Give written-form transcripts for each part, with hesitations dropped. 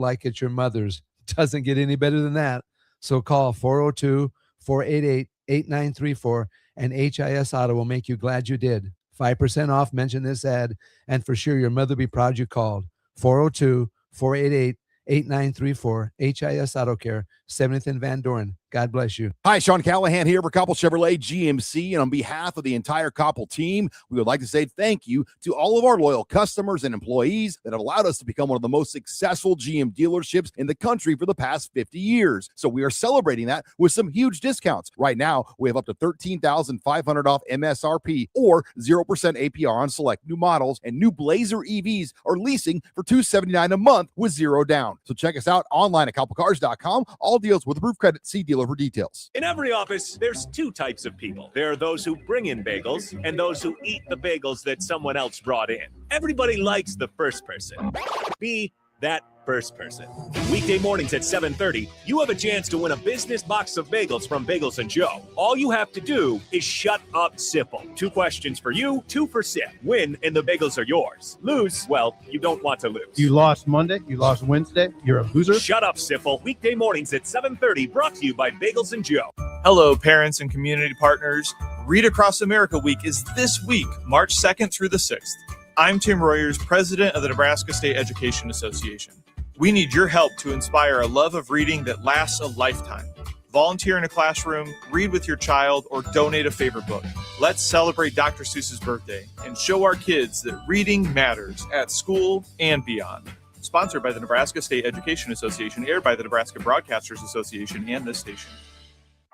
like it's your mother's. Doesn't get any better than that. So call 402-488-8934 and HIS Auto will make you glad you did. 5% off, mention this ad, and for sure your mother will be proud you called. 402-488-8934, HIS Auto Care, 70th and Van Doren. God bless you. Hi, Sean Callahan here for Koppel Chevrolet GMC, and on behalf of the entire Koppel team, we would like to say thank you to all of our loyal customers and employees that have allowed us to become one of the most successful GM dealerships in the country for the past 50 years. So we are celebrating that with some huge discounts. Right now, we have up to $13,500 off MSRP or 0% APR on select new models, and new Blazer EVs are leasing for $279 a month with zero down. So check us out online at koppelcars.com. All deals with approved credit. See dealer for details. In every office, there's two types of people. There are those who bring in bagels and those who eat the bagels that someone else brought in. Everybody likes the first person. Be that first person. Weekday mornings at 7:30, you have a chance to win a business box of bagels from Bagels & Joe. All you have to do is shut up, Sipple. 2 questions for you, 2 for Sip. Win, and the bagels are yours. Lose, well, you don't want to lose. You lost Monday, you lost Wednesday, you're a loser. Shut up, Sipple. Weekday mornings at 7:30, brought to you by Bagels & Joe. Hello, parents and community partners. Read Across America Week is this week, March 2nd through the 6th. I'm Tim Royers, president of the Nebraska State Education Association. We need your help to inspire a love of reading that lasts a lifetime. Volunteer in a classroom, read with your child, or donate a favorite book. Let's celebrate Dr. Seuss's birthday and show our kids that reading matters at school and beyond. Sponsored by the Nebraska State Education Association, aired by the Nebraska Broadcasters Association and this station.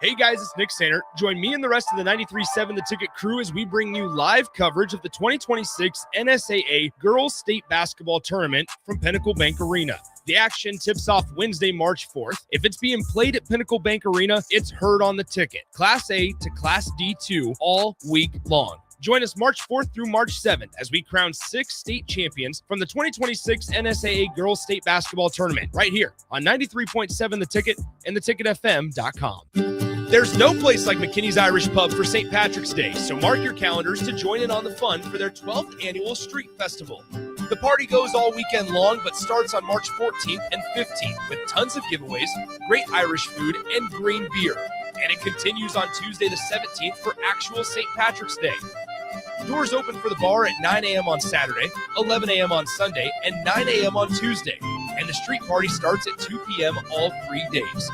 Hey guys, it's Nick Sander. Join me and the rest of the 93.7 The Ticket crew as we bring you live coverage of the 2026 NSAA Girls State Basketball Tournament from Pinnacle Bank Arena. The action tips off Wednesday, March 4th. If it's being played at Pinnacle Bank Arena, it's heard on The Ticket. Class A to Class D2 all week long. Join us March 4th through March 7th as we crown 6 state champions from the 2026 NSAA Girls State Basketball Tournament right here on 93.7 The Ticket and theticketfm.com. There's no place like McKinney's Irish Pub for St. Patrick's Day, so mark your calendars to join in on the fun for their 12th annual Street Festival. The party goes all weekend long, but starts on March 14th and 15th with tons of giveaways, great Irish food, and green beer. And it continues on Tuesday the 17th for actual St. Patrick's Day. Doors open for the bar at 9 a.m. on Saturday, 11 a.m. on Sunday, and 9 a.m. on Tuesday. And the street party starts at 2 p.m. all 3 days.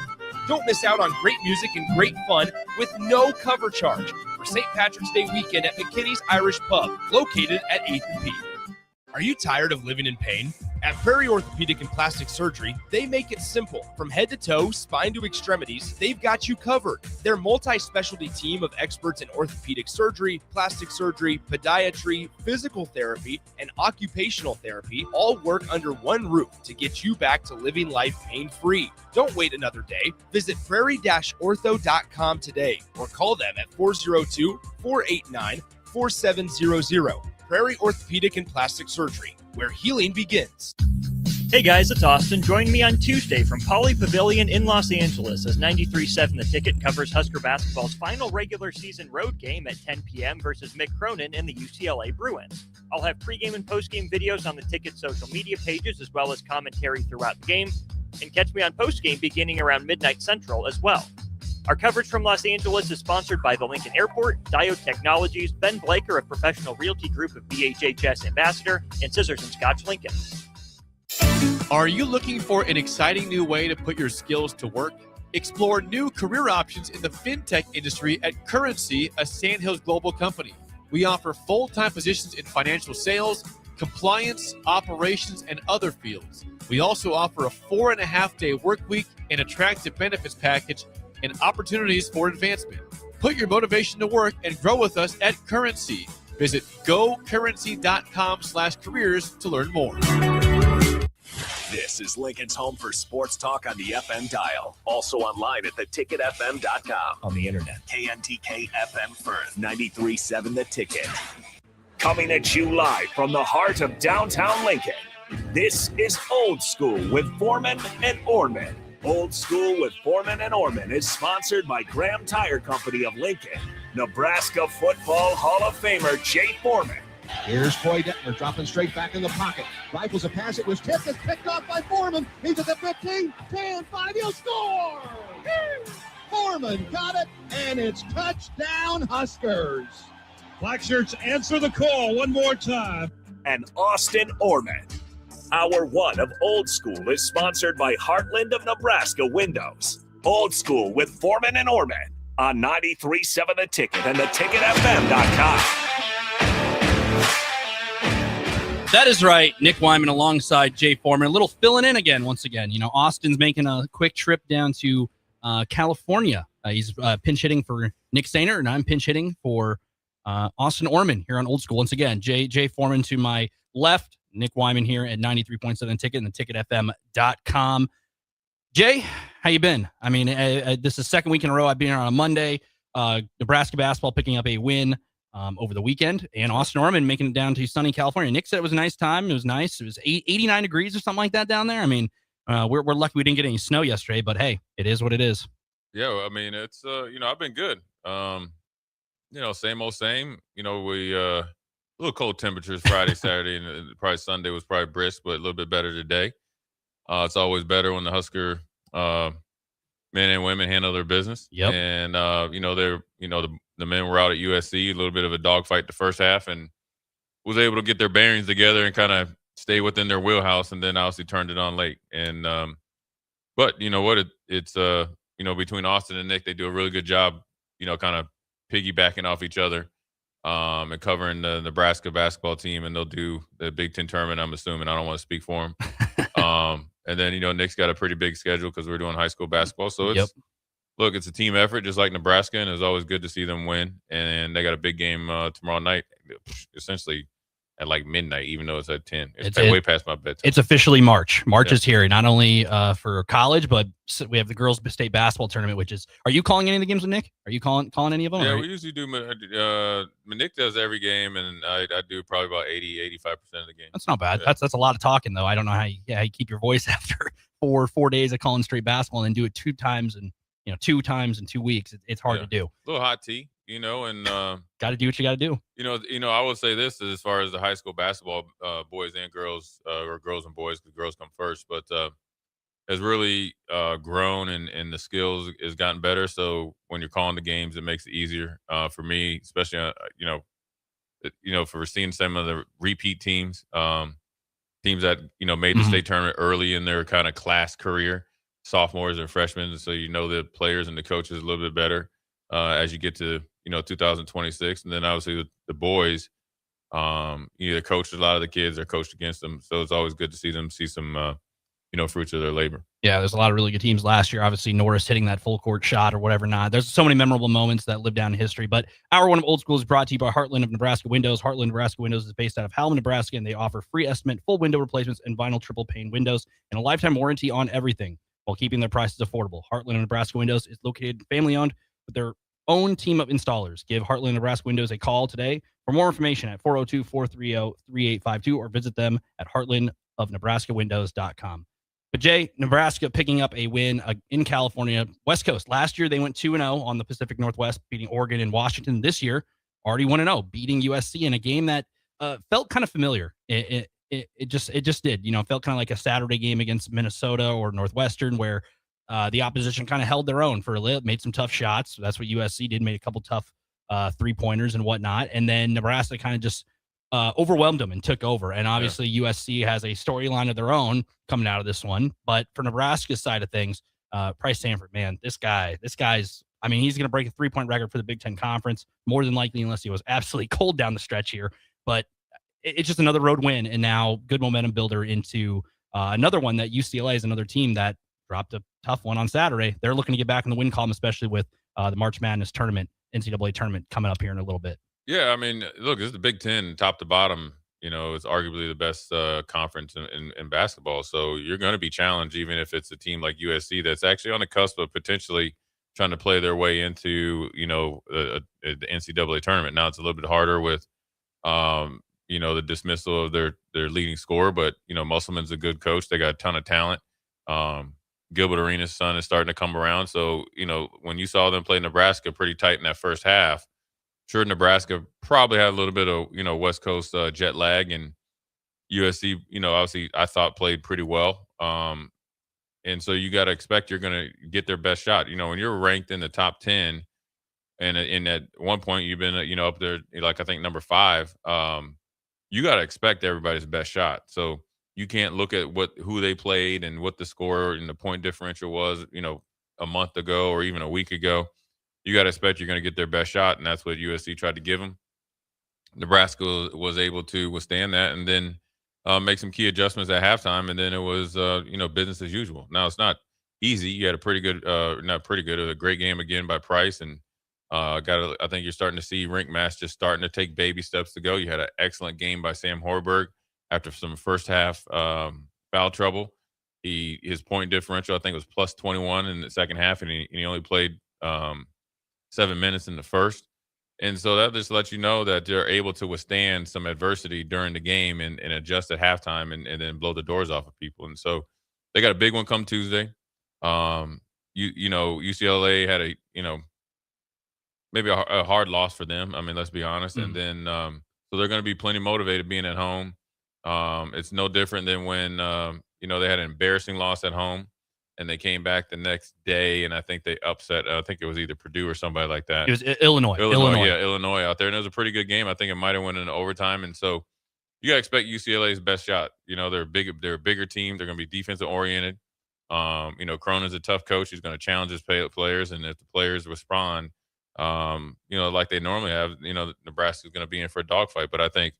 Don't miss out on great music and great fun with no cover charge for St. Patrick's Day weekend at McKinney's Irish Pub, located at 8th and P. Are you tired of living in pain? At Prairie Orthopedic and Plastic Surgery, they make it simple. From head to toe, spine to extremities, they've got you covered. Their multi-specialty team of experts in orthopedic surgery, plastic surgery, podiatry, physical therapy, and occupational therapy all work under one roof to get you back to living life pain-free. Don't wait another day. Visit prairie-ortho.com today or call them at 402-489-4700. Prairie Orthopedic and Plastic Surgery, where healing begins. Hey guys, it's Austin. Join me on Tuesday from Poly Pavilion in Los Angeles as 93.7 The Ticket covers Husker basketball's final regular season road game at 10 p.m. versus Mick Cronin and the UCLA Bruins. I'll have pregame and postgame videos on the Ticket social media pages as well as commentary throughout the game. And catch me on postgame beginning around midnight Central as well. Our coverage from Los Angeles is sponsored by the Lincoln Airport, Diode Technologies, Ben Blaker of Professional Realty Group of BHHS Ambassador, and Scissors & Scotch Lincoln. Are you looking for an exciting new way to put your skills to work? Explore new career options in the fintech industry at Currency, a Sandhills global company. We offer full-time positions in financial sales, compliance, operations, and other fields. We also offer a 4.5-day work week, an attractive benefits package, and opportunities for advancement. Put your motivation to work and grow with us at Currency. Visit gocurrency.com/careers to learn more. This is Lincoln's home for sports talk on the FM dial. Also online at theticketfm.com. On the internet. KNTK FM Firth, 93.7 The Ticket. Coming at you live from the heart of downtown Lincoln. This is Old School with Foreman and Orman. Old School with Foreman and Orman is sponsored by Graham Tire Company of Lincoln, Nebraska Football Hall of Famer Jay Foreman, Here's Troy Detmer dropping straight back in the pocket. Rifles a pass. It was tipped. It's picked off by Foreman. He's at the 15, 10, 5. He'll score! Foreman got it, and it's touchdown Huskers. Black shirts answer the call one more time. And Austin Orman. Hour 1 of Old School is sponsored by Heartland of Nebraska Windows. Old School with Foreman and Orman on 93.7 The Ticket and theticketfm.com. That is right. Nick Wyman alongside Jay Foreman. A little filling in again, once again. You know, Austin's making a quick trip down to California. He's pinch hitting for Nick Sainer, and I'm pinch hitting for Austin Orman here on Old School. Once again, Jay Foreman to my left, Nick Wyman here at 93.7 Ticket and theticketfm.com. Jay, how you been? I mean, this is the second week in a row I've been here on a Monday. Nebraska basketball picking up a win over the weekend, and Austin Orman making it down to sunny California. Nick said it was a nice time. It was nice. It was 89 degrees or something like that down there. I mean, we're lucky we didn't get any snow yesterday, but hey, it is what it is. Yeah, I mean, it's I've been good. Same old same. We a little cold temperatures Friday, Saturday, and probably Sunday was probably brisk, but a little bit better today. It's always better when the Husker men and women handle their business. Yep. And the men were out at USC, a little bit of a dogfight the first half, and was able to get their bearings together and kind of stay within their wheelhouse, and then obviously turned it on late. And but you know what? It's between Austin and Nick, they do a really good job, kind of piggybacking off each other and covering the Nebraska basketball team, and they'll do the Big Ten tournament, I'm assuming. I don't want to speak for them. And then, Nick's got a pretty big schedule because we're doing high school basketball. So it's a team effort, just like Nebraska, and it's always good to see them win. And they got a big game tomorrow night, essentially at like midnight, even though it's at 10. It's way past my bedtime. It's officially March. March is here, not only for college, but we have the girls' state basketball tournament, which is. Are you calling any of the games with Nick? Are you calling any of them? Yeah, we usually do. Nick does every game, and I do probably about 85% of the game. That's not bad. Yeah. That's a lot of talking, though. I don't know how you keep your voice after 4 days of calling straight basketball and do it 2 times in 2 weeks. It's hard to do. A little hot tea, and got to do what you got to do. I will say this as far as the high school basketball, boys and girls, or girls and boys, because girls come first, but has really grown and the skills has gotten better. So when you're calling the games, it makes it easier for me, especially for seeing some of the repeat teams, teams that made the state tournament early in their kind of class career, sophomores and freshmen. So the players and the coaches a little bit better as you get to 2026, and then obviously the boys, either coached a lot of the kids or coached against them. So it's always good to see them see some fruits of their labor. Yeah, there's a lot of really good teams last year. Obviously, Norris hitting that full court shot or whatever not. There's so many memorable moments that live down in history. But Hour 1 of Old School is brought to you by Heartland of Nebraska Windows. Heartland Nebraska Windows is based out of Hallam, Nebraska, and they offer free estimate, full window replacements, and vinyl triple pane windows, and a lifetime warranty on everything while keeping their prices affordable. Heartland of Nebraska Windows is located family-owned with their own team of installers. Give Heartland Nebraska Windows a call today for more information at 402-430-3852 or visit them at heartlandofnebraskawindows.com. But Jay, Nebraska picking up a win in California, West Coast. Last year, they went 2-0 on the Pacific Northwest, beating Oregon and Washington. This year, already 1-0, beating USC in a game that felt kind of familiar. It just did. Felt kind of like a Saturday game against Minnesota or Northwestern, where the opposition kind of held their own for a little, made some tough shots. That's what USC did, made a couple tough 3-pointers and whatnot. And then Nebraska kind of just overwhelmed them and took over. And obviously USC has a storyline of their own coming out of this one. But for Nebraska's side of things, Price Sanford, man, this guy's, I mean, he's going to break a 3-point record for the Big Ten Conference, more than likely, unless he was absolutely cold down the stretch here. But it's just another road win, and now good momentum builder into another one that UCLA is another team that dropped a tough one on Saturday. They're looking to get back in the win column, especially with the March Madness tournament, NCAA tournament coming up here in a little bit. Yeah, I mean, look, this is the Big Ten, top to bottom. It's arguably the best conference in basketball. So you're going to be challenged, even if it's a team like USC that's actually on the cusp of potentially trying to play their way into, the NCAA tournament. Now it's a little bit harder with, the dismissal of their leading scorer. But, Musselman's a good coach. They got a ton of talent. Gilbert Arenas' son is starting to come around. So, when you saw them play Nebraska pretty tight in that first half, Sure, Nebraska probably had a little bit of, West Coast jet lag, and USC, obviously I thought played pretty well. And so you got to expect you're going to get their best shot. When you're ranked in the top 10, and at one point you've been, up there, like I think number 5, you got to expect everybody's best shot. So you can't look at who they played and what the score and the point differential was, a month ago or even a week ago. You got to expect you're going to get their best shot, and that's what USC tried to give them. Nebraska was able to withstand that, and then make some key adjustments at halftime, and then it was business as usual. Now it's not easy. You had a pretty good, not pretty good, a great game again by Price, and I think you're starting to see Rink Mass just starting to take baby steps to go. You had an excellent game by Sam Horberg after some first half foul trouble. His point differential I think was plus 21 in the second half, and he only played 7 minutes in the first. And so that just lets you know that they're able to withstand some adversity during the game and adjust at halftime and then blow the doors off of people. And so they got a big one come Tuesday. UCLA had maybe a hard loss for them. I mean, let's be honest. Mm-hmm. And then so they're going to be plenty motivated being at home. It's no different than when they had an embarrassing loss at home, and they came back the next day, and I think they upset. I think it was either Purdue or somebody like that. It was Illinois. Yeah, Illinois out there, and it was a pretty good game. I think it might have went into overtime, and so you got to expect UCLA's best shot. They're a bigger team. They're going to be defensive oriented. Cronin's a tough coach. He's going to challenge his players, and if the players respond, like they normally have, Nebraska's going to be in for a dogfight. But I think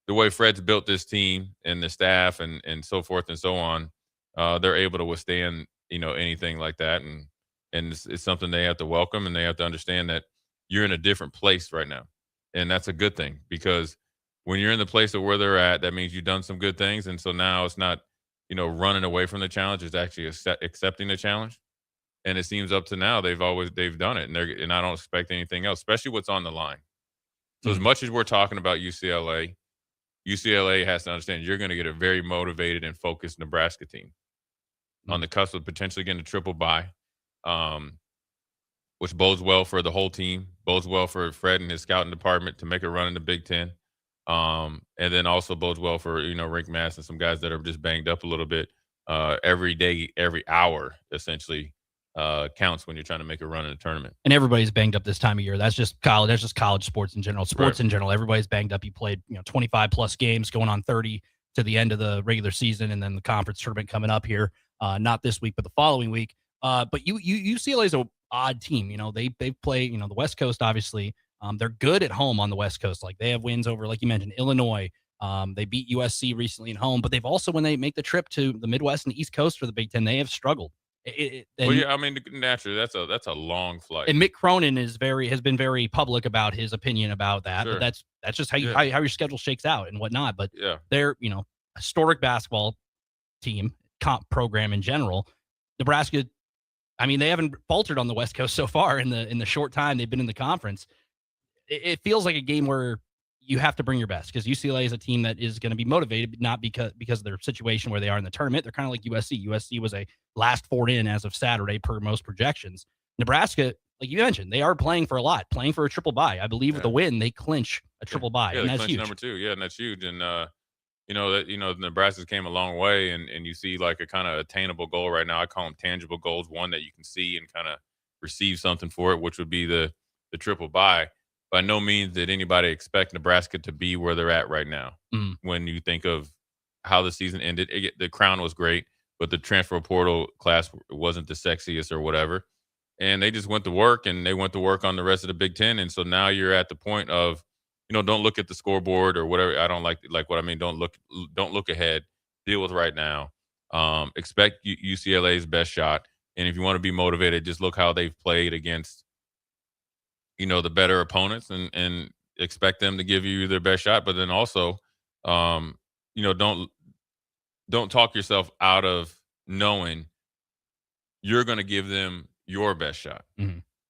the way Fred's built this team and the staff and so forth and so on, they're able to withstand, anything like that. And it's something they have to welcome, and they have to understand that you're in a different place right now. And that's a good thing, because when you're in the place of where they're at, that means you've done some good things. And so now it's not, running away from the challenge. It's actually accepting the challenge. And it seems up to now they've done it. And I don't expect anything else, especially what's on the line. So as much as we're talking about UCLA has to understand you're going to get a very motivated and focused Nebraska team on the cusp of potentially getting a triple bye, which bodes well for the whole team, bodes well for Fred and his scouting department to make a run in the Big Ten. And then also bodes well for, Rink Mass and some guys that are just banged up a little bit. Every day, every hour, essentially, counts when you're trying to make a run in a tournament. And everybody's banged up this time of year. That's just college. That's just college sports in general. In general, everybody's banged up. You played 25 plus games, going on 30 to the end of the regular season, and then the conference tournament coming up here. Not this week, but the following week. But UCLA is an odd team. They play the West Coast. Obviously, they're good at home on the West Coast. Like, they have wins over, like you mentioned, Illinois. They beat USC recently at home, but they've also, when they make the trip to the Midwest and the East Coast for the Big Ten, they have struggled. Naturally, that's a long flight. And Mick Cronin has been very public about his opinion about that. Sure. But that's just how your schedule shakes out and whatnot. But they're historic basketball team, comp program in general. Nebraska, I mean, they haven't faltered on the West Coast so far in the short time they've been in the conference. It feels like a game where you have to bring your best, because UCLA is a team that is going to be motivated, not because of their situation where they are in the tournament. They're kind of like USC. USC was a last four in as of Saturday per most projections. Nebraska, like you mentioned, they are playing for a lot, playing for a triple bye. I believe with the win, they clinch a triple bye, and that's huge. Number 2, and that's huge. And Nebraska came a long way, and you see like a kind of attainable goal right now. I call them tangible goals, one that you can see and kind of receive something for it, which would be the triple bye. By no means did anybody expect Nebraska to be where they're at right now. When you think of how the season ended, the crown was great, but the transfer portal class wasn't the sexiest or whatever. And they just went to work, and they went to work on the rest of the Big Ten. And so now you're at the point of, don't look at the scoreboard or whatever. I don't like what I mean. Don't look ahead. Deal with right now. Expect UCLA's best shot. And if you want to be motivated, just look how they've played against the better opponents, and expect them to give you their best shot. But then also, don't talk yourself out of knowing you're going to give them your best shot.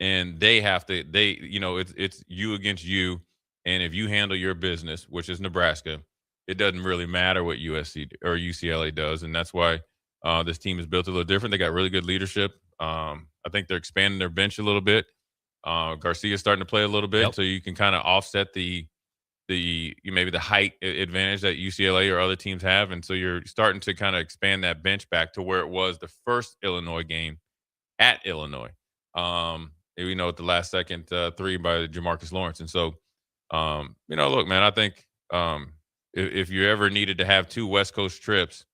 And they have to, it's you against you. And if you handle your business, which is Nebraska, it doesn't really matter what USC or UCLA does. And that's why this team is built a little different. They got really good leadership. I think they're expanding their bench a little bit. Garcia's starting to play a little bit, Yep. so you can kind of offset maybe the height advantage that UCLA or other teams have, and so you're starting to kind of expand that bench back to where it was the first Illinois game at Illinois. At the last second 3 by Jamarcus Lawrence, and so look, man, I think if you ever needed to have 2 West Coast trips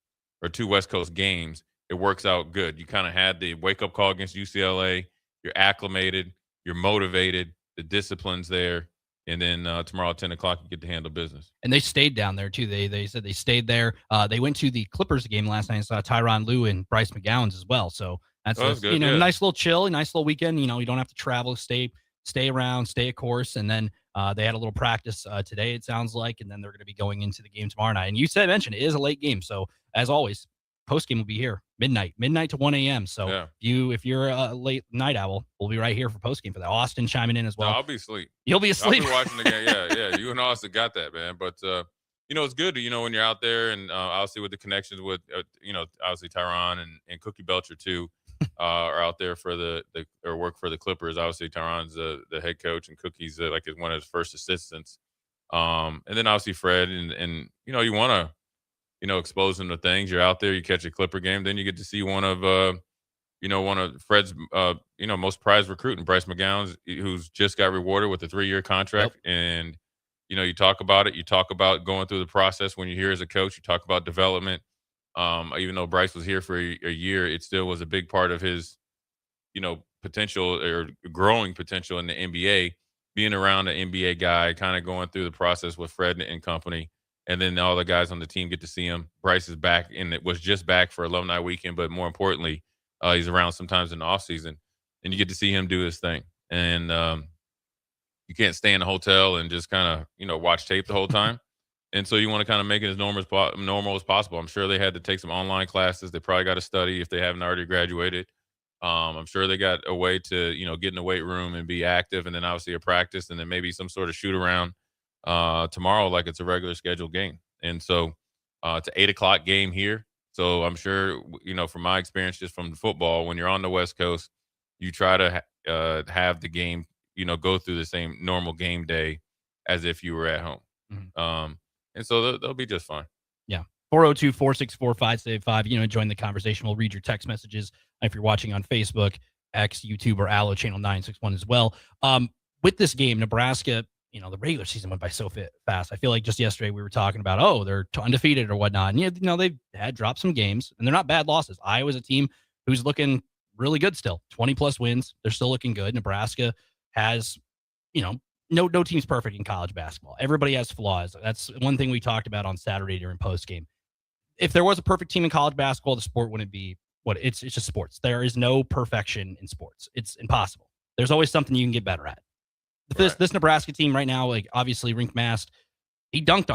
or 2 West Coast games, it works out good. You kind of had the wake up call against UCLA. You're acclimated. You're motivated. The discipline's there. And then tomorrow at 10 o'clock, you get to handle business. And they stayed down there, too. They said they stayed there. They went to the Clippers game last night and saw Tyronn Lue and Bryce McGowan's as well. So that's good, nice little chill, nice little weekend. You don't have to travel, stay around, stay a course. And then they had a little practice today, it sounds like. And then they're going to be going into the game tomorrow night. And you mentioned it is a late game. So as always, post game will be here midnight to 1 a.m. So if you're a late night owl, we'll be right here for post game for that. Austin chiming in as well. No, I'll be asleep. You'll be asleep. I'll be watching the game. Yeah. You and Austin got that, man. But it's good when you're out there, and obviously with the connections with obviously Tyronn and Cookie Belcher too are out there for or work for the Clippers. Obviously Tyronn's the head coach, and Cookie's one of his first assistants. And then obviously Fred, and you want to expose them to things. You're out there, you catch a Clipper game, then you get to see one of Fred's most prized recruit, Bryce McGowan, who's just got rewarded with a 3-year contract. Yep. And you talk about it. You talk about going through the process when you're here as a coach. You talk about development. Even though Bryce was here for a year, it still was a big part of his potential or growing potential in the NBA. Being around an NBA guy, kind of going through the process with Fred and company. And then all the guys on the team get to see him. Bryce is back, and it was just back for alumni weekend. But more importantly, he's around sometimes in the off season, and you get to see him do his thing. And you can't stay in a hotel and just kind of watch tape the whole time. And so you want to kind of make it as normal as possible. I'm sure they had to take some online classes. They probably got to study if they haven't already graduated. I'm sure they got a way to get in the weight room and be active, and then obviously a practice, and then maybe some sort of shoot around tomorrow like it's a regular scheduled game. And so it's an 8 o'clock game here. So I'm sure, from my experience just from the football, when you're on the West Coast, you try to have the game, go through the same normal game day as if you were at home. Mm-hmm. And so they'll be just fine. Yeah. 402-464-5785. Join the conversation. We'll read your text messages if you're watching on Facebook, X, YouTube, or Allo Channel 961 as well. With this game, Nebraska, the regular season went by so fast. I feel like just yesterday we were talking about, they're undefeated or whatnot. And, they've had dropped some games, and they're not bad losses. Iowa's a team who's looking really good still. 20-plus wins. They're still looking good. Nebraska has, no team's perfect in college basketball. Everybody has flaws. That's one thing we talked about on Saturday during postgame. If there was a perfect team in college basketball, the sport wouldn't be what it's just sports. There is no perfection in sports. It's impossible. There's always something you can get better at. This Nebraska team right now, like obviously Rink Mast, he dunked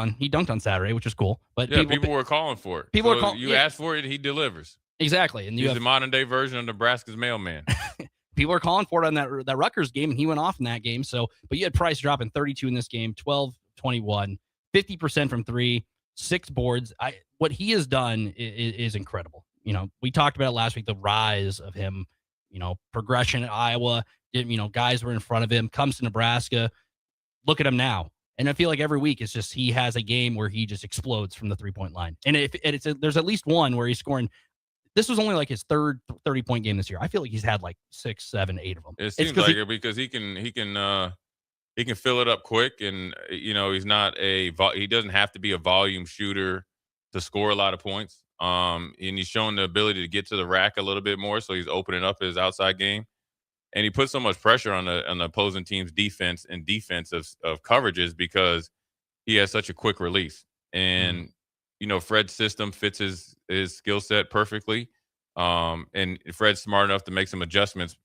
on Saturday, which was cool. But people were calling for it. People are calling. You ask for it, he delivers. Exactly, and he's the modern day version of Nebraska's mailman. People are calling for it on that Rutgers game, and he went off in that game. So, but you had Price dropping 32 in this game, 12, 21, 50% from 3, 6 boards. What he has done is incredible. We talked about it last week, the rise of him. Progression at Iowa. Guys were in front of him. Comes to Nebraska. Look at him now. And I feel like every week it's just he has a game where he just explodes from the 3-point line. And there's at least one where he's scoring. This was only like his third 30-point game this year. I feel like he's had like 6, 7, 8 of them. It seems like it because he can fill it up quick, and he's not he doesn't have to be a volume shooter to score a lot of points. And he's shown the ability to get to the rack a little bit more, so he's opening up his outside game. And he puts so much pressure on the opposing team's defense and of coverages because he has such a quick release. And Fred's system fits his skill set perfectly. And Fred's smart enough to make some adjustments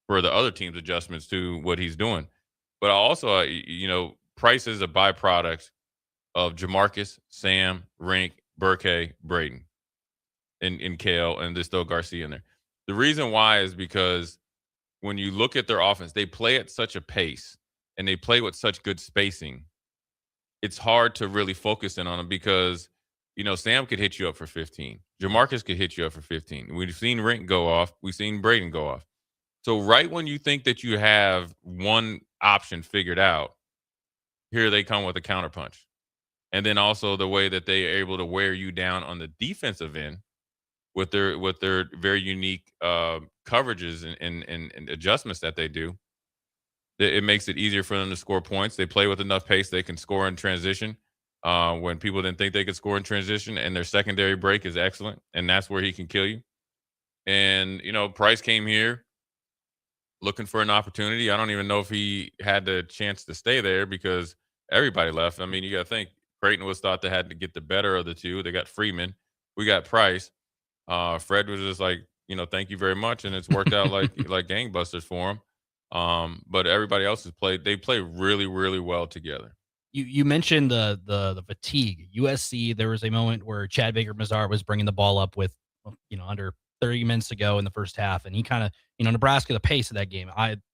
for the other team's adjustments to what he's doing. But also, Price is a byproduct of Jamarcus, Sam, Rink, Burke, Braden, and Kale, and there's still Garcia in there. The reason why is because when you look at their offense, they play at such a pace and they play with such good spacing. It's hard to really focus in on them because, Sam could hit you up for 15. Jamarcus could hit you up for 15. We've seen Rink go off. We've seen Braden go off. So right when you think that you have one option figured out, here they come with a counterpunch. And then also the way that they are able to wear you down on the defensive end with their very unique coverages and adjustments that they do. It makes it easier for them to score points. They play with enough pace they can score in transition when people didn't think they could score in transition, and their secondary break is excellent, and that's where he can kill you. And, Price came here looking for an opportunity. I don't even know if he had the chance to stay there because everybody left. I mean, you got to think Creighton was thought they had to get the better of the two. They got Freeman. We got Price. Fred was just like, thank you very much, and it's worked out like gangbusters for him. But everybody else has played. They play really, really well together. You mentioned the fatigue. USC, there was a moment where Chad Baker-Mazar was bringing the ball up with, under 30 minutes to go in the first half, and he kind of, Nebraska, the pace of that game.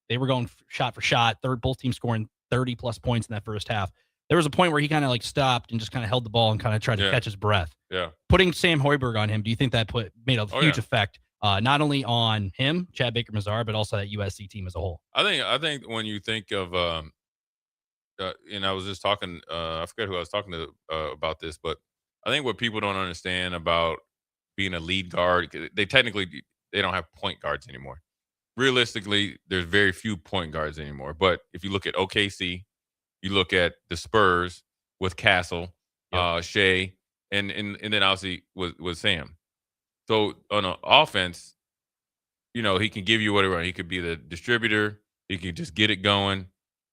They were going shot for shot. Both teams scoring 30 plus points in that first half. There was a point where he kind of stopped and just kind of held the ball and kind of tried to catch his breath. Yeah. Putting Sam Hoiberg on him, do you think that made a huge effect? Not only on him, Chad Baker-Mazar, but also that USC team as a whole. I think when you think of, and I was just talking, I forget who I was talking to about this, but I think what people don't understand about being a lead guard, they don't have point guards anymore. Realistically, there's very few point guards anymore. But if you look at OKC, you look at the Spurs with Castle, Shea, and then obviously with Sam. So on an offense, he can give you whatever. He could be the distributor. He can just get it going,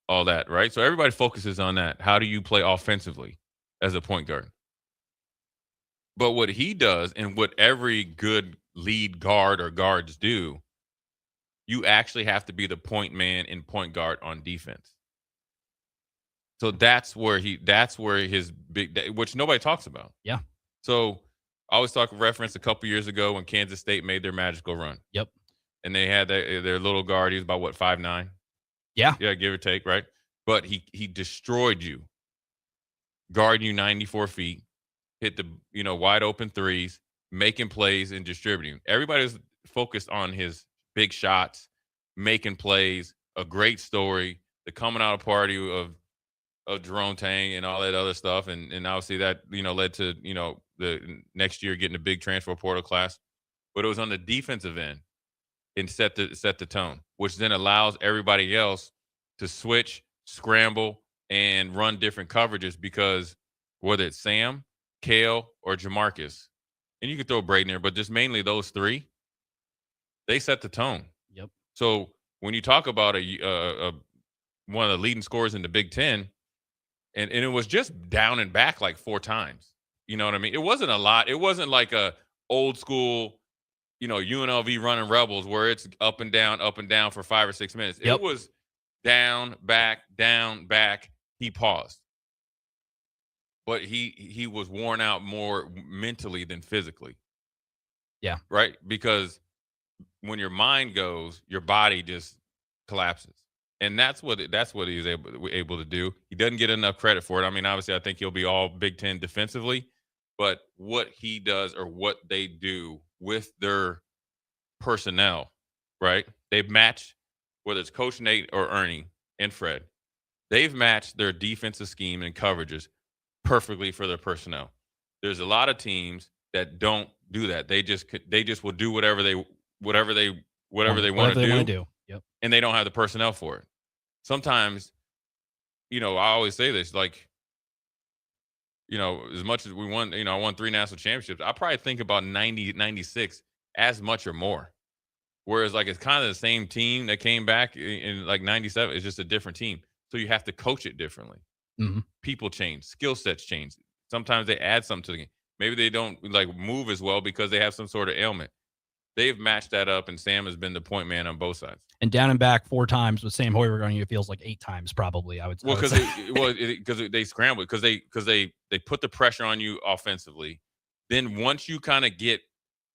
all that, right? So everybody focuses on that. How do you play offensively as a point guard? But what he does, and what every good lead guard or guards do, you actually have to be the point man and point guard on defense. So that's where his big, which nobody talks about. Yeah. So I always reference a couple years ago when Kansas State made their magical run. Yep. And they had their little guard. He was about 5'9". Yeah. Yeah, give or take, right? But he destroyed you, guarding you 94 feet, hit the wide open threes, making plays and distributing. Everybody's focused on his big shots, making plays, a great story, the coming out party of Jerome Tang and all that other stuff. And obviously that, led to, the next year getting a big transfer portal class. But it was on the defensive end and set the tone, which then allows everybody else to switch, scramble, and run different coverages because whether it's Sam, Kale, or Jamarcus, and you can throw Braden there, but just mainly those three, they set the tone. Yep. So when you talk about one of the leading scorers in the Big Ten, and it was just down and back like 4 times. You know what I mean? It wasn't a lot. It wasn't like a old school, UNLV running Rebels where it's up and down for 5 or 6 minutes. Yep. It was down, back. He paused. But he was worn out more mentally than physically. Yeah. Right? Because when your mind goes, your body just collapses. And that's what he's able to do. He doesn't get enough credit for it. I mean, obviously, I think he'll be all Big Ten defensively, but what he does or what they do with their personnel, right? They've matched, whether it's Coach Nate or Ernie and Fred, they've matched their defensive scheme and coverages perfectly for their personnel. There's a lot of teams that don't do that. They just will do whatever they want to do. Yep. And they don't have the personnel for it. Sometimes, I always say this, like, as much as we won, I won 3 national championships. I probably think about 90, 96 as much or more. Whereas, like, it's kind of the same team that came back in like 97. It's just a different team. So you have to coach it differently. Mm-hmm. People change. Skill sets change. Sometimes they add something to the game. Maybe they don't, move as well because they have some sort of ailment. They've matched that up, and Sam has been the point man on both sides. And down and back 4 times with Sam Hoiberg on you, it feels like 8 times probably. I would. Well, because they scramble, because they put the pressure on you offensively. Then once you kind of get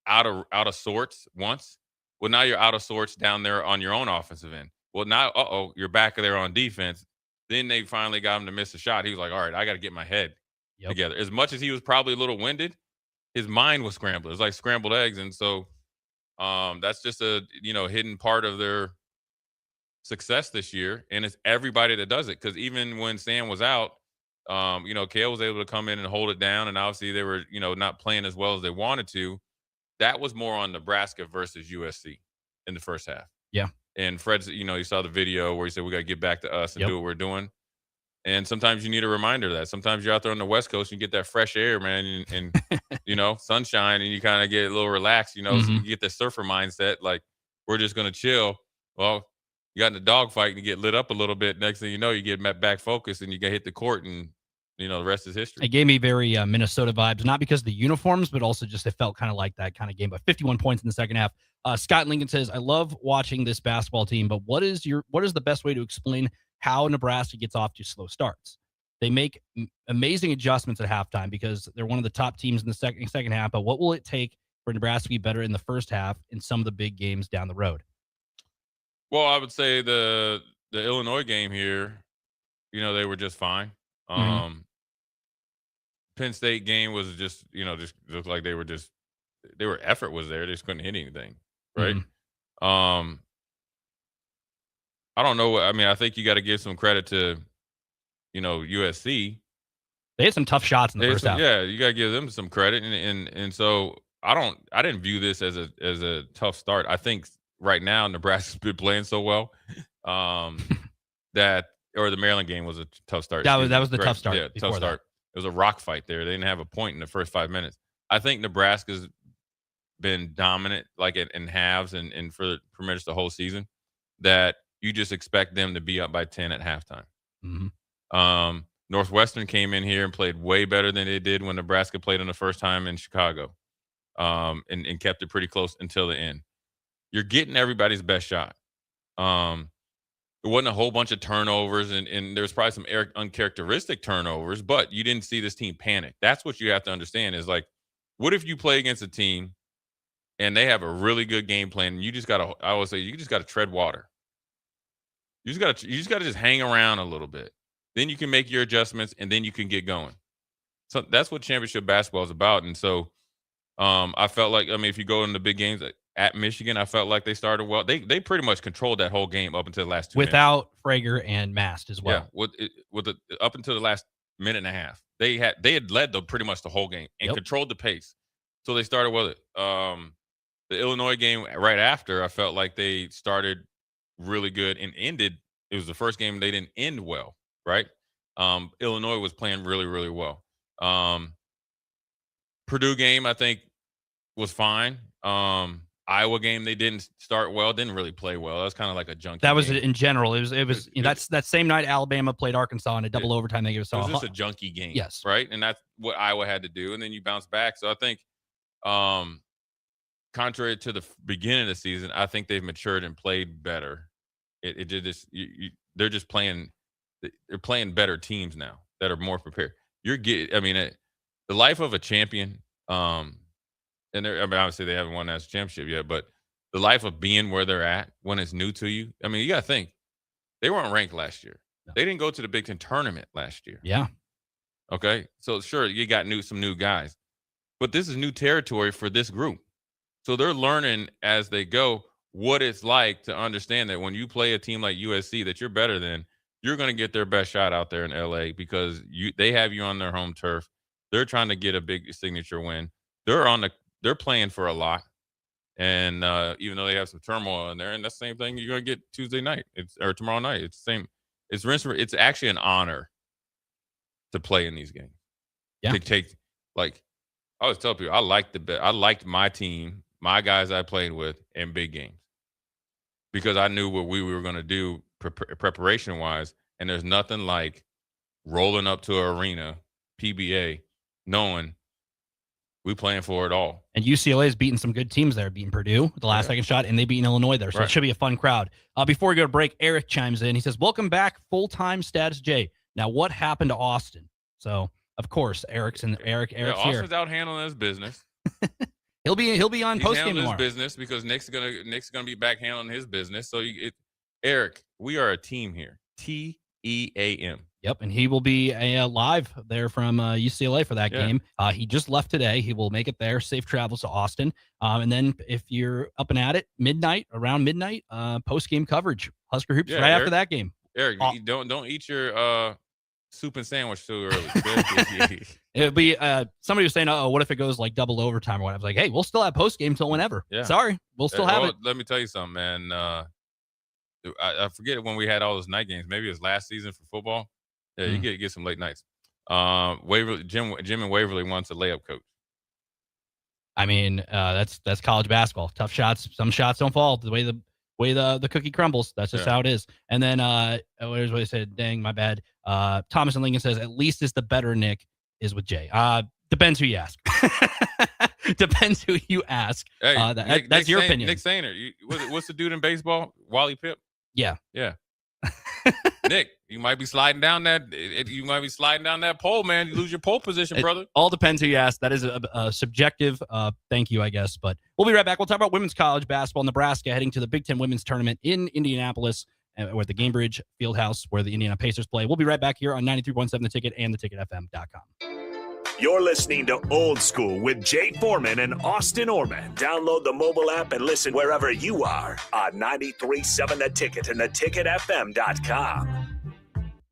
out of sorts once, well, now you're out of sorts down there on your own offensive end. Well, now you're back there on defense. Then they finally got him to miss a shot. He was like, all right, I got to get my head together. As much as he was probably a little winded, his mind was scrambled. It was like scrambled eggs, and so. That's just a hidden part of their success this year, and it's everybody that does it. Because even when Sam was out, Kale was able to come in and hold it down, and obviously they were not playing as well as they wanted to. That was more on Nebraska versus USC in the first half. Yeah. And Fred's, you saw the video where he said we got to get back to us and do what we're doing. And sometimes you need a reminder of that. Sometimes you're out there on the West Coast and you get that fresh air, man, and sunshine, and you kind of get a little relaxed, so you get the surfer mindset, like we're just going to chill. Well, you got in a dogfight and you get lit up a little bit. Next thing you know, you get back focused and you get hit the court, and the rest is history. It gave me very Minnesota vibes, not because of the uniforms, but also just it felt kind of like that kind of game. But 51 points in the second half. Scott Lincoln says, I love watching this basketball team, but what is the best way to explain how Nebraska gets off to slow starts? They make amazing adjustments at halftime because they're one of the top teams in the second half. But what will it take for Nebraska to be better in the first half in some of the big games down the road? Well, I would say the Illinois game here, they were just fine. Penn State game was just looked like effort was there. They just couldn't hit anything, right? I don't know. I think you got to give some credit to, USC. They had some tough shots in the first half. Yeah, you got to give them some credit, and so I didn't view this as a tough start. I think right now Nebraska's been playing so well that the Maryland game was a tough start. That was the tough start. Yeah, tough start. It was a rock fight there. They didn't have a point in the first 5 minutes. I think Nebraska's been dominant, like in halves and for pretty much the whole season, that you just expect them to be up by 10 at halftime. Northwestern came in here and played way better than they did when Nebraska played in the first time in Chicago, and kept it pretty close until the end. You're getting everybody's best shot. There wasn't a whole bunch of turnovers, and there's probably some uncharacteristic turnovers, but you didn't see this team panic. That's what you have to understand is, like, what if you play against a team and they have a really good game plan, and you just got to tread water. You just got to hang around a little bit. Then you can make your adjustments, and then you can get going. So that's what championship basketball is about. And so I felt like, if you go in the big games at Michigan, I felt like they started well. They pretty much controlled that whole game up until the last 2 minutes. Without Frager and Mast as well. Yeah, up until the last minute and a half. They had led pretty much the whole game and controlled the pace. So they started well. The Illinois game right after, I felt like they started really good and ended. It was the first game they didn't end well, right? Illinois was playing really, really well. Purdue game, I think, was fine. Iowa game, they didn't start well, didn't really play well. That was kind of like a junky That was game. in general. That's that same night Alabama played Arkansas in a double overtime. It was just a junky game. Yes. Right? And that's what Iowa had to do. And then you bounce back. So I think contrary to the beginning of the season, I think they've matured and played better. It did this. They're just playing. They're playing better teams now that are more prepared. The life of a champion. And obviously they haven't won that championship yet, but the life of being where they're at when it's new to you. You got to think they weren't ranked last year. No. They didn't go to the Big Ten tournament last year. Yeah. Okay. So sure, you got some new guys, but this is new territory for this group. So they're learning as they go what it's like to understand that when you play a team like USC that you're better than, you're going to get their best shot out there in LA because they have you on their home turf. They're trying to get a big signature win. They're playing for a lot. And even though they have some turmoil in there, and that's the same thing you're going to get Tuesday night or tomorrow night. It's the same. It's actually an honor to play in these games. Yeah. I always tell people, I liked my team, my guys I played with in big games because I knew what we were going to do preparation wise. And there's nothing like rolling up to an arena, PBA, knowing we playing for it all. And UCLA is beating some good teams there, beating Purdue with the last second shot, and they beating Illinois there. So It should be a fun crowd. Before we go to break, Eric chimes in. He says, welcome back, full-time Status J. Now, what happened to Austin? So, of course, Eric's here. Austin's out handling his business. He'll be on postgame tomorrow. His business because Nick's gonna be back handling his business. So Eric, we are a team here. TEAM. Yep, and he will be live there from UCLA for that Yeah. game. He just left today. He will make it there. Safe travels to Austin. And then if you're up and at it, around midnight, post-game coverage. Husker Hoops Yeah, right Eric. after that game. Eric, you don't eat your soup and sandwich too early. It would be somebody was saying, "Oh, what if it goes like double overtime or what?" I was like, "Hey, we'll still have post-game till whenever." Yeah. Sorry, we'll still have it. Let me tell you something, man. I forget when we had all those night games. Maybe it was last season for football. Yeah, you get some late nights. Waverly, Jim and Waverly wants a layup coach. I mean, that's college basketball. Tough shots. Some shots don't fall the way the cookie crumbles. That's just how it is. And then here's what I said. Dang, my bad. Thomas and Lincoln says at least is the better Nick is with Jay. Depends who you ask. Depends who you ask. Hey, that's Nick your Sainer, opinion. Nick Sainer. What's the dude in baseball? Wally Pipp. Yeah. Nick, you might be sliding down that. You might be sliding down that pole, man. You lose your pole position, brother. It all depends who you ask. That is a subjective thank you, I guess. But we'll be right back. We'll talk about women's college basketball. Nebraska heading to the Big Ten women's tournament in Indianapolis, or the Gainbridge Fieldhouse, where the Indiana Pacers play. We'll be right back here on 93.7 The Ticket and theticketfm.com. You're listening to Old School with Jay Foreman and Austin Orman. Download the mobile app and listen wherever you are on 93.7 The Ticket and theticketfm.com.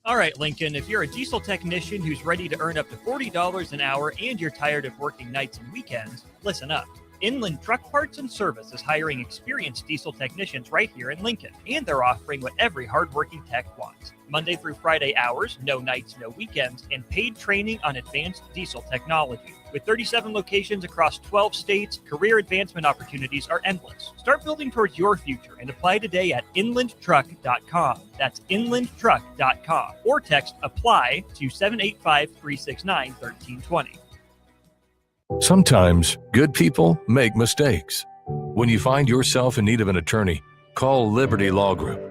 All right, Lincoln, if you're a diesel technician who's ready to earn up to $40 an hour and you're tired of working nights and weekends, listen up. Inland Truck Parts and Service is hiring experienced diesel technicians right here in Lincoln, and they're offering what every hardworking tech wants. Monday through Friday hours, no nights, no weekends, and paid training on advanced diesel technology. With 37 locations across 12 states, career advancement opportunities are endless. Start building towards your future and apply today at inlandtruck.com. That's inlandtruck.com. Or text APPLY to 785-369-1320. Sometimes good people make mistakes. When you find yourself in need of an attorney, call Liberty Law Group.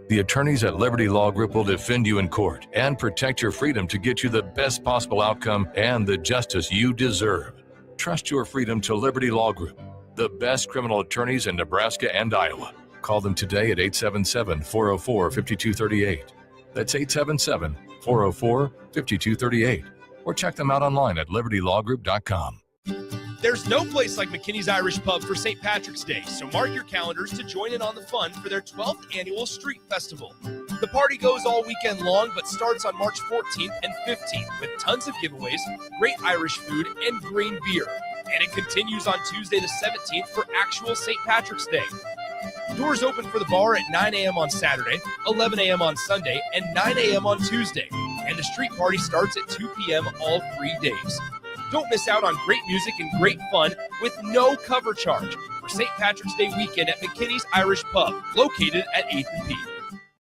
The attorneys at Liberty Law Group will defend you in court and protect your freedom to get you the best possible outcome and the justice you deserve. Trust your freedom to Liberty Law Group, the best criminal attorneys in Nebraska and Iowa. Call them today at 877-404-5238. That's 877-404-5238. Or check them out online at libertylawgroup.com. There's no place like McKinney's Irish Pub for St. Patrick's Day, so mark your calendars to join in on the fun for their 12th annual Street Festival. The party goes all weekend long, but starts on March 14th and 15th with tons of giveaways, great Irish food, and green beer. And it continues on Tuesday the 17th for actual St. Patrick's Day. Doors open for the bar at 9 a.m. on Saturday, 11 a.m. on Sunday, and 9 a.m. on Tuesday. And the street party starts at 2 p.m. all 3 days. Don't miss out on great music and great fun with no cover charge for St. Patrick's Day weekend at McKinney's Irish Pub, located at 8th and P.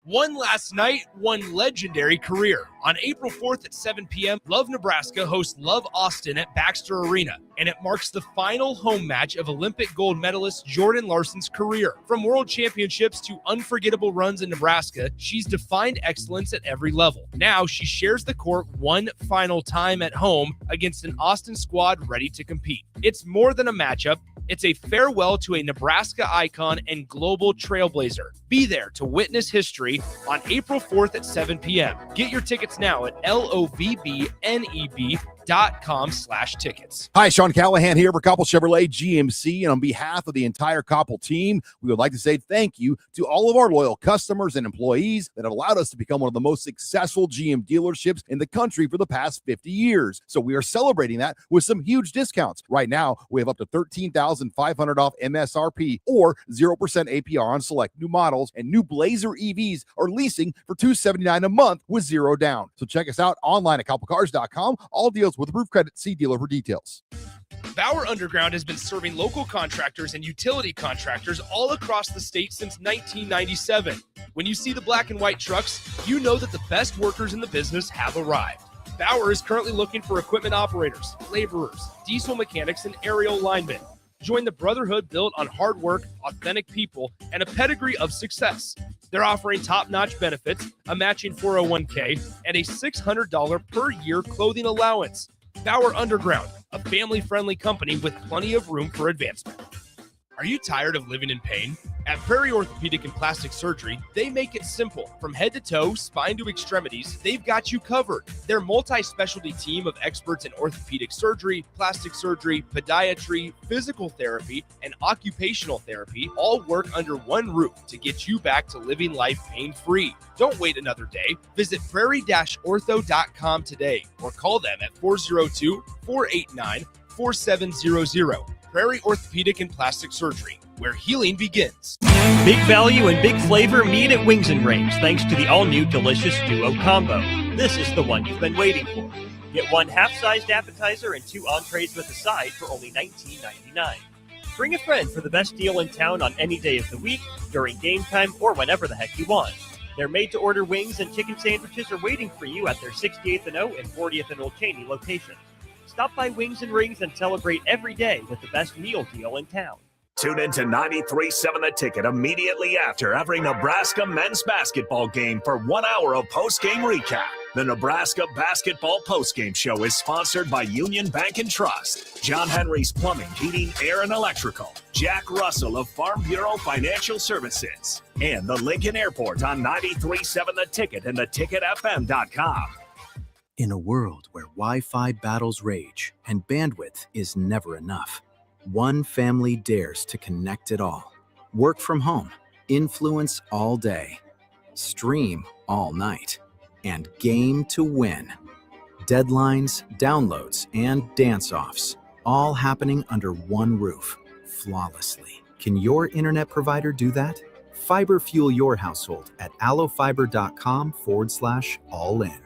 One last night, one legendary career. On April 4th at 7 p.m., Love Nebraska hosts Love Austin at Baxter Arena, and it marks the final home match of Olympic gold medalist Jordan Larson's career. From world championships to unforgettable runs in Nebraska, she's defined excellence at every level. Now she shares the court one final time at home against an Austin squad ready to compete. It's more than a matchup. It's a farewell to a Nebraska icon and global trailblazer. Be there to witness history on April 4th at 7 p.m. Get your tickets now at lovbneb.com/tickets. Hi, Sean Callahan here for Koppel Chevrolet GMC, and on behalf of the entire Koppel team, we would like to say thank you to all of our loyal customers and employees that have allowed us to become one of the most successful GM dealerships in the country for the past 50 years. So we are celebrating that with some huge discounts. Right now, we have up to $13,500 off MSRP or 0% APR on select new models, and new Blazer EVs are leasing for $279 a month with zero down. So check us out online at koppelcars.com. All deals with approved credit. See dealer for details. Bauer Underground has been serving local contractors and utility contractors all across the state since 1997. When you see the black and white trucks, you know that the best workers in the business have arrived. Bauer is currently looking for equipment operators, laborers, diesel mechanics, and aerial linemen. Join the brotherhood built on hard work, authentic people, and a pedigree of success. They're offering top-notch benefits, a matching 401k, and a $600 per year clothing allowance. Bauer Underground, a family-friendly company with plenty of room for advancement. Are you tired of living in pain? At Prairie Orthopedic and Plastic Surgery, they make it simple. From head to toe, spine to extremities, they've got you covered. Their multi-specialty team of experts in orthopedic surgery, plastic surgery, podiatry, physical therapy, and occupational therapy all work under one roof to get you back to living life pain-free. Don't wait another day. Visit prairie-ortho.com today or call them at 402-489-4700. Prairie Orthopedic and Plastic Surgery, where healing begins. Big value and big flavor meet at Wings and Rings thanks to the all-new delicious Duo Combo. This is the one you've been waiting for. Get one half-sized appetizer and 2 entrees with a side for only $19.99. Bring a friend for the best deal in town on any day of the week, during game time, or whenever the heck you want. Their made-to-order wings and chicken sandwiches are waiting for you at their 68th and O and 40th and Old Cheney locations. Stop by Wings and Rings and celebrate every day with the best meal deal in town. Tune in to 93.7 The Ticket immediately after every Nebraska men's basketball game for 1 hour of post-game recap. The Nebraska Basketball Postgame Show is sponsored by Union Bank and Trust, John Henry's Plumbing, Heating, Air, and Electrical, Jack Russell of Farm Bureau Financial Services, and the Lincoln Airport on 93.7 The Ticket and theticketfm.com. In a world where Wi-Fi battles rage and bandwidth is never enough, one family dares to connect it all. Work from home, influence all day, stream all night, and game to win. Deadlines, downloads, and dance-offs, all happening under one roof, flawlessly. Can your internet provider do that? Fiber fuel your household at allofiber.com/all-in.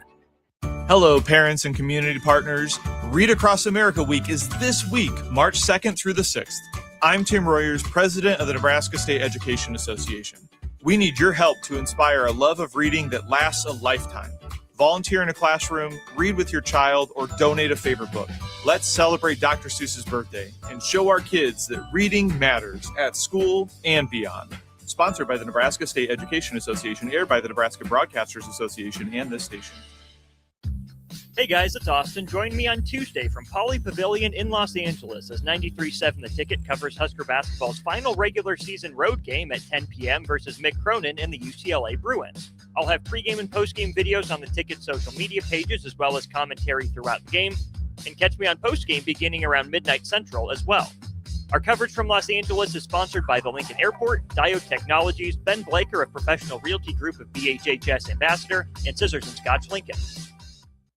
Hello, parents and community partners. Read Across America Week is this week, March 2nd through the 6th. I'm Tim Royers, president of the Nebraska State Education Association. We need your help to inspire a love of reading that lasts a lifetime. Volunteer in a classroom, read with your child, or donate a favorite book. Let's celebrate Dr. Seuss's birthday and show our kids that reading matters at school and beyond. Sponsored by the Nebraska State Education Association, aired by the Nebraska Broadcasters Association and this station. Hey guys, it's Austin. Join me on Tuesday from Poly Pavilion in Los Angeles as 93.7 The Ticket covers Husker basketball's final regular season road game at 10 p.m. versus Mick Cronin and the UCLA Bruins. I'll have pregame and postgame videos on the Ticket social media pages as well as commentary throughout the game. And catch me on postgame beginning around midnight Central as well. Our coverage from Los Angeles is sponsored by the Lincoln Airport, Diode Technologies, Ben Blaker of Professional Realty Group of BHHS Ambassador, and Scissors & Scotch Lincoln.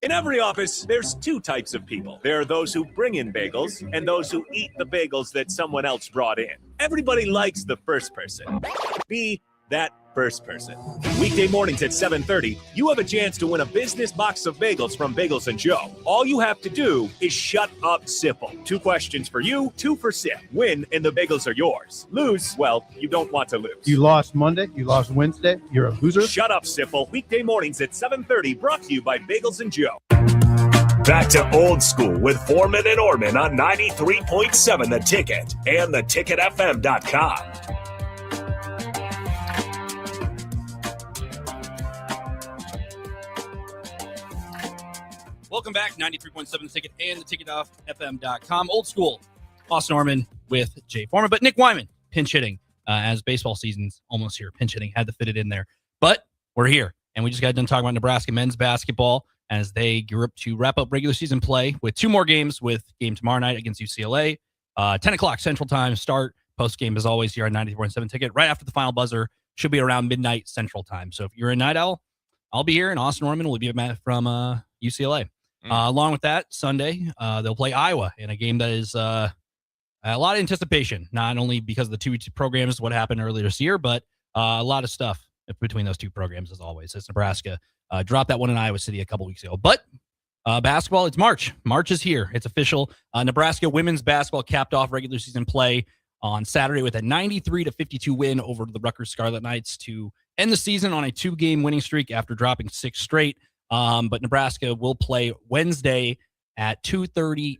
In every office, there's 2 types of people. There are those who bring in bagels and those who eat the bagels that someone else brought in. Everybody likes the first person. Be that first person. Weekday mornings at 7:30, you have a chance to win a business box of bagels from Bagels & Joe. All you have to do is shut up, Sipple. 2 questions for you, 2 for Sip. Win, and the bagels are yours. Lose, well, you don't want to lose. You lost Monday, you lost Wednesday, you're a loser. Shut up, Sipple. Weekday mornings at 7:30, brought to you by Bagels & Joe. Back to old school with Foreman and Orman on 93.7 The Ticket and theticketfm.com. Welcome back, 93.7 The Ticket and theticketfm.com. Old school, Austin Orman with Jay Foreman, but Nick Wyman pinch hitting as baseball season's almost here. Pinch hitting, had to fit it in there. But we're here, and we just got done talking about Nebraska men's basketball as they gear up to wrap up regular season play with 2 more games, with game tomorrow night against UCLA. 10 o'clock Central Time start. Post game, as always, here on 94.7 Ticket. Right after the final buzzer, should be around midnight Central Time. So if you're a night owl, I'll be here, and Austin Orman will be from UCLA. Along with that, Sunday, they'll play Iowa in a game that is a lot of anticipation, not only because of the 2 programs, what happened earlier this year, but a lot of stuff between those 2 programs, as always. It's Nebraska. Dropped that one in Iowa City a couple weeks ago. But basketball, it's March. March is here. It's official. Nebraska women's basketball capped off regular season play on Saturday with a 93-52 win over the Rutgers Scarlet Knights to end the season on a 2-game winning streak after dropping 6 straight. But Nebraska will play Wednesday at 2:30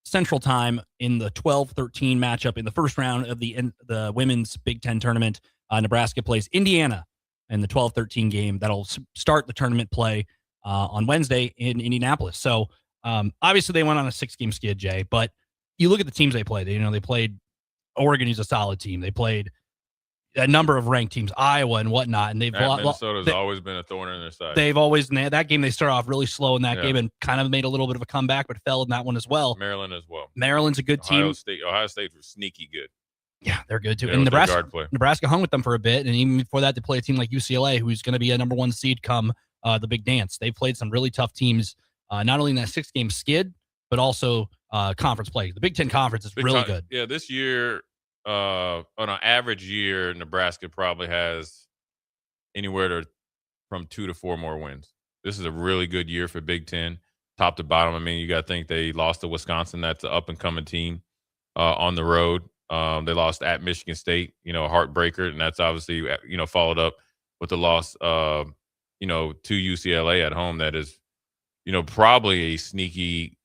Central Time in the 12-13 matchup in the first round of the women's Big Ten tournament. Nebraska plays Indiana in the 12-13 game. That'll start the tournament play on Wednesday in Indianapolis. So obviously they went on a 6-game skid, Jay, but you look at the teams they played. They played Oregon, who's a solid team. They played a number of ranked teams, Iowa and whatnot, and Minnesota's always been a thorn in their side. They've always that game. They started off really slow in that game and kind of made a little bit of a comeback, but fell in that one as well. Maryland as well. Maryland's a good team. Ohio State was sneaky good. Yeah, they're good too. Yeah, and Nebraska hung with them for a bit, and even before that, they play a team like UCLA, who's going to be a number 1 seed come the big dance. They played some really tough teams, not only in that 6-game skid, but also conference play. The Big Ten Conference is really good. Yeah, this year, on an average year, Nebraska probably has anywhere from 2 to 4 more wins. This is a really good year for Big Ten, top to bottom. I mean, you got to think they lost to Wisconsin. That's an up-and-coming team on the road. They lost at Michigan State, a heartbreaker, and that's obviously, followed up with the loss, to UCLA at home. That is, probably a sneaky.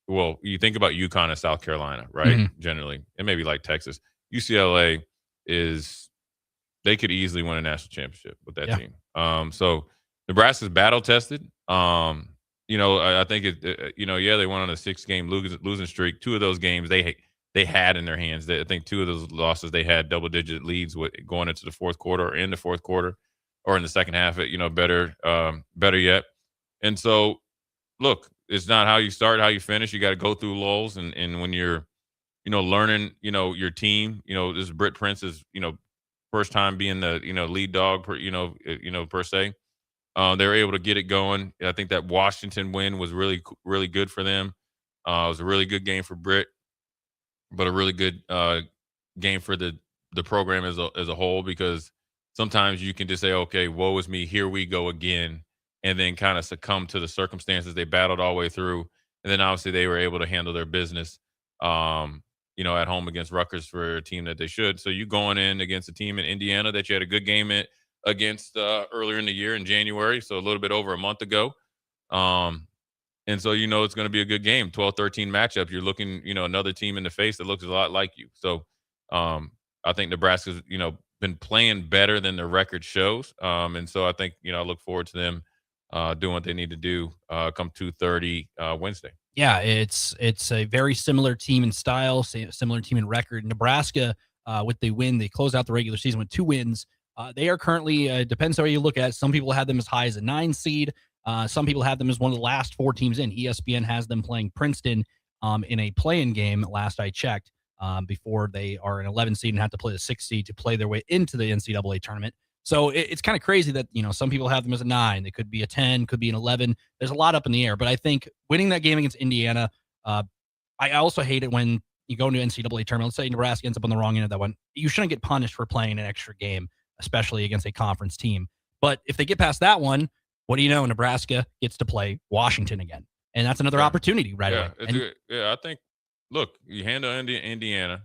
Well, you think about UConn and South Carolina, right? Mm-hmm. Generally, and maybe like Texas. UCLA they could easily win a national championship with that team. So Nebraska's battle tested. I think they went on a 6-game losing streak. 2 of those games they had in their hands. I think 2 of those losses they had double-digit leads going into the fourth quarter or in the fourth quarter or in the second half. Better yet. And so, look, it's not how you start, how you finish. You got to go through lulls, and when you're, learning, your team. This is Britt Prince's, first time being the, lead dog per se. They were able to get it going. I think that Washington win was really, really good for them. It was a really good game for Britt, but a really good game for the program as a whole, because sometimes you can just say, okay, woe is me, here we go again, and then kind of succumb to the circumstances. They battled all the way through, and then obviously they were able to handle their business, at home against Rutgers for a team that they should. So you going in against a team in Indiana that you had a good game against earlier in the year in January, so a little bit over a month ago. And so it's going to be a good game. 12-13 matchup. You're looking, another team in the face that looks a lot like you. So I think Nebraska's, been playing better than the record shows. And so I think, I look forward to them doing what they need to do come 2:30 Wednesday. Yeah, it's a very similar team in style, similar team in record. Nebraska, with the win, they close out the regular season with 2 wins. They are currently, depends on how you look at it. Some people have them as high as a 9 seed. Some people have them as one of the last 4 teams in. ESPN has them playing Princeton in a play-in game, last I checked, before they are an 11 seed and have to play the 6 seed to play their way into the NCAA tournament. So it's kind of crazy that, some people have them as a 9. They could be a 10, could be an 11. There's a lot up in the air. But I think winning that game against Indiana, I also hate it when you go into NCAA tournament. Let's say Nebraska ends up on the wrong end of that one. You shouldn't get punished for playing an extra game, especially against a conference team. But if they get past that one, what do you know? Nebraska gets to play Washington again. And that's another opportunity right away. I think, look, you handle Indiana.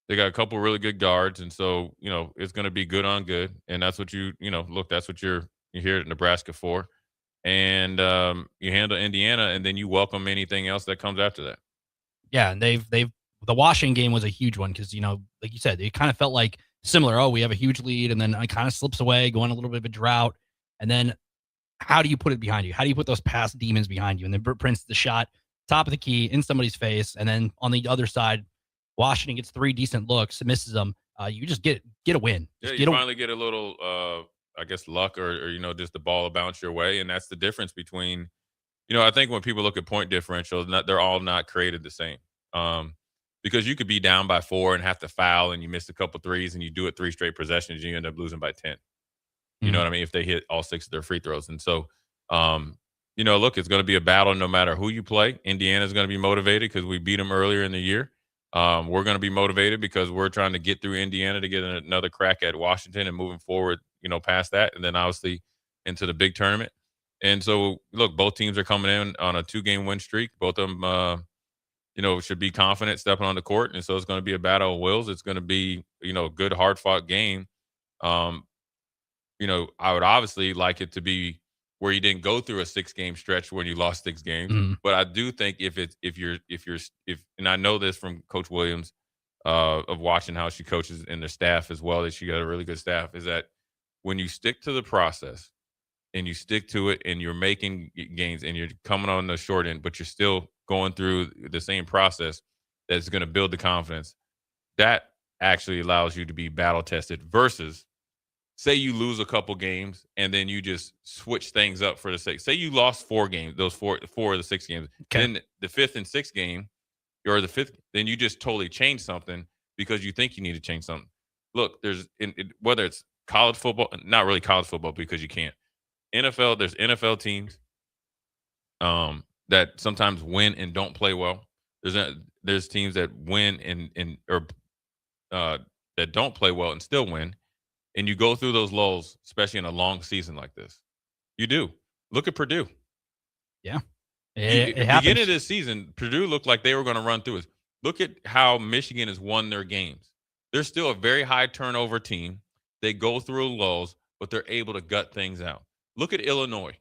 They got a couple really good guards, and so it's going to be good on good, and that's what that's what you're here at Nebraska for, and you handle Indiana, and then you welcome anything else that comes after that. Yeah, and the Washington game was a huge one because like you said, it kind of felt like similar. Oh, we have a huge lead, and then it kind of slips away, going a little bit of a drought, and then how do you put it behind you? How do you put those past demons behind you? And then Britt Prince the shot, top of the key in somebody's face, and then on the other side, Washington gets 3 decent looks, misses them. You just get a win. You finally get a little, I guess, luck or just the ball bounce your way, and that's the difference between, I think when people look at point differentials, they're all not created the same. Because you could be down by 4 and have to foul, and you miss a couple threes, and you do it 3 straight possessions, you end up losing by 10. You know what I mean? If they hit all 6 of their free throws, and so. Look, it's going to be a battle no matter who you play. Indiana's going to be motivated because we beat them earlier in the year. We're going to be motivated because we're trying to get through Indiana to get another crack at Washington and moving forward, past that, and then obviously into the big tournament. And so, look, both teams are coming in on a 2-game win streak. Both of them, should be confident stepping on the court. And so it's going to be a battle of wills. It's going to be, a good, hard-fought game. I would obviously like it to be where you didn't go through a 6-game stretch when you lost 6 games. Mm-hmm. But I do think if and I know this from Coach Williams, of watching how she coaches and the staff as well, that she got a really good staff, is that when you stick to the process and you stick to it and you're making gains and you're coming on the short end, but you're still going through the same process that's going to build the confidence, that actually allows you to be battle tested versus say you lose a couple games and then you just switch things up for the sake. Say you lost 4 games, those four of the 6 games. Then the 5th and 6th game, or the 5th, then you just totally change something because you think you need to change something. Look, there's whether it's college football, not really college football because you can't. NFL, there's NFL teams that sometimes win and don't play well. There's teams that win or that don't play well and still win. And you go through those lulls, especially in a long season like this. You do. Look at Purdue. Yeah. It beginning of this season, Purdue looked like they were going to run through it. Look at how Michigan has won their games. They're still a very high turnover team. They go through lulls, but they're able to gut things out. Look at Illinois.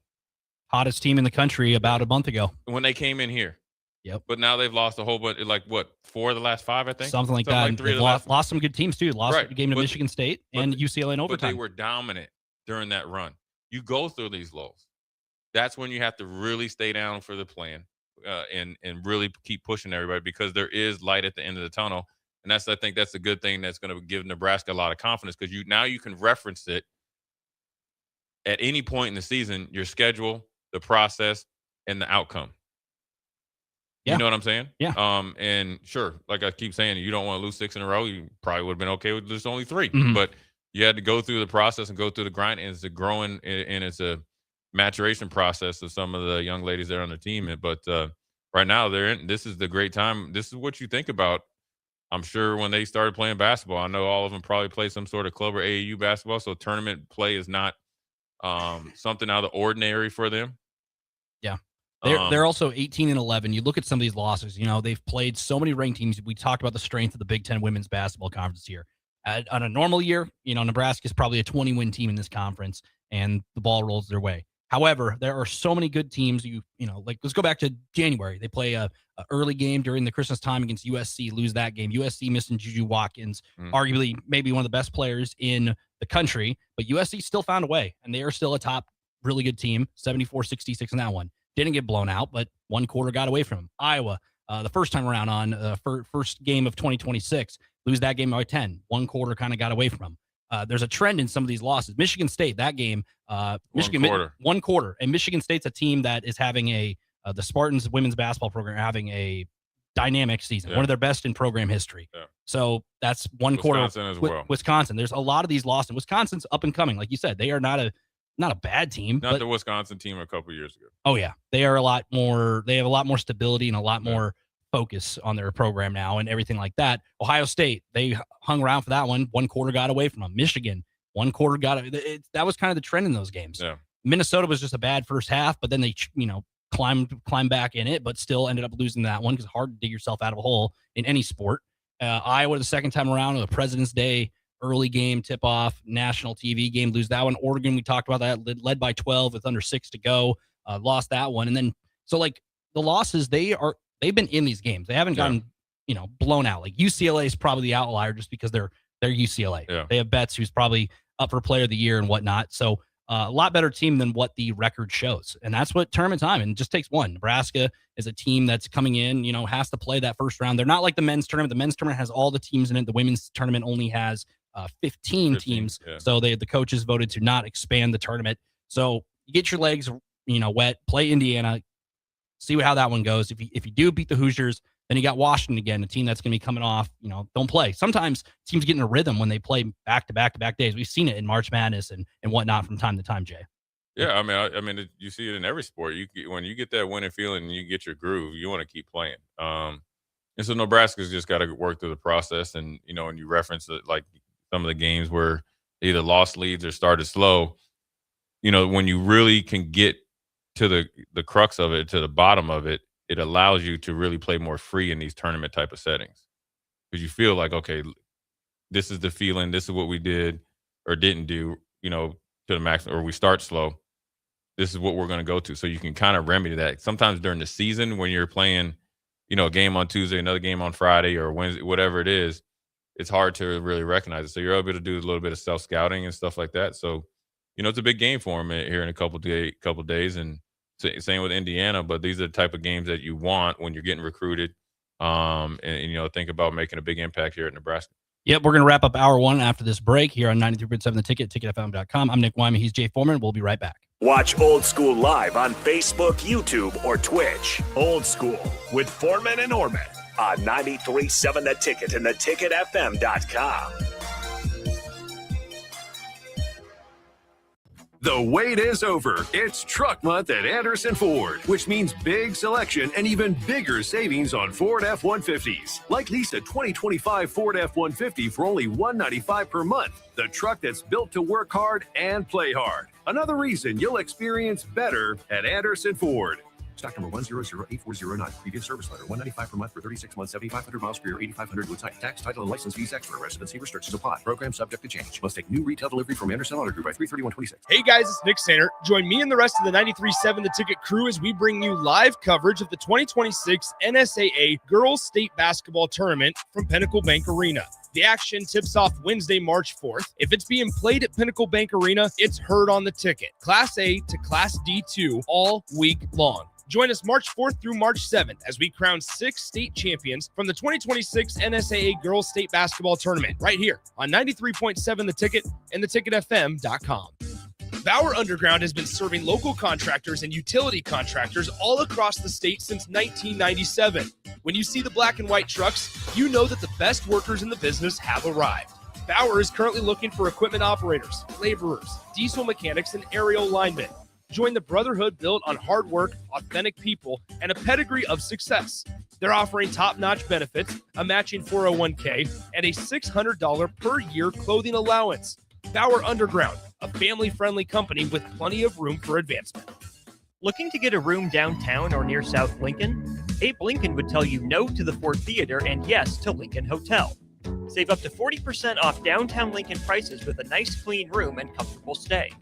Hottest team in the country about a month ago. When they came in here. Yep. But now they've lost a whole bunch, like what, 4 of the last 5, I think? Something like that. They've lost some good teams, too. Lost a game to Michigan State and UCLA in overtime. But they were dominant during that run. You go through these lulls. That's when you have to really stay down for the plan and really keep pushing everybody because there is light at the end of the tunnel. And I think that's a good thing that's going to give Nebraska a lot of confidence because now you can reference it at any point in the season, your schedule, the process, and the outcome. Yeah. You know what I'm saying? Yeah. And sure, like I keep saying, you don't want to lose 6 in a row. You probably would have been okay with just only 3. Mm-hmm. But you had to go through the process and go through the grind. And it's a growing and it's a maturation process of some of the young ladies that are on the team. But right now, this is the great time. This is what you think about. I'm sure when they started playing basketball, I know all of them probably play some sort of club or AAU basketball. So tournament play is not something out of the ordinary for them. Yeah. They're also 18-11. You look at some of these losses, they've played so many ranked teams. We talked about the strength of the Big Ten women's basketball conference here. On a normal year, Nebraska is probably a 20-win team in this conference, and the ball rolls their way. However, there are so many good teams. Like let's go back to January. They play a early game during the Christmas time against USC, lose that game. USC missing Juju Watkins, arguably maybe one of the best players in the country, but USC still found a way, and they are still a top really good team, 74-66 in that one. Didn't get blown out, but one quarter got away from them. Iowa, the first time around on first game of 2026, lose that game by 10. One quarter kind of got away from them. There's a trend in some of these losses. Michigan State, that game, one quarter. And Michigan State's a team that is having the Spartans women's basketball program having a dynamic season, one of their best in program history. Yeah. So that's one quarter. As well. Wisconsin. There's a lot of these losses. Wisconsin's up and coming. Like you said, they are not a bad team. Not the Wisconsin team a couple years ago. Oh, yeah. They are they have a lot more stability and a lot more focus on their program now and everything like that. Ohio State, they hung around for that one. One quarter got away from them. Michigan, one quarter that was kind of the trend in those games. Yeah. Minnesota was just a bad first half, but then they, climbed back in it, but still ended up losing that one because it's hard to dig yourself out of a hole in any sport. Iowa, the second time around, the President's Day early game tip-off, national TV game, lose that one. Oregon, we talked about that, led by 12 with under 6 to go, lost that one. And then, so like the losses, they've been in these games. They haven't gotten, blown out. Like UCLA is probably the outlier just because they're UCLA. Yeah. They have Betts, who's probably up for player of the year and whatnot. So a lot better team than what the record shows. And that's what tournament time, and it just takes one. Nebraska is a team that's coming in, has to play that first round. They're not like the men's tournament. The men's tournament has all the teams in it. The women's tournament only has 15 teams. Yeah. So the coaches voted to not expand the tournament. So you get your legs, wet, play Indiana, see how that one goes. If you do beat the Hoosiers, then you got Washington again, a team that's going to be coming off, don't play. Sometimes teams get in a rhythm when they play back-to-back days. We've seen it in March Madness and whatnot from time to time, Jay. Yeah, I mean, you see it in every sport. When you get that winning feeling and you get your groove, you want to keep playing. And so Nebraska's just got to work through the process. And, and you reference like some of the games where they either lost leads or started slow, when you really can get to the crux of it, to the bottom of it, it allows you to really play more free in these tournament type of settings because you feel like, okay, this is the feeling, this is what we did or didn't do, to the max, or we start slow. This is what we're going to go to. So you can kind of remedy that. Sometimes during the season when you're playing, a game on Tuesday, another game on Friday or Wednesday, whatever it is, it's hard to really recognize it. So you're able to do a little bit of self-scouting and stuff like that. So, it's a big game for them here in a couple days. And same with Indiana, but these are the type of games that you want when you're getting recruited, and think about making a big impact here at Nebraska. Yep, we're going to wrap up hour one after this break here on 93.7 The Ticket, ticketfm.com. I'm Nick Wyman. He's Jay Foreman. We'll be right back. Watch Old School live on Facebook, YouTube, or Twitch. Old School with Foreman and Orman on 93.7 The Ticket and theticketfm.com. The wait is over. It's Truck Month at Anderson Ford, which means big selection and even bigger savings on Ford F-150s. Like lease a 2025 Ford F-150 for only $195 per month. The truck that's built to work hard and play hard. Another reason you'll experience better at Anderson Ford. Stock number 1008409. Previous service letter. $195 per month for 36 months, 7,500 miles per year, 8,500 with type. Tax, title, and license fees extra. Residency restrictions apply. Program subject to change. Must take new retail delivery from Anderson Auto Group by 3/31/26. Hey guys, it's Nick Sainer. Join me and the rest of the 93.7 The Ticket crew as we bring you live coverage of the 2026 NSAA Girls State Basketball Tournament from Pinnacle Bank Arena. The action tips off Wednesday, March 4th. If it's being played at Pinnacle Bank Arena, it's heard on the ticket. Class A to Class D2 all week long. Join us March 4th through March 7th as we crown 6 state champions from the 2026 NSAA Girls State Basketball Tournament right here on 93.7 The Ticket and theticketfm.com. Bauer Underground has been serving local contractors and utility contractors all across the state since 1997. When you see the black and white trucks, you know that the best workers in the business have arrived. Bauer is currently looking for equipment operators, laborers, diesel mechanics, and aerial linemen. Join the brotherhood built on hard work, authentic people, and a pedigree of success. They're offering top-notch benefits, a matching 401k, and a $600 per year clothing allowance. Bauer Underground, a family-friendly company with plenty of room for advancement. Looking to get a room downtown or near South Lincoln? Abe Lincoln would tell you no to the Ford Theater and yes to Lincoln Hotel. Save up to 40% off downtown Lincoln prices with a nice clean room and comfortable stay.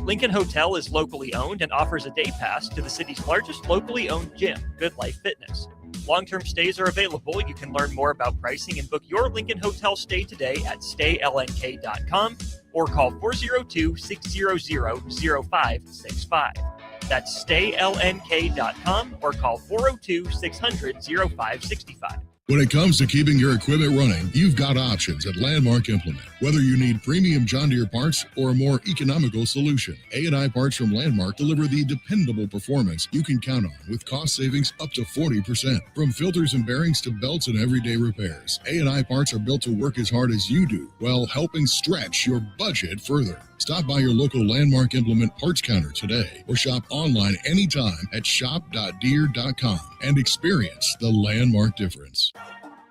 Lincoln Hotel is locally owned and offers a day pass to the city's largest locally owned gym, Good Life Fitness. Long-term stays are available. You can learn more about pricing and book your Lincoln Hotel stay today at staylnk.com or call 402-600-0565. That's staylnk.com or call 402-600-0565. When it comes to keeping your equipment running, you've got options at Landmark Implement. Whether you need premium John Deere parts or a more economical solution, A&I Parts from Landmark deliver the dependable performance you can count on with cost savings up to 40%. From filters and bearings to belts and everyday repairs, A&I Parts are built to work as hard as you do while helping stretch your budget further. Stop by your local Landmark Implement parts counter today or shop online anytime at shop.deere.com and experience the Landmark difference.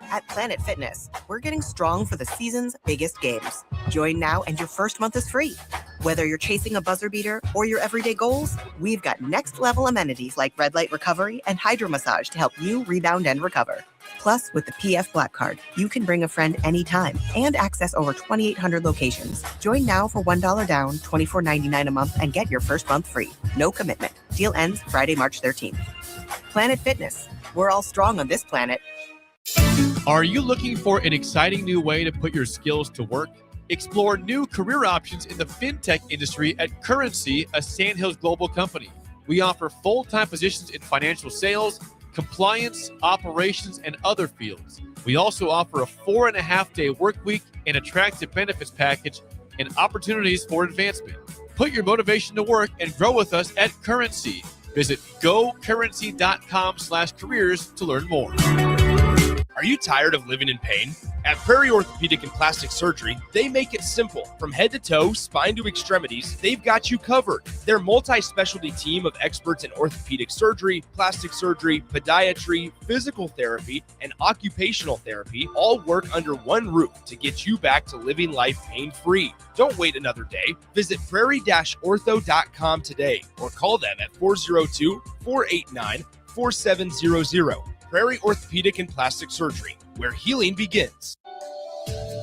At Planet Fitness, we're getting strong for the season's biggest games. Join now and your first month is free. Whether you're chasing a buzzer beater or your everyday goals, we've got next level amenities like red light recovery and hydro massage to help you rebound and recover. Plus, with the PF Black Card, you can bring a friend anytime and access over 2,800 locations. Join now for $1 down, $24.99 a month, and get your first month free. No commitment. Deal ends Friday, March 13th. Planet Fitness. We're all strong on this planet. Are you looking for an exciting new way to put your skills to work? Explore new career options in the fintech industry at Currency, a Sandhills global company. We offer full-time positions in financial sales, compliance, operations, and other fields. We also offer a 4.5-day work week, an attractive benefits package, and opportunities for advancement. Put your motivation to work and grow with us at Currency. Visit gocurrency.com/careers to learn more. Are you tired of living in pain? At Prairie Orthopedic and Plastic Surgery, they make it simple. From head to toe, spine to extremities, they've got you covered. Their multi-specialty team of experts in orthopedic surgery, plastic surgery, podiatry, physical therapy, and occupational therapy all work under one roof to get you back to living life pain-free. Don't wait another day. Visit prairie-ortho.com today or call them at 402-489-4700. Prairie Orthopedic and Plastic Surgery, where healing begins.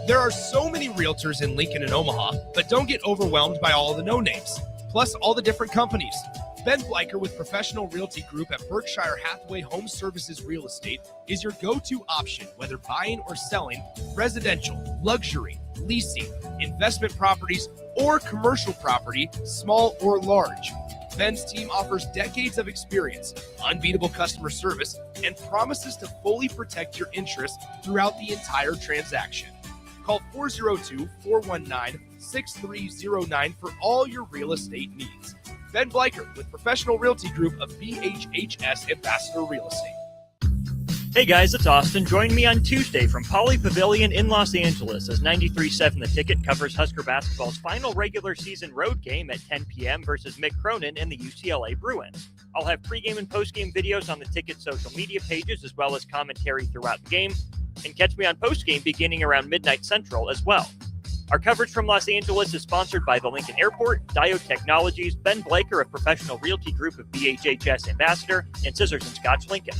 There are so many realtors in Lincoln and Omaha, but don't get overwhelmed by all the no-names, plus all the different companies. Ben Bleicher with Professional Realty Group at Berkshire Hathaway Home Services Real Estate is your go-to option, whether buying or selling residential, luxury, leasing, investment properties, or commercial property, small or large. Ben's team offers decades of experience, unbeatable customer service, and promises to fully protect your interests throughout the entire transaction. Call 402-419-6309 for all your real estate needs. Ben Bleicher with Professional Realty Group of BHHS Ambassador Real Estate. Hey guys, it's Austin. Join me on Tuesday from Poly Pavilion in Los Angeles as 93.7 The Ticket covers Husker basketball's final regular season road game at 10 p.m. versus Mick Cronin and the UCLA Bruins. I'll have pregame and postgame videos on the Ticket social media pages as well as commentary throughout the game. And catch me on postgame beginning around midnight Central as well. Our coverage from Los Angeles is sponsored by the Lincoln Airport, Diode Technologies, Ben Bleicher of Professional Realty Group of BHHS Ambassador, and Scissors and Scotch Lincoln.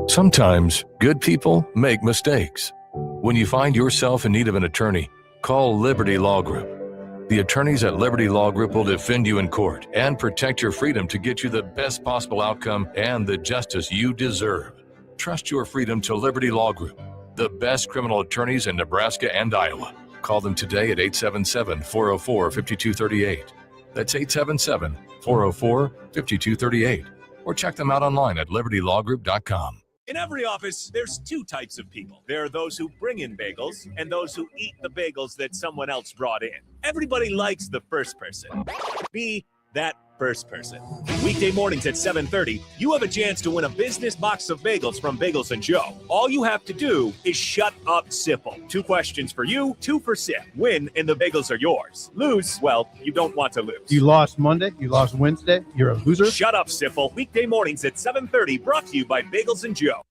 Sometimes good people make mistakes. When you find yourself in need of an attorney, call Liberty Law Group. The attorneys at Liberty Law Group will defend you in court and protect your freedom to get you the best possible outcome and the justice you deserve. Trust your freedom to Liberty Law Group, the best criminal attorneys in Nebraska and Iowa. Call them today at 877-404-5238. That's 877-404-5238. Or check them out online at libertylawgroup.com. In every office, there's two types of people. There are those who bring in bagels and those who eat the bagels that someone else brought in. Everybody likes the first person. Be that first person. Weekday mornings at 7:30, you have a chance to win a business box of bagels from Bagels & Joe. All you have to do is shut up, Sipple. 2 questions for you, 2 for Sip. Win, and the bagels are yours. Lose, well, you don't want to lose. You lost Monday. You lost Wednesday. You're a loser. Shut up, Sipple. Weekday mornings at 7:30, brought to you by Bagels & Joe.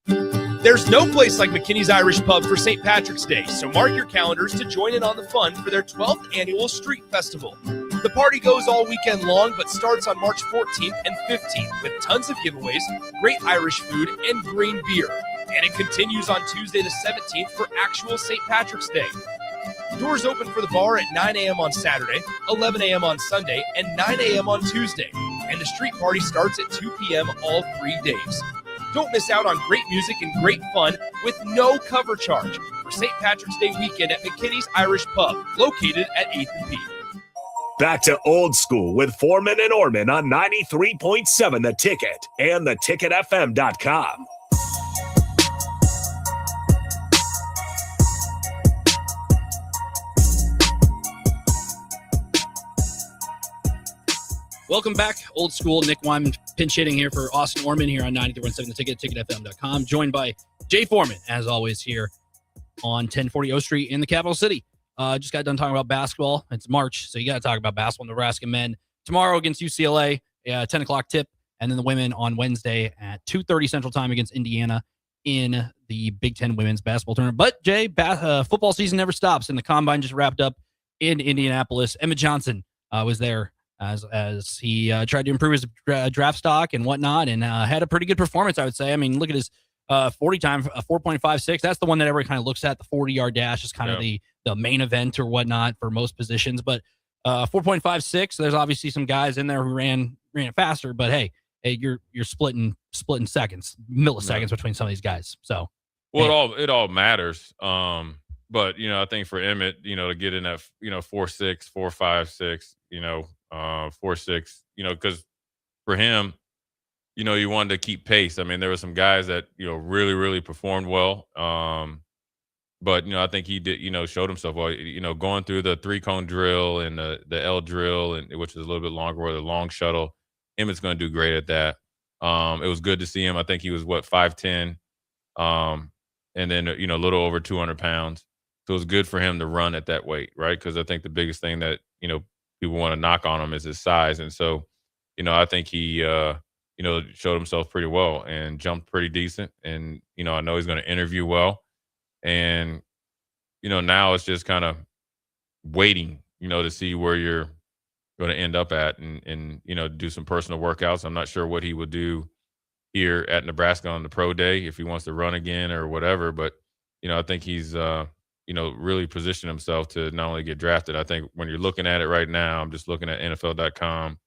There's no place like McKinney's Irish Pub for St. Patrick's Day, so mark your calendars to join in on the fun for their 12th annual Street Festival. The party goes all weekend long, but starts on March 14th and 15th with tons of giveaways, great Irish food, and green beer. And it continues on Tuesday the 17th for actual St. Patrick's Day. Doors open for the bar at 9 a.m. on Saturday, 11 a.m. on Sunday, and 9 a.m. on Tuesday. And the street party starts at 2 p.m. all 3 days. Don't miss out on great music and great fun with no cover charge for St. Patrick's Day weekend at McKinney's Irish Pub, located at 8th and P. Back to old school with Foreman and Orman on 93.7 The Ticket and theticketfm.com. Welcome back, old school. Nick Wyman pinch hitting here for Austin Orman here on 93.7 The Ticket, ticketfm.com. Joined by Jay Foreman, as always, here on 1040 O Street in the capital city. Just got done talking about basketball. It's March, so you got to talk about basketball. Nebraska men tomorrow against UCLA, 10 o'clock tip, and then the women on Wednesday at 2:30 Central Time against Indiana in the Big Ten women's basketball tournament. But, Jay, football season never stops, and the Combine just wrapped up in Indianapolis. Emmett Johnson was there as he tried to improve his draft stock and whatnot, and had a pretty good performance, I would say. I mean, look at his 40 time, 4.56. That's the one that everybody kind of looks at. The 40-yard dash is kind of the main event or whatnot for most positions. But 4.56, there's obviously some guys in there who ran it faster. But hey, you're splitting seconds, milliseconds between some of these guys. So, well, it all matters. But I think for Emmett, to get in that 4.6, 4.56, 4.6, because for him, you wanted to keep pace. I mean, there were some guys that, really, really performed well. But, I think he did, showed himself well, going through the 3-cone drill and the L drill, and which is a little bit longer, or the long shuttle. Emmett's going to do great at that. It was good to see him. I think he was 5'10", and then, a little over 200 pounds. So it was good for him to run at that weight, right? Because I think the biggest thing that, people want to knock on him is his size. And so, I think he, showed himself pretty well and jumped pretty decent. And, I know he's going to interview well. And, now it's just kind of waiting, to see where you're going to end up at and, do some personal workouts. I'm not sure what he would do here at Nebraska on the pro day, if he wants to run again or whatever. But, I think he's, really positioned himself to not only get drafted. I think when you're looking at it right now, I'm just looking at NFL.com.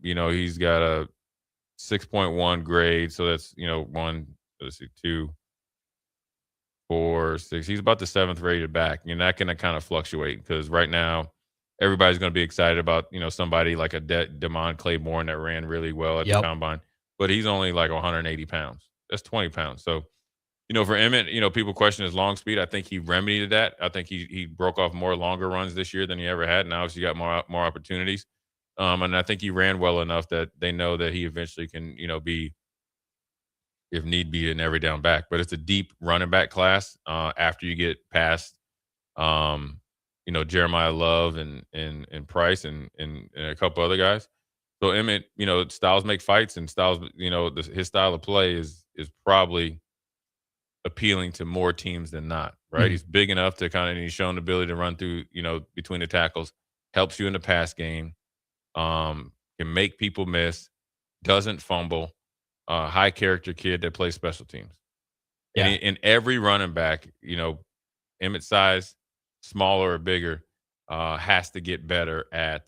He's got a 6.1 grade. So that's, 2, 4, 6. He's about the 7th rated back. That can kind of fluctuate because right now everybody's going to be excited about, somebody like a Damon Claiborne that ran really well at the Combine. But he's only like 180 pounds. That's 20 pounds. So, For Emmett, people question his long speed. I think he remedied that. I think he broke off more longer runs this year than he ever had. Now he's got more opportunities. And I think he ran well enough that they know that he eventually can, be, if need be, an every down back. But it's a deep running back class after you get past, Jeremiah Love and Price and a couple other guys. So Emmett, styles make fights, and styles, his style of play is probably appealing to more teams than not, right? Mm-hmm. He's big enough to he's shown the ability to run through, between the tackles, helps you in the pass game, can make people miss, doesn't fumble, high character kid that plays special teams. Yeah. And every running back, Emmett's size, smaller or bigger, has to get better at,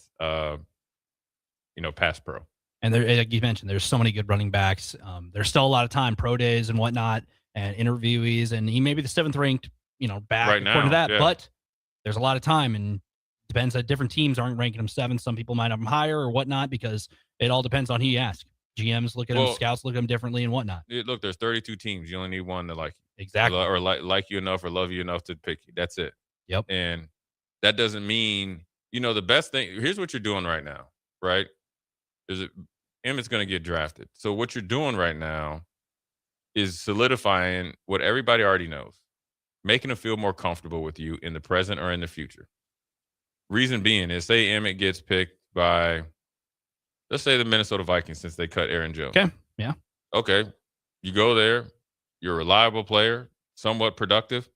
pass pro. And there, like you mentioned, there's so many good running backs. There's still a lot of time, pro days and whatnot, and interviewees, and he may be the 7th ranked, back right according to now, that. yeah. But there's a lot of time, and depends that different teams aren't ranking him 7th. Some people might have him higher or whatnot, because it all depends on who you ask. GMs look at him, scouts look at him differently and whatnot. Look, there's 32 teams. You only need one to like you. Exactly. Or like you enough or love you enough to pick you. That's it. Yep. And that doesn't mean, the best thing. Here's what you're doing right now, right? Emmett's going to get drafted. So what you're doing right now is solidifying what everybody already knows, making them feel more comfortable with you in the present or in the future. Reason being is, say Emmett gets picked by, let's say, the Minnesota Vikings, since they cut Aaron Jones. Okay. Yeah. Okay. You go there. You're a reliable player, somewhat productive.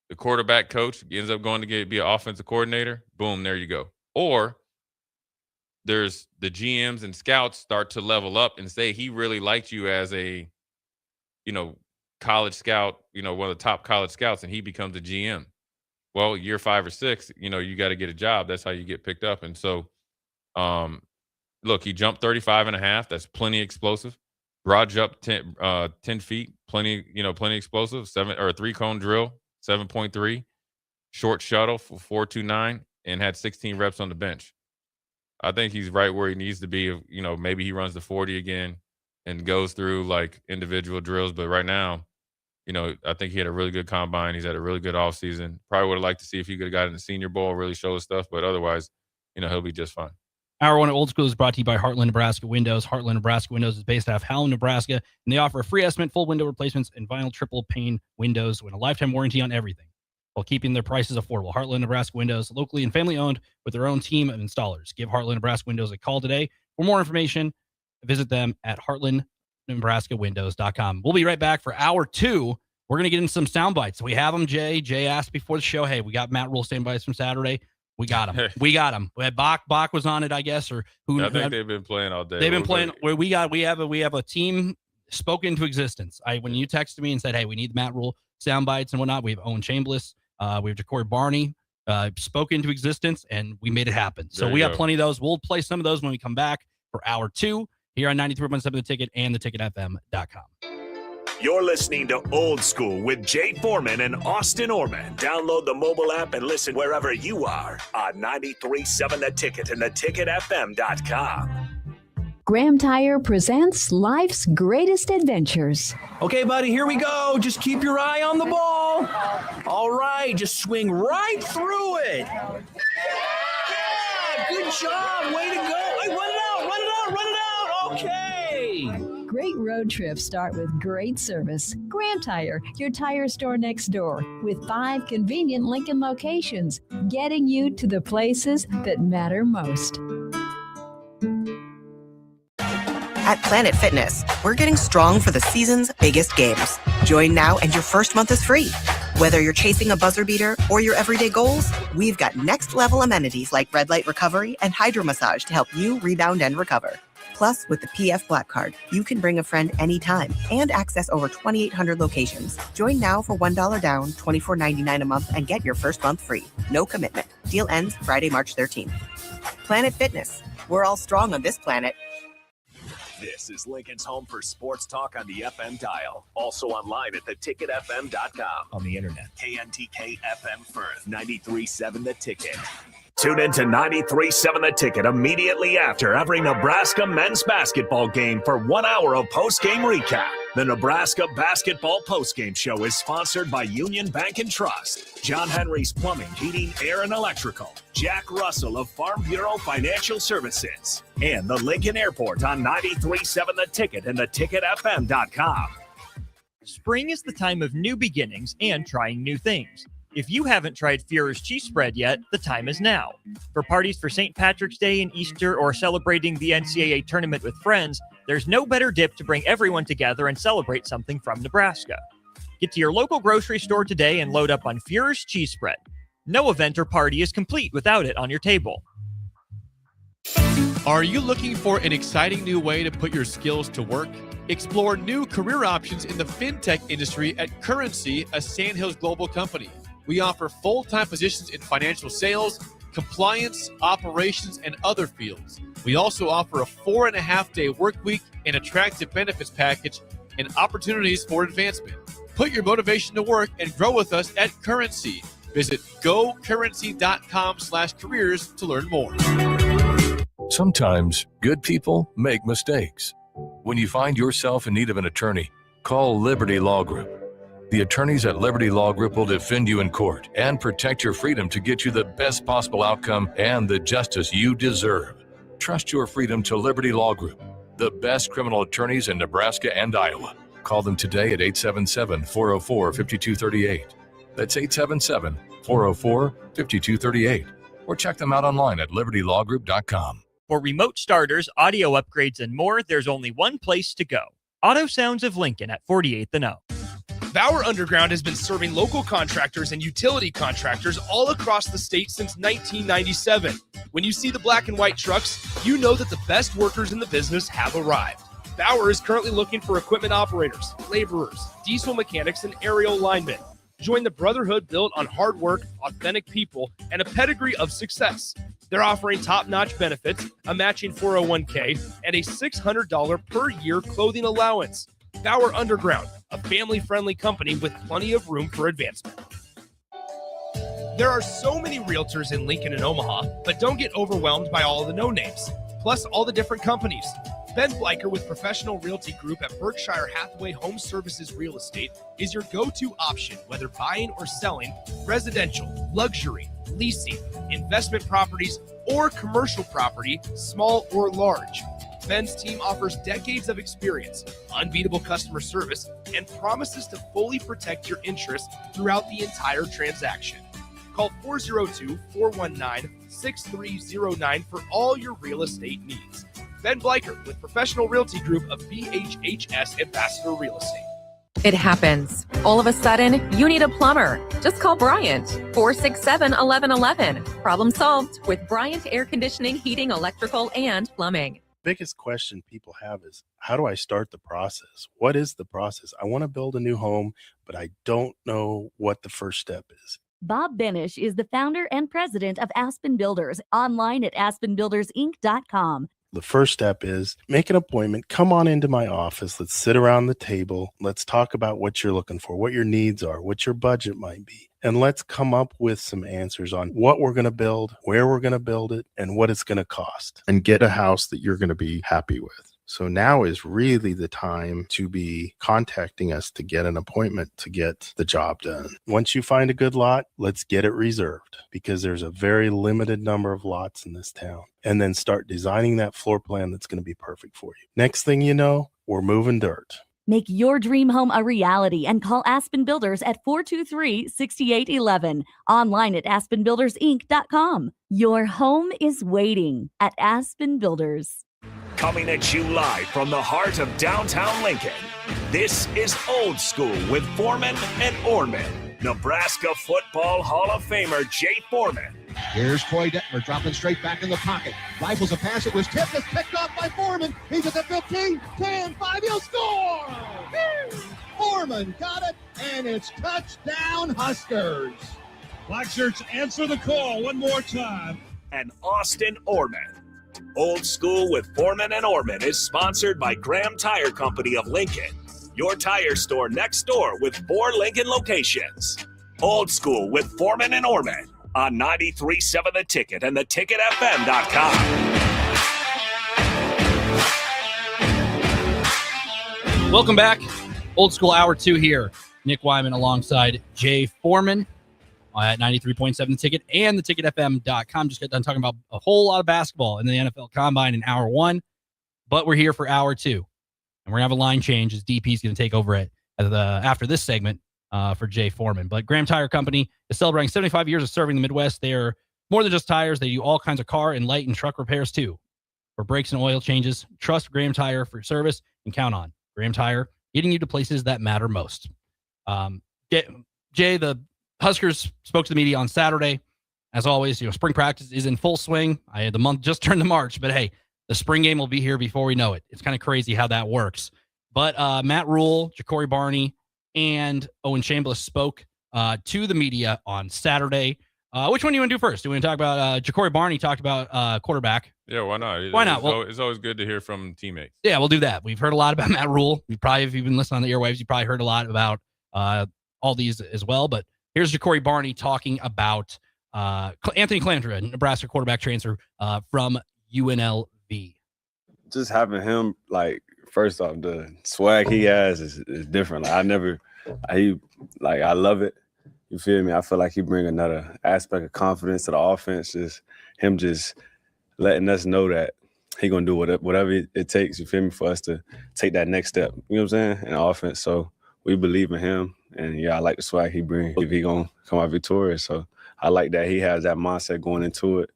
The quarterback coach ends up going to be an offensive coordinator. Boom, there you go. Or there's the GMs and scouts start to level up and say he really liked you as a, college scout, one of the top college scouts, and he becomes a GM. Well, year 5 or 6, you got to get a job. That's how you get picked up. And so, look, he jumped 35.5. That's plenty explosive. Broad jump 10 feet, plenty explosive. 3-cone drill, 7.3. Short shuttle for 4.29, and had 16 reps on the bench. I think he's right where he needs to be. Maybe he runs the 40 again and goes through like individual drills. But right now, I think he had a really good combine. He's had a really good offseason. Probably would have liked to see if he could have got in the Senior Bowl, really show his stuff. But otherwise, he'll be just fine. Hour 1 at Old School is brought to you by Heartland Nebraska Windows. Heartland Nebraska Windows is based out of Howland, Nebraska, and they offer a free estimate, full window replacements, and vinyl triple pane windows with a lifetime warranty on everything, while keeping their prices affordable. Heartland Nebraska Windows, locally and family owned, with their own team of installers. Give Heartland Nebraska Windows a call today. For more information, visit them at heartlandnebraskawindows.com. We'll be right back for hour 2. We're going to get in some sound bites. We have them, Jay. Jay asked before the show, hey, we got Matt Rule sound bites from Saturday. We got them. We got them. Bach was on it, I guess, or who? I think they've been playing all day. They've been playing. We have a team spoken into existence. When you texted me and said, hey, we need Matt Rule sound bites and whatnot, we have Owen Chambliss. We have Jacory Barney, spoke into existence, and we made it happen. So we got plenty of those. We'll play some of those when we come back for hour 2 here on 93.7 The Ticket and theticketfm.com. You're listening to Old School with Jay Foreman and Austin Orman. Download the mobile app and listen wherever you are on 93.7 The Ticket and theticketfm.com. Graham Tire presents life's greatest adventures. Okay, buddy, here we go. Just keep your eye on the ball. All right, just swing right through it. Yeah, good job. Way to go. Hey, run it out. Okay. Great road trips start with great service. Graham Tire, your tire store next door, with 5 convenient Lincoln locations, getting you to the places that matter most. At Planet Fitness, we're getting strong for the season's biggest games. Join now and your first month is free. Whether you're chasing a buzzer beater or your everyday goals, we've got next level amenities like red light recovery and hydro massage to help you rebound and recover. Plus, with the PF Black Card, you can bring a friend anytime and access over 2,800 locations. Join now for $1 down, $24.99 a month, and get your first month free. No commitment. Deal ends Friday, March 13th. Planet Fitness. We're all strong on this planet. This is Lincoln's home for sports talk on the FM dial. Also online at theticketfm.com. On the internet. KNTK FM Firth, 93.7 The Ticket. Tune in to 93.7 The Ticket immediately after every Nebraska men's basketball game for 1 hour of post-game recap. The Nebraska Basketball Postgame Show is sponsored by Union Bank and Trust, John Henry's Plumbing, Heating, Air, and Electrical, Jack Russell of Farm Bureau Financial Services, and the Lincoln Airport on 93.7 The Ticket and theticketfm.com. Spring is the time of new beginnings and trying new things. If you haven't tried Führer's cheese spread yet, the time is now. For parties for St. Patrick's Day and Easter or celebrating the NCAA tournament with friends, there's no better dip to bring everyone together and celebrate something from Nebraska. Get to your local grocery store today and load up on Führer's cheese spread. No event or party is complete without it on your table. Are you looking for an exciting new way to put your skills to work? Explore new career options in the fintech industry at Currency, a Sandhills global company. We offer full-time positions in financial sales, compliance, operations, and other fields. We also offer a 4.5-day work week, an attractive benefits package, and opportunities for advancement. Put your motivation to work and grow with us at Currency. Visit gocurrency.com/careers to learn more. Sometimes good people make mistakes. When you find yourself in need of an attorney, call Liberty Law Group. The attorneys at Liberty Law Group will defend you in court and protect your freedom to get you the best possible outcome and the justice you deserve. Trust your freedom to Liberty Law Group, the best criminal attorneys in Nebraska and Iowa. Call them today at 877-404-5238. That's 877-404-5238. Or check them out online at libertylawgroup.com. For remote starters, audio upgrades, and more, there's only one place to go. Auto Sounds of Lincoln at 48th and O. Bauer Underground has been serving local contractors and utility contractors all across the state since 1997. When you see the black and white trucks, you know that the best workers in the business have arrived. Bauer is currently looking for equipment operators, laborers, diesel mechanics, and aerial linemen. Join the brotherhood built on hard work, authentic people, and a pedigree of success. They're offering top-notch benefits, a matching 401k, and a $600 per year clothing allowance. Bauer Underground, a family-friendly company with plenty of room for advancement. There are so many realtors in Lincoln and Omaha, but don't get overwhelmed by all of the no-names, plus all the different companies. Ben Bleicher with Professional Realty Group at Berkshire Hathaway Home Services Real Estate is your go-to option, whether buying or selling residential, luxury, leasing, investment properties, or commercial property, small or large. Ben's team offers decades of experience, unbeatable customer service, and promises to fully protect your interests throughout the entire transaction. Call 402-419-6309 for all your real estate needs. Ben Bleicher with Professional Realty Group of BHHS Ambassador Real Estate. It happens. All of a sudden, you need a plumber. Just call Bryant, 467-1111. Problem solved with Bryant Air Conditioning, Heating, Electrical, and Plumbing. Biggest question people have is, how do I start the process? What is the process? I want to build a new home, but I don't know what the first step is. Bob Benish is the founder and president of Aspen Builders, online at aspenbuildersinc.com. The first step is make an appointment. Come on into my office. Let's sit around the table. Let's talk about what you're looking for, what your needs are, what your budget might be. And let's come up with some answers on what we're going to build, where we're going to build it, and what it's going to cost, and get a house that you're going to be happy with. So now is really the time to be contacting us to get an appointment to get the job done. Once you find a good lot, let's get it reserved, because there's a very limited number of lots in this town. And then start designing that floor plan that's going to be perfect for you. Next thing you know, we're moving dirt. Make your dream home a reality and call Aspen Builders at 423-6811. Online at aspenbuildersinc.com. Your home is waiting at Aspen Builders. Coming at you live from the heart of downtown Lincoln, this is Old School with Foreman and Orman. Nebraska Football Hall of Famer Jay Foreman. Here's Troy Detmer dropping straight back in the pocket. Rifles a pass. It was tipped. It's picked off by Foreman. He's at the 15, 10, 5. He'll score! Foreman got it, and it's touchdown Huskers. Black shirts, answer the call one more time. And Austin Orman. Old School with Foreman and Orman is sponsored by Graham Tire Company of Lincoln, your tire store next door with 4 Lincoln locations. Old School with Foreman and Orman on 93.7 The Ticket and theticketfm.com. Welcome back. Old School Hour 2 here. Nick Wyman alongside Jay Foreman at 93.7 The Ticket and theticketfm.com. Just got done talking about a whole lot of basketball in the NFL Combine in Hour 1, but we're here for Hour 2. And we're going to have a line change as DP is going to take over it after this segment for Jay Foreman. But Graham Tire Company is celebrating 75 years of serving the Midwest. They are more than just tires. They do all kinds of car and light and truck repairs too. For brakes and oil changes, trust Graham Tire for service and count on Graham Tire, getting you to places that matter most. Jay, the Huskers spoke to the media on Saturday. As always, spring practice is in full swing. The month just turned to March, but hey, the spring game will be here before we know it. It's kind of crazy how that works. But Matt Rule, Ja'Cory Barney, and Owen Chambliss spoke to the media on Saturday. Which one do you want to do first? Do you want to talk about Ja'Cory Barney talked about quarterback? Yeah, why not? Why not? It's always good to hear from teammates. Yeah, we'll do that. We've heard a lot about Matt Rule. If you've been listening on the airwaves, you probably heard a lot about all these as well. But here's Ja'Cory Barney talking about Anthony Calandra, Nebraska quarterback transfer from UNLV. Just having him, first off, the swag he has is different. I love it. You feel me? I feel like he bring another aspect of confidence to the offense. Just him just letting us know that he gonna do whatever it takes, you feel me, for us to take that next step. You know what I'm saying? In offense. So we believe in him. And yeah, I like the swag he brings. If he gonna come out victorious. So I like that he has that mindset going into it.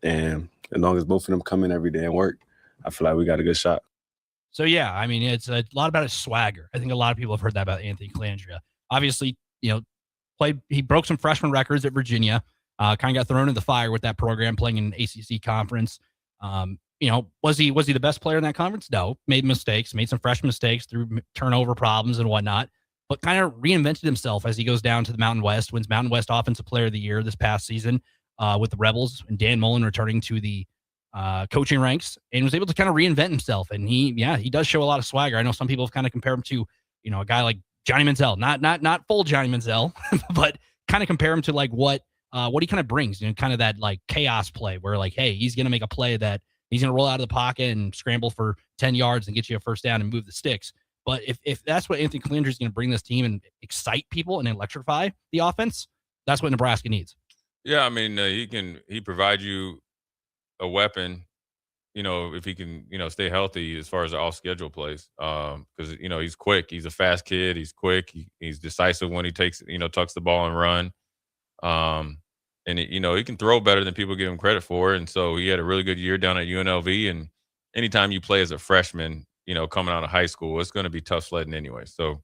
And as long as both of them come in every day and work, I feel like we got a good shot. So yeah, I mean, it's a lot about his swagger. I think a lot of people have heard that about Anthony Calandra. Obviously, he broke some freshman records at Virginia. Kind of got thrown in the fire with that program, playing in an ACC conference. Was he the best player in that conference? No. Made mistakes, made some freshman mistakes through turnover problems and whatnot, but kind of reinvented himself as he goes down to the Mountain West, wins Mountain West Offensive Player of the Year this past season with the Rebels, and Dan Mullen returning to the coaching ranks, and was able to kind of reinvent himself. And he does show a lot of swagger. I know some people have kind of compared him to, a guy like Johnny Manziel, not full Johnny Manziel, but kind of compare him to what he kind of brings, kind of that chaos play where hey, he's going to make a play that he's going to roll out of the pocket and scramble for 10 yards and get you a first down and move the sticks. But if that's what Anthony Calandra is going to bring this team and excite people and electrify the offense, that's what Nebraska needs. Yeah, I mean, he provides you a weapon, if he can, stay healthy as far as the off-schedule plays. Because, he's quick. He's a fast kid. He's quick. He's decisive when he takes, tucks the ball and run. And, he can throw better than people give him credit for. And so he had a really good year down at UNLV. And anytime you play as a freshman, coming out of high school, it's going to be tough sledding anyway. So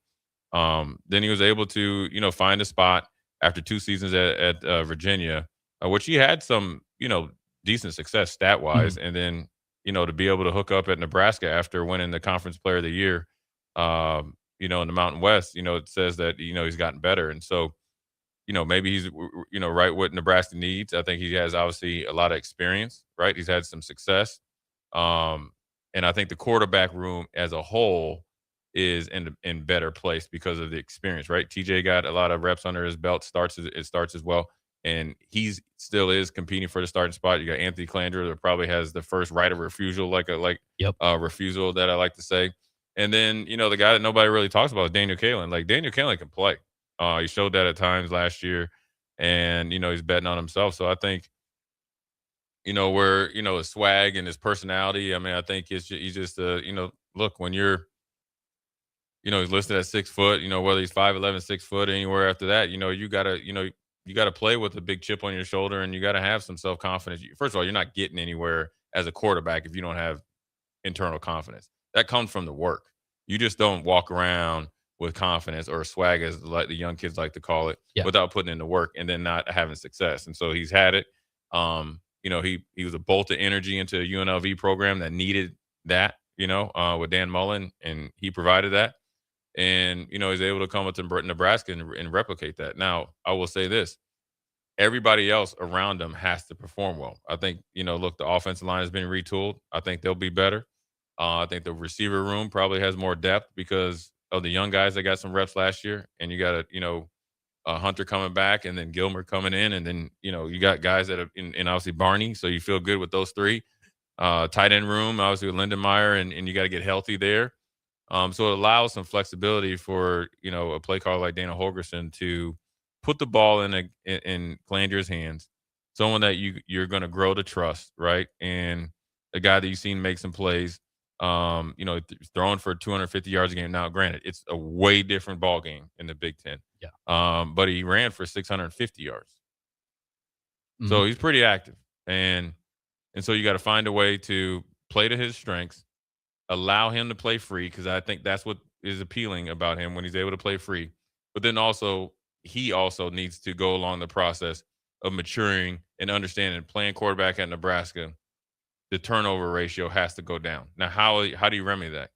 then he was able to, find a spot after 2 seasons at Virginia, which he had some, decent success stat-wise. Mm-hmm. And then, to be able to hook up at Nebraska after winning the Conference Player of the Year, in the Mountain West, it says that, he's gotten better. And so, maybe he's, right what Nebraska needs. I think he has obviously a lot of experience, right? He's had some success. And I think the quarterback room as a whole is in better place because of the experience, right? TJ got a lot of reps under his belt, starts as well. And he's still is competing for the starting spot. You got Anthony Calandra that probably has the first right of refusal, refusal that I like to say. And then, the guy that nobody really talks about is Daniel Kaelin. Daniel Kaelin can play. He showed that at times last year, and, he's betting on himself. So I think, where, his swag and his personality, I mean, I think he's just, look, when you're, he's listed at 6 foot, whether he's 5'11", 6 foot, anywhere after that, you got to play with a big chip on your shoulder, and you got to have some self-confidence. First of all, you're not getting anywhere as a quarterback if you don't have internal confidence. That comes from the work. You just don't walk around with confidence or swag, as the young kids like to call it, without putting in the work and then not having success. And so he's had it. He was a bolt of energy into a UNLV program that needed that, with Dan Mullen, and he provided that. And, he's able to come up to Nebraska and replicate that. Now, I will say this. Everybody else around him has to perform well. I think, look, the offensive line has been retooled. I think they'll be better. I think the receiver room probably has more depth because of the young guys that got some reps last year. And you got Hunter coming back, and then Gilmer coming in. And then, you got guys that have, and obviously Barney. So you feel good with those three. Tight end room, obviously with Lindenmeyer, and you got to get healthy there. So it allows some flexibility for, a play caller like Dana Holgerson to put the ball in Calandria's hands, someone that you're going to grow to trust, right? And a guy that you've seen make some plays, throwing for 250 yards a game. Now, granted, it's a way different ball game in the Big Ten. Yeah. But he ran for 650 yards. Mm-hmm. So he's pretty active. And so you got to find a way to play to his strengths, allow him to play free, because I think that's what is appealing about him when he's able to play free. But then he also needs to go along the process of maturing and understanding playing quarterback at Nebraska. The turnover ratio has to go down. Now, how do you remedy that?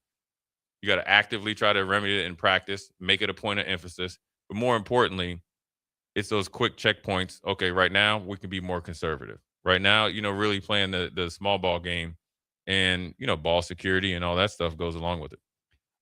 You got to actively try to remedy it in practice, make it a point of emphasis. But more importantly, it's those quick checkpoints. Okay, right now we can be more conservative. Right now, really playing the small ball game, and ball security and all that stuff goes along with it.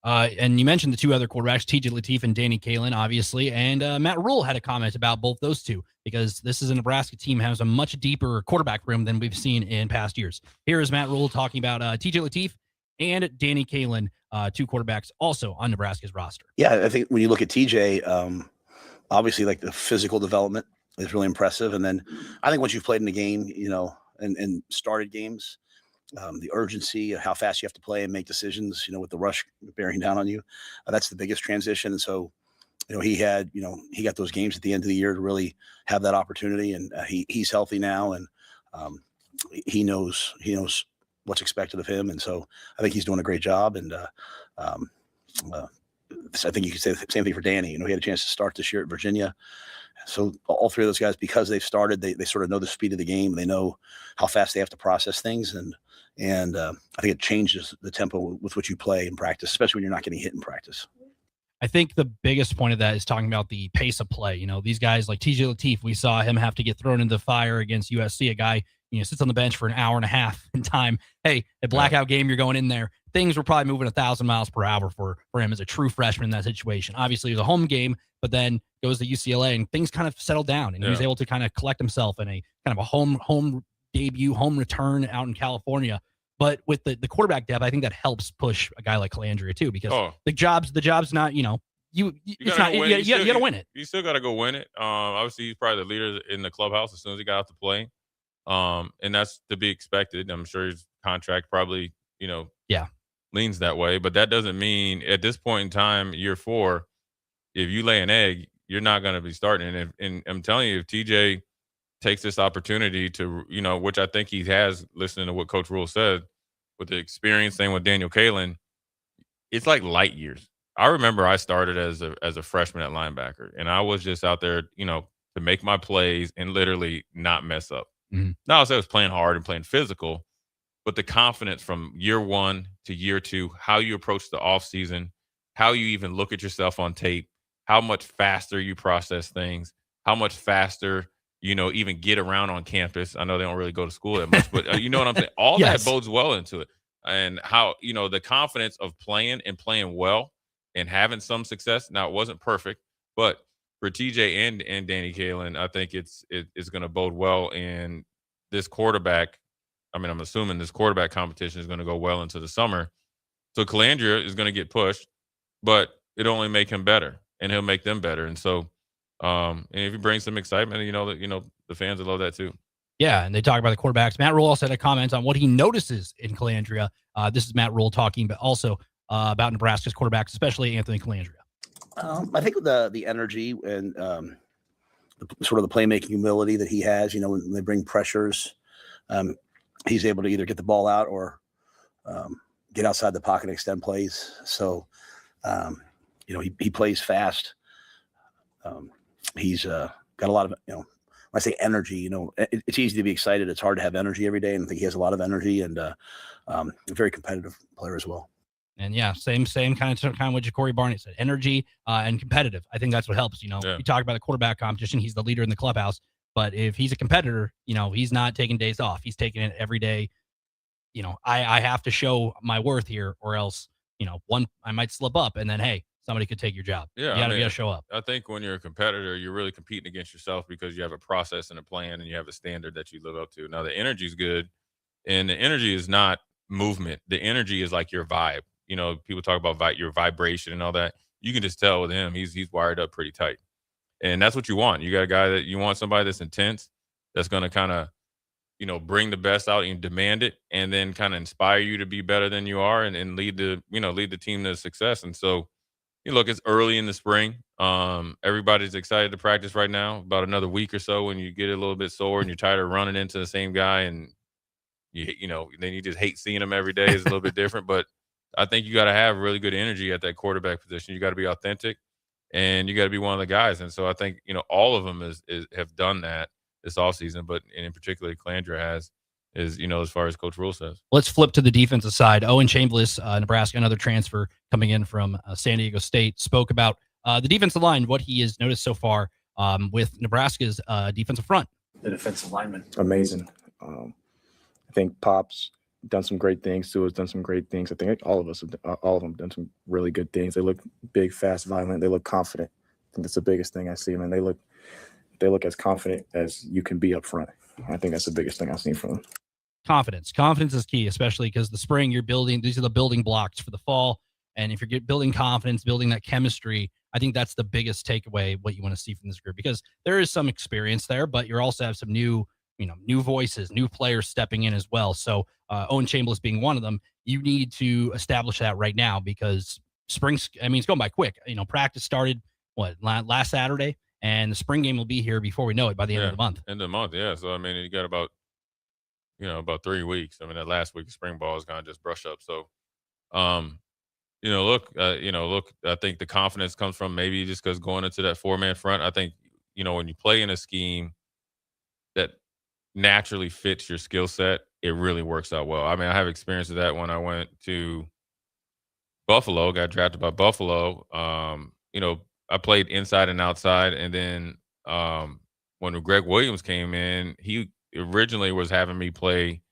And you mentioned the two other quarterbacks, TJ Lateef and Danny Kaelin, obviously. And Matt Rule had a comment about both those two, because this is a Nebraska team that has a much deeper quarterback room than we've seen in past years. Here is Matt Rule talking about TJ Lateef and Danny Kaelin, two quarterbacks also on Nebraska's roster. Yeah, I think when you look at TJ, obviously like the physical development is really impressive. And then I think once you've played in the game, and started games, the urgency of how fast you have to play and make decisions, with the rush bearing down on you, that's the biggest transition. And so, he got those games at the end of the year to really have that opportunity, and he's healthy now, and he knows what's expected of him. And so I think he's doing a great job. And I think you could say the same thing for Danny. He had a chance to start this year at Virginia. So all three of those guys, because they've started, they sort of know the speed of the game. They know how fast they have to process things. And I think it changes the tempo with which you play in practice, especially when you're not getting hit in practice. I think the biggest point of that is talking about the pace of play. These guys like TJ Lateef, we saw him have to get thrown into the fire against USC. A guy, sits on the bench for an hour and a half in time. Hey, a blackout game, you're going in there. Things were probably moving 1,000 miles per hour for him as a true freshman in that situation. Obviously, it was a home game, but then goes to UCLA and things kind of settled down, and he was able to kind of collect himself in a kind of a home debut, home return out in California. But with the quarterback depth, I think that helps push a guy like Calandria too, because the job's not, you got to win it. You still got to go win it. Obviously, he's probably the leader in the clubhouse as soon as he got out to play. And that's to be expected. I'm sure his contract probably, leans that way. But that doesn't mean at this point in time, year 4, if you lay an egg, you're not going to be starting. And I'm telling you, if TJ takes this opportunity to, which I think he has, listening to what Coach Rule said, with the experience thing with Daniel Kaelin, it's like light years. I remember I started as a freshman at linebacker, and I was just out there, to make my plays and literally not mess up. Mm-hmm. Now, I was playing hard and playing physical, but the confidence from year 1 to year 2, how you approach the offseason, how you even look at yourself on tape, how much faster you process things, how much faster, even get around on campus. I know they don't really go to school that much, but you know what I'm saying? All that bodes well into it. And how, the confidence of playing well and having some success. Now, it wasn't perfect, but for TJ and Danny Kaelin, I think it's going to bode well. And this quarterback, I'm assuming this quarterback competition is going to go well into the summer. So Calandria is going to get pushed, but it'll only make him better, and he'll make them better. And so, and if he brings some excitement, the fans will love that too. Yeah, and they talk about the quarterbacks. Matt Rule also had a comment on what he notices in Calandria. This is Matt Rule talking, but also about Nebraska's quarterbacks, especially Anthony Calandria. I think the energy and sort of the playmaking humility that he has, when they bring pressures, he's able to either get the ball out or get outside the pocket and extend plays. So, he plays fast. He's got a lot of, when I say energy, it's easy to be excited. It's hard to have energy every day. And I think he has a lot of energy, and a very competitive player as well. And yeah, same kind of what Ja'Cory Barnett said, energy and competitive. I think that's what helps. You talk about the quarterback competition. He's the leader in the clubhouse, but if he's a competitor, he's not taking days off. He's taking it every day. I have to show my worth here, or else, I might slip up, and then, hey, somebody could take your job. Yeah, you gotta show up. I think when you're a competitor, you're really competing against yourself, because you have a process and a plan, and you have a standard that you live up to. Now, the energy is good, and the energy is not movement. The energy is like your vibe. people talk about your vibration and all that. You can just tell with him, he's wired up pretty tight. And that's what you want. You got a guy that you want somebody that's intense, that's going to kind of, bring the best out and demand it, and then kind of inspire you to be better than you are and lead the team to success. And so, look, it's early in the spring. Everybody's excited to practice right now. About another week or so, when you get a little bit sore and you're tired of running into the same guy, and then you just hate seeing him every day. Is a little bit different, but I think you got to have really good energy at that quarterback position. You got to be authentic, and you got to be one of the guys. And so I think all of them have done that this offseason, but in particular, Calandra has. As far as Coach Rule says. Let's flip to the defensive side. Owen Chambliss, Nebraska, another transfer coming in from San Diego State, spoke about the defensive line, what he has noticed so far with Nebraska's defensive front. The defensive lineman, amazing. I think Pop's done some great things. Sue has done some great things. I think all of them done some really good things. They look big, fast, violent. They look confident. I think that's the biggest thing I see them. And they look as confident as you can be up front. I think that's the biggest thing I've seen from them. Confidence is key, especially because the spring you're building, these are the building blocks for the fall. And if you're building confidence, building that chemistry, I think that's the biggest takeaway, what you want to see from this group, because there is some experience there, but you also have some new voices, new players stepping in as well. So Owen Chambliss being one of them, you need to establish that right now, because it's going by quick. Practice started last Saturday, and the spring game will be here before we know it, by the end of the month. End of the month, yeah. So you got about 3 weeks. That last week of spring ball is kind of just brush up. So, look, I think the confidence comes from maybe just because going into that 4-man front. I think, when you play in a scheme that naturally fits your skill set, it really works out well. I have experience with that when I went to Buffalo, got drafted by Buffalo. I played inside and outside. And then when Greg Williams came in, he originally was having me play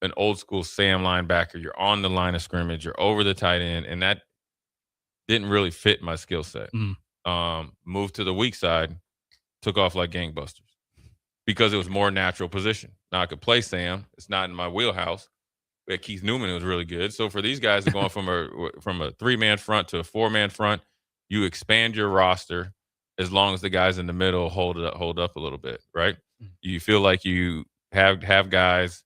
an old school Sam linebacker. You're on the line of scrimmage, you're over the tight end, and that didn't really fit my skill set. Moved to the weak side, took off like gangbusters because it was more natural position. Now I could play Sam. It's not in my wheelhouse. But Keith Newman was really good. So for these guys that are going from a 3-man front to a 4-man front, you expand your roster as long as the guys in the middle hold up a little bit, right? You feel like you have guys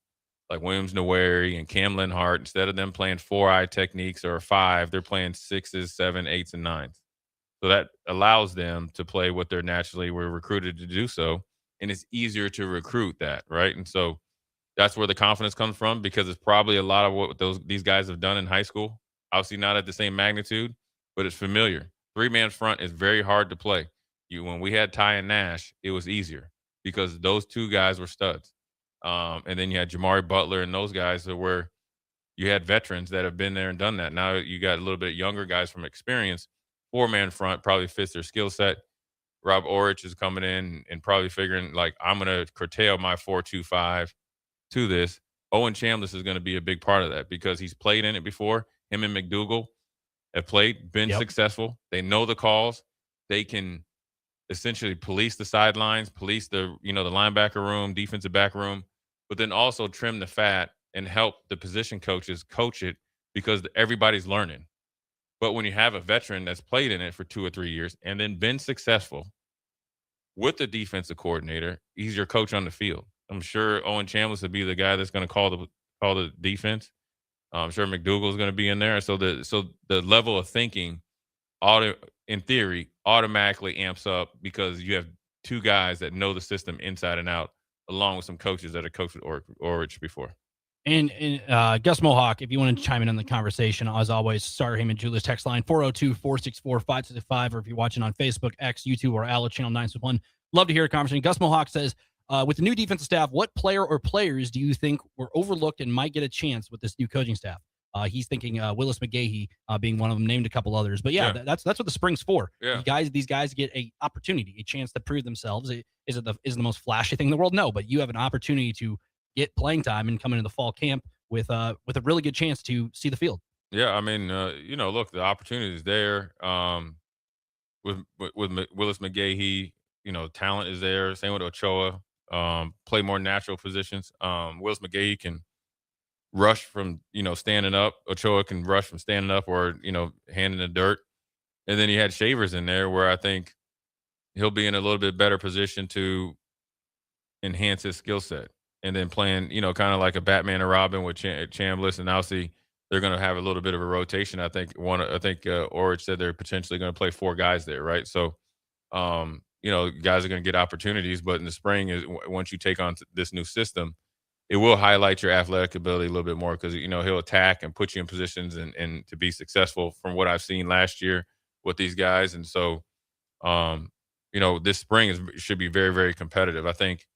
like Williams Noweri and Cam Linhart, instead of them playing 4-eye techniques or 5, they're playing 6s, 7, 8s, and 9s. So that allows them to play what they're naturally were recruited to do so, and it's easier to recruit that, right? And so that's where the confidence comes from, because it's probably a lot of what these guys have done in high school. Obviously not at the same magnitude, but it's familiar. 3-man front is very hard to play. When we had Ty and Nash, it was easier because those two guys were studs. And then you had Jamari Butler and those guys that were, you had veterans that have been there and done that. Now you got a little bit younger guys from experience. 4-man front probably fits their skill set. Rob Orich is coming in and probably figuring, like, I'm going to curtail my 4-2-5 to this. Owen Chambliss is going to be a big part of that because he's played in it before. Him and McDougal have played, been successful. They know the calls. They can essentially police the sidelines, police the linebacker room, defensive back room, but then also trim the fat and help the position coaches coach it, because everybody's learning. But when you have a veteran that's played in it for 2 or 3 years and then been successful with the defensive coordinator, he's your coach on the field. I'm sure Owen Chambliss would be the guy that's going to call the defense. I'm sure McDougal is going to be in there. So the level of thinking, in theory, automatically amps up because you have two guys that know the system inside and out, along with some coaches that have coached with Orich before. And Gus Mohawk, if you want to chime in on the conversation, as always, Starter Heyman Julius text line 402-464-5665, or if you're watching on Facebook, X, YouTube, or Allo channel 961. Love to hear a conversation. Gus Mohawk says, with the new defensive staff, what player or players do you think were overlooked and might get a chance with this new coaching staff? He's thinking Willis McGahee being one of them, named a couple others. But that's what the spring's for. Yeah. These guys get a opportunity, a chance to prove themselves. Is it the most flashy thing in the world? No, but you have an opportunity to get playing time and come into the fall camp with a really good chance to see the field. Yeah, I mean, look, the opportunity is there. With Willis McGahee, talent is there. Same with Ochoa. Play more natural positions. Willis McGahee can rush from, standing up. Ochoa can rush from standing up or, hand in the dirt. And then he had Shavers in there where I think he'll be in a little bit better position to enhance his skill set. And then playing, kind of like a Batman and Robin with Chambliss and Alcee, they're going to have a little bit of a rotation. I think Orich said they're potentially going to play 4 guys there, right? So, guys are going to get opportunities, but in the spring, once you take on this new system, it will highlight your athletic ability a little bit more because, he'll attack and put you in positions and to be successful from what I've seen last year with these guys. And so, this spring should be very, very competitive. I think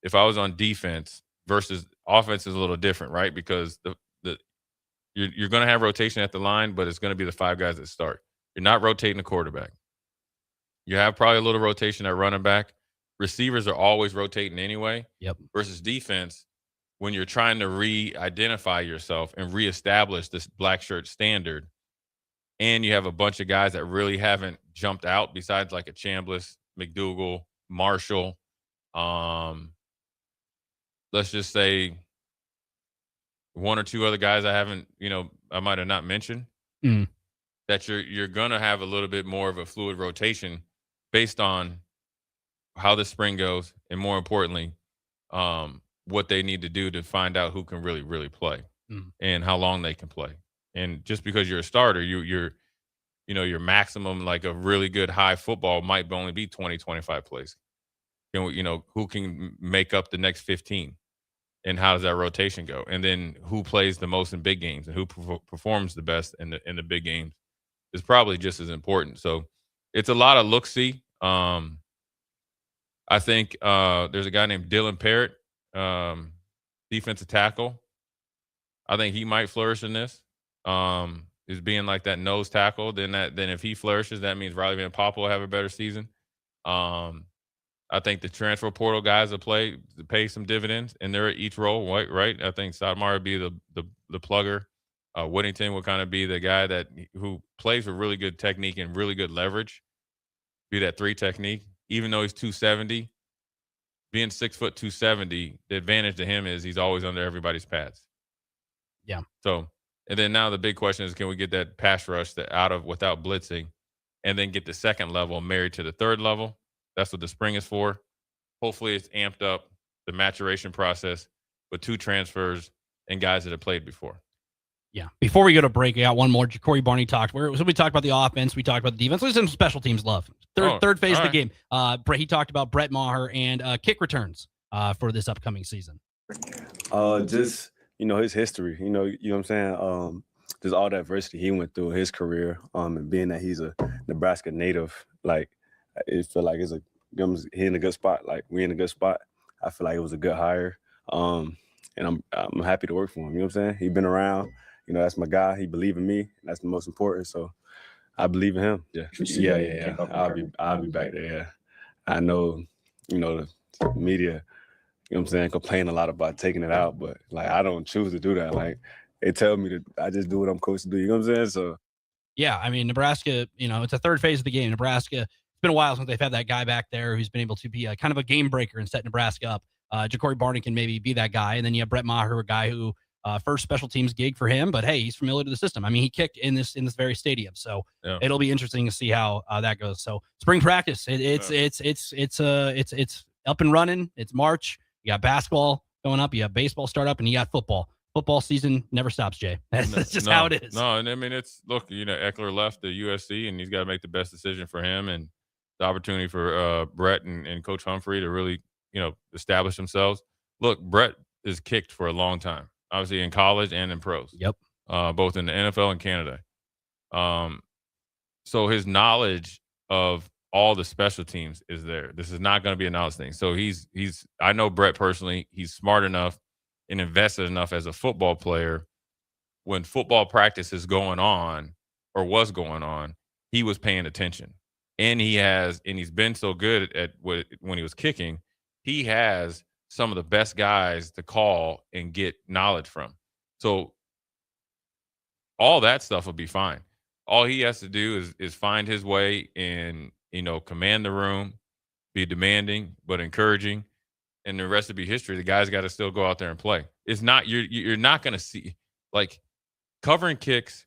if I was on defense versus offense is a little different, right? Because you're going to have rotation at the line, but it's going to be the 5 guys that start. You're not rotating the quarterback. You have probably a little rotation at running back. Receivers are always rotating anyway. Yep. Versus defense, when you're trying to re-identify yourself and reestablish this black shirt standard, and you have a bunch of guys that really haven't jumped out besides like a Chambliss, McDougal, Marshall, let's just say 1 or 2 other guys I might have not mentioned, that you're going to have a little bit more of a fluid rotation based on how the spring goes and, more importantly, what they need to do to find out who can really, really play and how long they can play. And just because you're a starter, your maximum, like a really good high football might only be 20, 25 plays. Who can make up the next 15? And how does that rotation go? And then who plays the most in big games and who performs the best in the big games is probably just as important. So it's a lot of look-see. I think there's a guy named Dylan Parrott, defensive tackle. I think he might flourish in this. Is being like that nose tackle. Then if he flourishes, that means Riley Van Poppel will have a better season. I think the transfer portal guys will pay some dividends, and they're at each role, right? I think Sadmar would be the plugger. Whittington will kind of be the guy who plays with really good technique and really good leverage. Be that 3 technique, even though he's 270. Being 6 foot 270, the advantage to him is he's always under everybody's pads. Yeah. So, and then now the big question is, can we get that pass rush without blitzing, and then get the second level married to the third level? That's what the spring is for. Hopefully it's amped up the maturation process with 2 transfers and guys that have played before. Yeah. Before we go to break, I got one more. Corey Barney talked. We talked about the offense. We talked about the defense. Let's do some special teams love. Third phase of the game. He talked about Brett Maher and kick returns for this upcoming season. Just, his history. You know what I'm saying? Just all the adversity he went through in his career. And being that he's a Nebraska native, like, it feel like he in a good spot. Like, we in a good spot. I feel like it was a good hire. And I'm happy to work for him. You know what I'm saying? He been around. That's my guy. He believe in me. That's the most important. So I believe in him. Yeah. I'll be back there. Yeah. I know, the media, complain a lot about taking it out, but like, I don't choose to do that. Like, they tell me I just do what I'm coached to do. You know what I'm saying? So yeah, I mean, Nebraska, it's a third phase of the game. Nebraska, it's been a while since they've had that guy back there who's been able to be kind of a game breaker and set Nebraska up. Ja'Cory Barney can maybe be that guy. And then you have Brett Maher, a guy who first special teams gig for him, but hey, he's familiar to the system. I mean, he kicked in this very stadium, so It'll be interesting to see how that goes. So spring practice, it's up and running. It's March. You got basketball going up. You have baseball start up, and you got football. Football season never stops, Jay. That's just how it is. No, and I mean, Eckler left the USC, and he's got to make the best decision for him, and the opportunity for Brett and Coach Humphrey to really, establish themselves. Look, Brett is kicked for a long time, obviously in college and in pros. Yep. Both in the NFL and Canada. So his knowledge of all the special teams is there. This is not going to be a knowledge thing. So I know Brett personally. He's smart enough and invested enough as a football player. When football practice is going on or was going on, he was paying attention. And he's been so good at when he was kicking, he has some of the best guys to call and get knowledge from. So all that stuff will be fine. All he has to do is find his way and, command the room, be demanding but encouraging, and the rest will be history. The guys got to still go out there and play. It's not you're not going to see like covering kicks,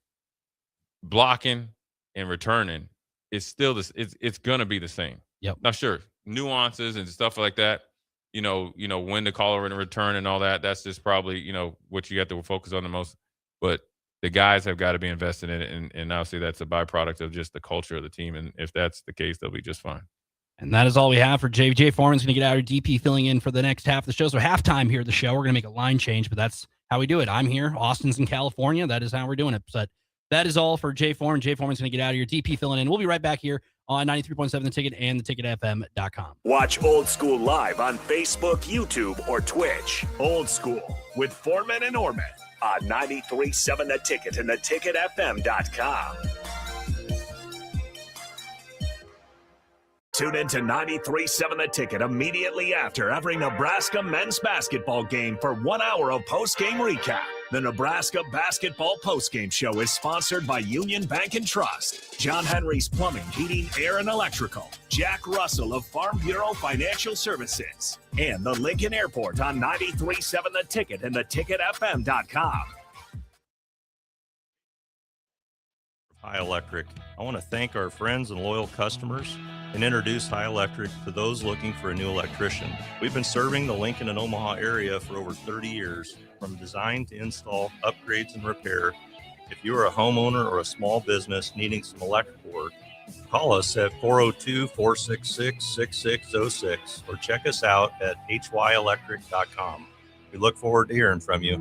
blocking, and returning. It's still this. It's going to be the same. Yep. Now, sure, nuances and stuff like that. You know when to call it a return and all that. That's just probably what you got to focus on the most. But the guys have got to be invested in it, and obviously that's a byproduct of just the culture of the team. And if that's the case, they'll be just fine. And that is all we have for Jay. Jay Foreman's going to get out of DP filling in for the next half of the show. So halftime here at the show, we're going to make a line change, but that's how we do it. I'm here. Austin's in California. That is how we're doing it. But that is all for Jay Foreman. Jay Foreman's going to get out of here. DP filling in. We'll be right back here on 93.7 The Ticket and theticketfm.com. Watch Old School live on Facebook, YouTube, or Twitch. Old School with Foreman and Orman on 93.7 The Ticket and theticketfm.com. Tune in to 93.7 The Ticket immediately after every Nebraska men's basketball game for 1 hour of post-game recap. The Nebraska Basketball Postgame Show is sponsored by Union Bank and Trust, John Henry's Plumbing, Heating, Air, and Electrical, Jack Russell of Farm Bureau Financial Services, and the Lincoln Airport on 93.7 The Ticket and theticketfm.com. High Electric. I want to thank our friends and loyal customers and introduce High Electric to those looking for a new electrician. We've been serving the Lincoln and Omaha area for over 30 years, from design to install, upgrades, and repair. If you are a homeowner or a small business needing some electrical work, call us at 402-466-6606 or check us out at hyelectric.com. We look forward to hearing from you.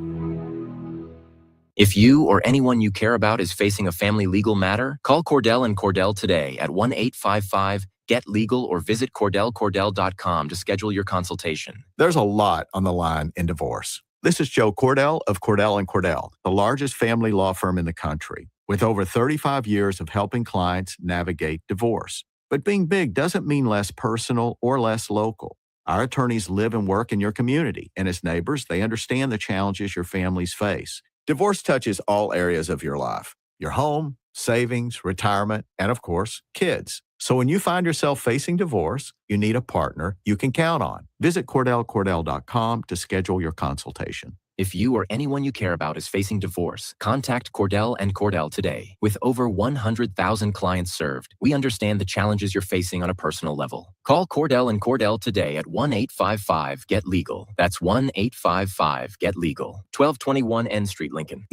If you or anyone you care about is facing a family legal matter, call Cordell and Cordell today at 1-855-GET-LEGAL or visit CordellCordell.com to schedule your consultation. There's a lot on the line in divorce. This is Joe Cordell of Cordell & Cordell, the largest family law firm in the country, with over 35 years of helping clients navigate divorce. But being big doesn't mean less personal or less local. Our attorneys live and work in your community, and as neighbors, they understand the challenges your families face. Divorce touches all areas of your life: your home, savings, retirement, and of course, kids. So when you find yourself facing divorce, you need a partner you can count on. Visit CordellCordell.com to schedule your consultation. If you or anyone you care about is facing divorce, contact Cordell and Cordell today. With over 100,000 clients served, we understand the challenges you're facing on a personal level. Call Cordell and Cordell today at 1-855-GET-LEGAL. That's 1-855-GET-LEGAL. 1221 N Street, Lincoln.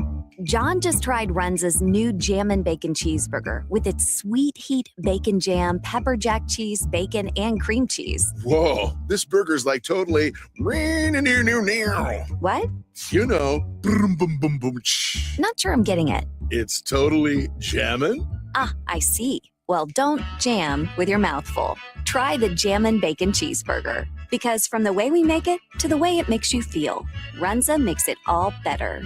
John just tried Runza's new Jammin' Bacon Cheeseburger with its sweet heat bacon jam, pepper jack cheese, bacon, and cream cheese. Whoa, this burger's like totally What? you know, boom, boom, boom, boom. Not sure I'm getting it. It's totally jammin'. Ah, I see. Well, don't jam with your mouth full. Try the Jammin' Bacon Cheeseburger. Because from the way we make it to the way it makes you feel, Runza makes it all better.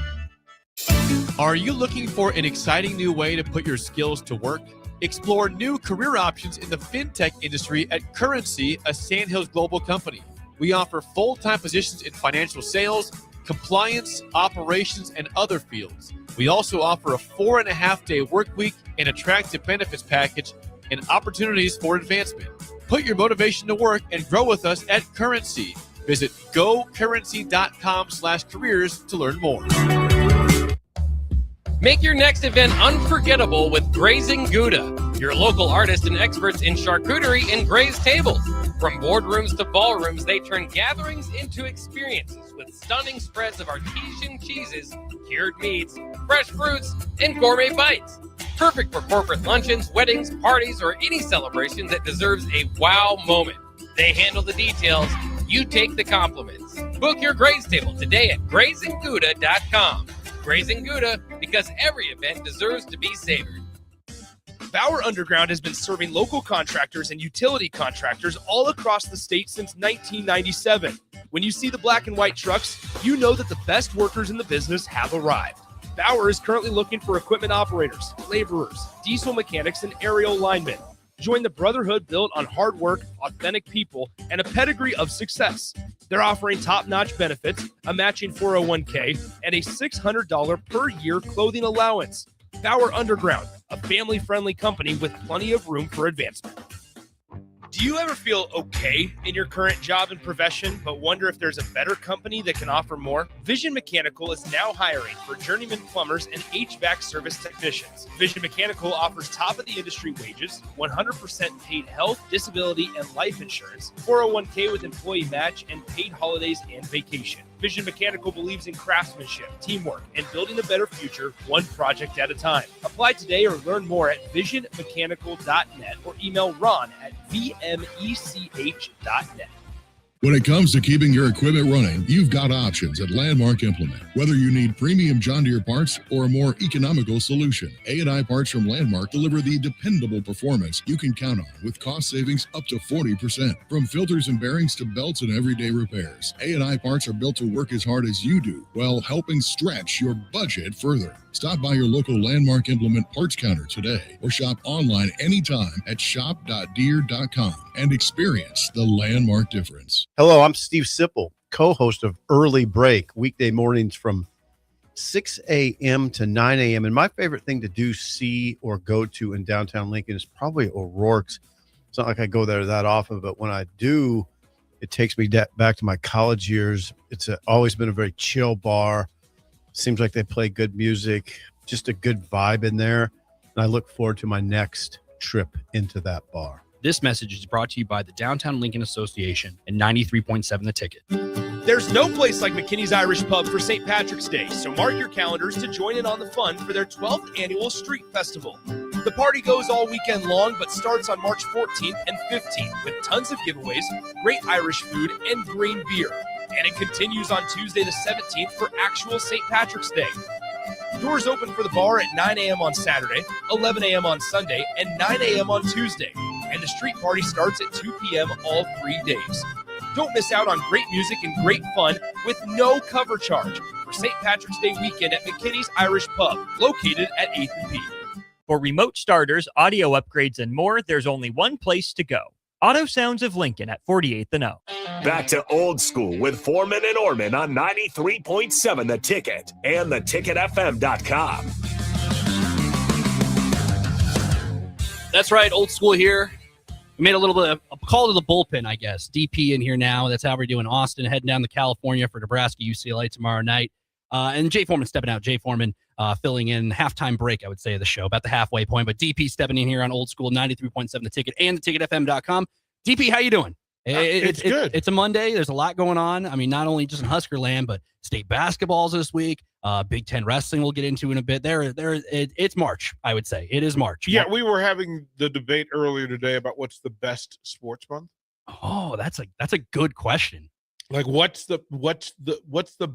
Are you looking for an exciting new way to put your skills to work? Explore new career options in the fintech industry at Currency, a Sandhills global company. We offer full-time positions in financial sales, compliance, operations, and other fields. We also offer a 4.5-day work week, an attractive benefits package, and opportunities for advancement. Put your motivation to work and grow with us at Currency. Visit gocurrency.com/careers to learn more. Make your next event unforgettable with Grazing Gouda, your local artists and experts in charcuterie and grazed tables. From boardrooms to ballrooms, they turn gatherings into experiences with stunning spreads of artesian cheeses, cured meats, fresh fruits, and gourmet bites. Perfect for corporate luncheons, weddings, parties, or any celebration that deserves a wow moment. They handle the details. You take the compliments. Book your graze table today at GrazingGouda.com. Grazing Gouda, because every event deserves to be savored. Bauer Underground has been serving local contractors and utility contractors all across the state since 1997. When you see the black and white trucks, you know that the best workers in the business have arrived. Bauer is currently looking for equipment operators, laborers, diesel mechanics, and aerial linemen. Join the brotherhood built on hard work, authentic people, and a pedigree of success. They're offering top-notch benefits, a matching 401k, and a $600 per year clothing allowance. Bauer Underground, a family-friendly company with plenty of room for advancement. Do Do you ever feel okay in your current job and profession, but wonder if there's a better company that can offer more? Vision Mechanical is now hiring for journeyman plumbers and HVAC service technicians. Vision Mechanical offers top-of-the-industry wages, 100% paid health, disability, and life insurance, 401k with employee match, and paid holidays and vacation. Vision Mechanical believes in craftsmanship, teamwork, and building a better future one project at a time. Apply today or learn more at visionmechanical.net or email Ron at vmech.net. When it comes to keeping your equipment running, you've got options at Landmark Implement. Whether you need premium John Deere parts or a more economical solution, A&I Parts from Landmark deliver the dependable performance you can count on with cost savings up to 40%. From filters and bearings to belts and everyday repairs, A&I Parts are built to work as hard as you do while helping stretch your budget further. Stop by your local Landmark Implement parts counter today or shop online anytime at shop.deere.com and experience the Landmark difference. Hello, I'm Steve Sipple, co-host of Early Break, weekday mornings from 6 a.m. to 9 a.m. And my favorite thing to do, see, or go to in downtown Lincoln is probably O'Rourke's. It's not like I go there that often, but when I do, it takes me back to my college years. It's always been a very chill bar. Seems like they play good music, just a good vibe in there. And I look forward to my next trip into that bar. This message is brought to you by the Downtown Lincoln Association and 93.7 The Ticket. There's no place like McKinney's Irish Pub for St. Patrick's Day, so mark your calendars to join in on the fun for their 12th annual Street Festival. The party goes all weekend long, but starts on March 14th and 15th with tons of giveaways, great Irish food, and green beer. And it continues on Tuesday the 17th for actual St. Patrick's Day. Doors open for the bar at 9 a.m. on Saturday, 11 a.m. on Sunday, and 9 a.m. on Tuesday. And the street party starts at 2 p.m. all 3 days. Don't miss out on great music and great fun with no cover charge for St. Patrick's Day weekend at McKinney's Irish Pub, located at 8th and P. For remote starters, audio upgrades, and more, there's only one place to go. Auto Sounds of Lincoln at 48th and O. Back to old school with Foreman and Orman on 93.7 The Ticket and theticketfm.com. That's right, old school here. We made a little bit of a call to the bullpen, I guess. DP in here now. That's how we're doing. Austin heading down to California for Nebraska UCLA tomorrow night. And Jay Foreman stepping out. Jay Foreman filling in halftime break, I would say, of the show, about the halfway point. But DP stepping in here on old school 93.7 The Ticket and theticketfm.com. DP, how you doing? It's good. It's a Monday. There's a lot going on. I mean, not only just in Husker land, but state basketballs this week. Big Ten wrestling we'll get into in a bit. It's March, I would say. It is March. Yeah, we were having the debate earlier today about what's the best sports month. Oh, that's a good question. Like, what's the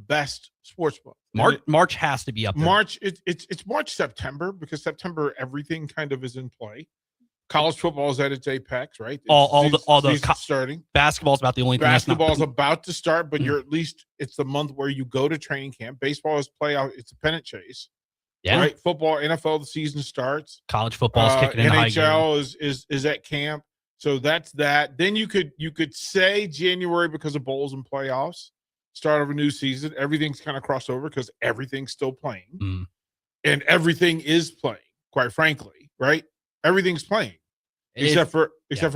best sports month? March has to be up there. March. It's March, September, because September everything kind of is in play. College football is at its apex, right? Starting. Basketball's about the only thing. Basketball's about to start, but you're at least it's the month where you go to training camp. Baseball is playoff. It's a pennant chase. Yeah. Right. Football, NFL, the season starts. College football's kicking in. NHL is at camp. So that's that. Then you could say January because of bowls and playoffs, start of a new season. Everything's kind of crossed over because everything's still playing, and everything is playing. Quite frankly, right? Everything's playing except for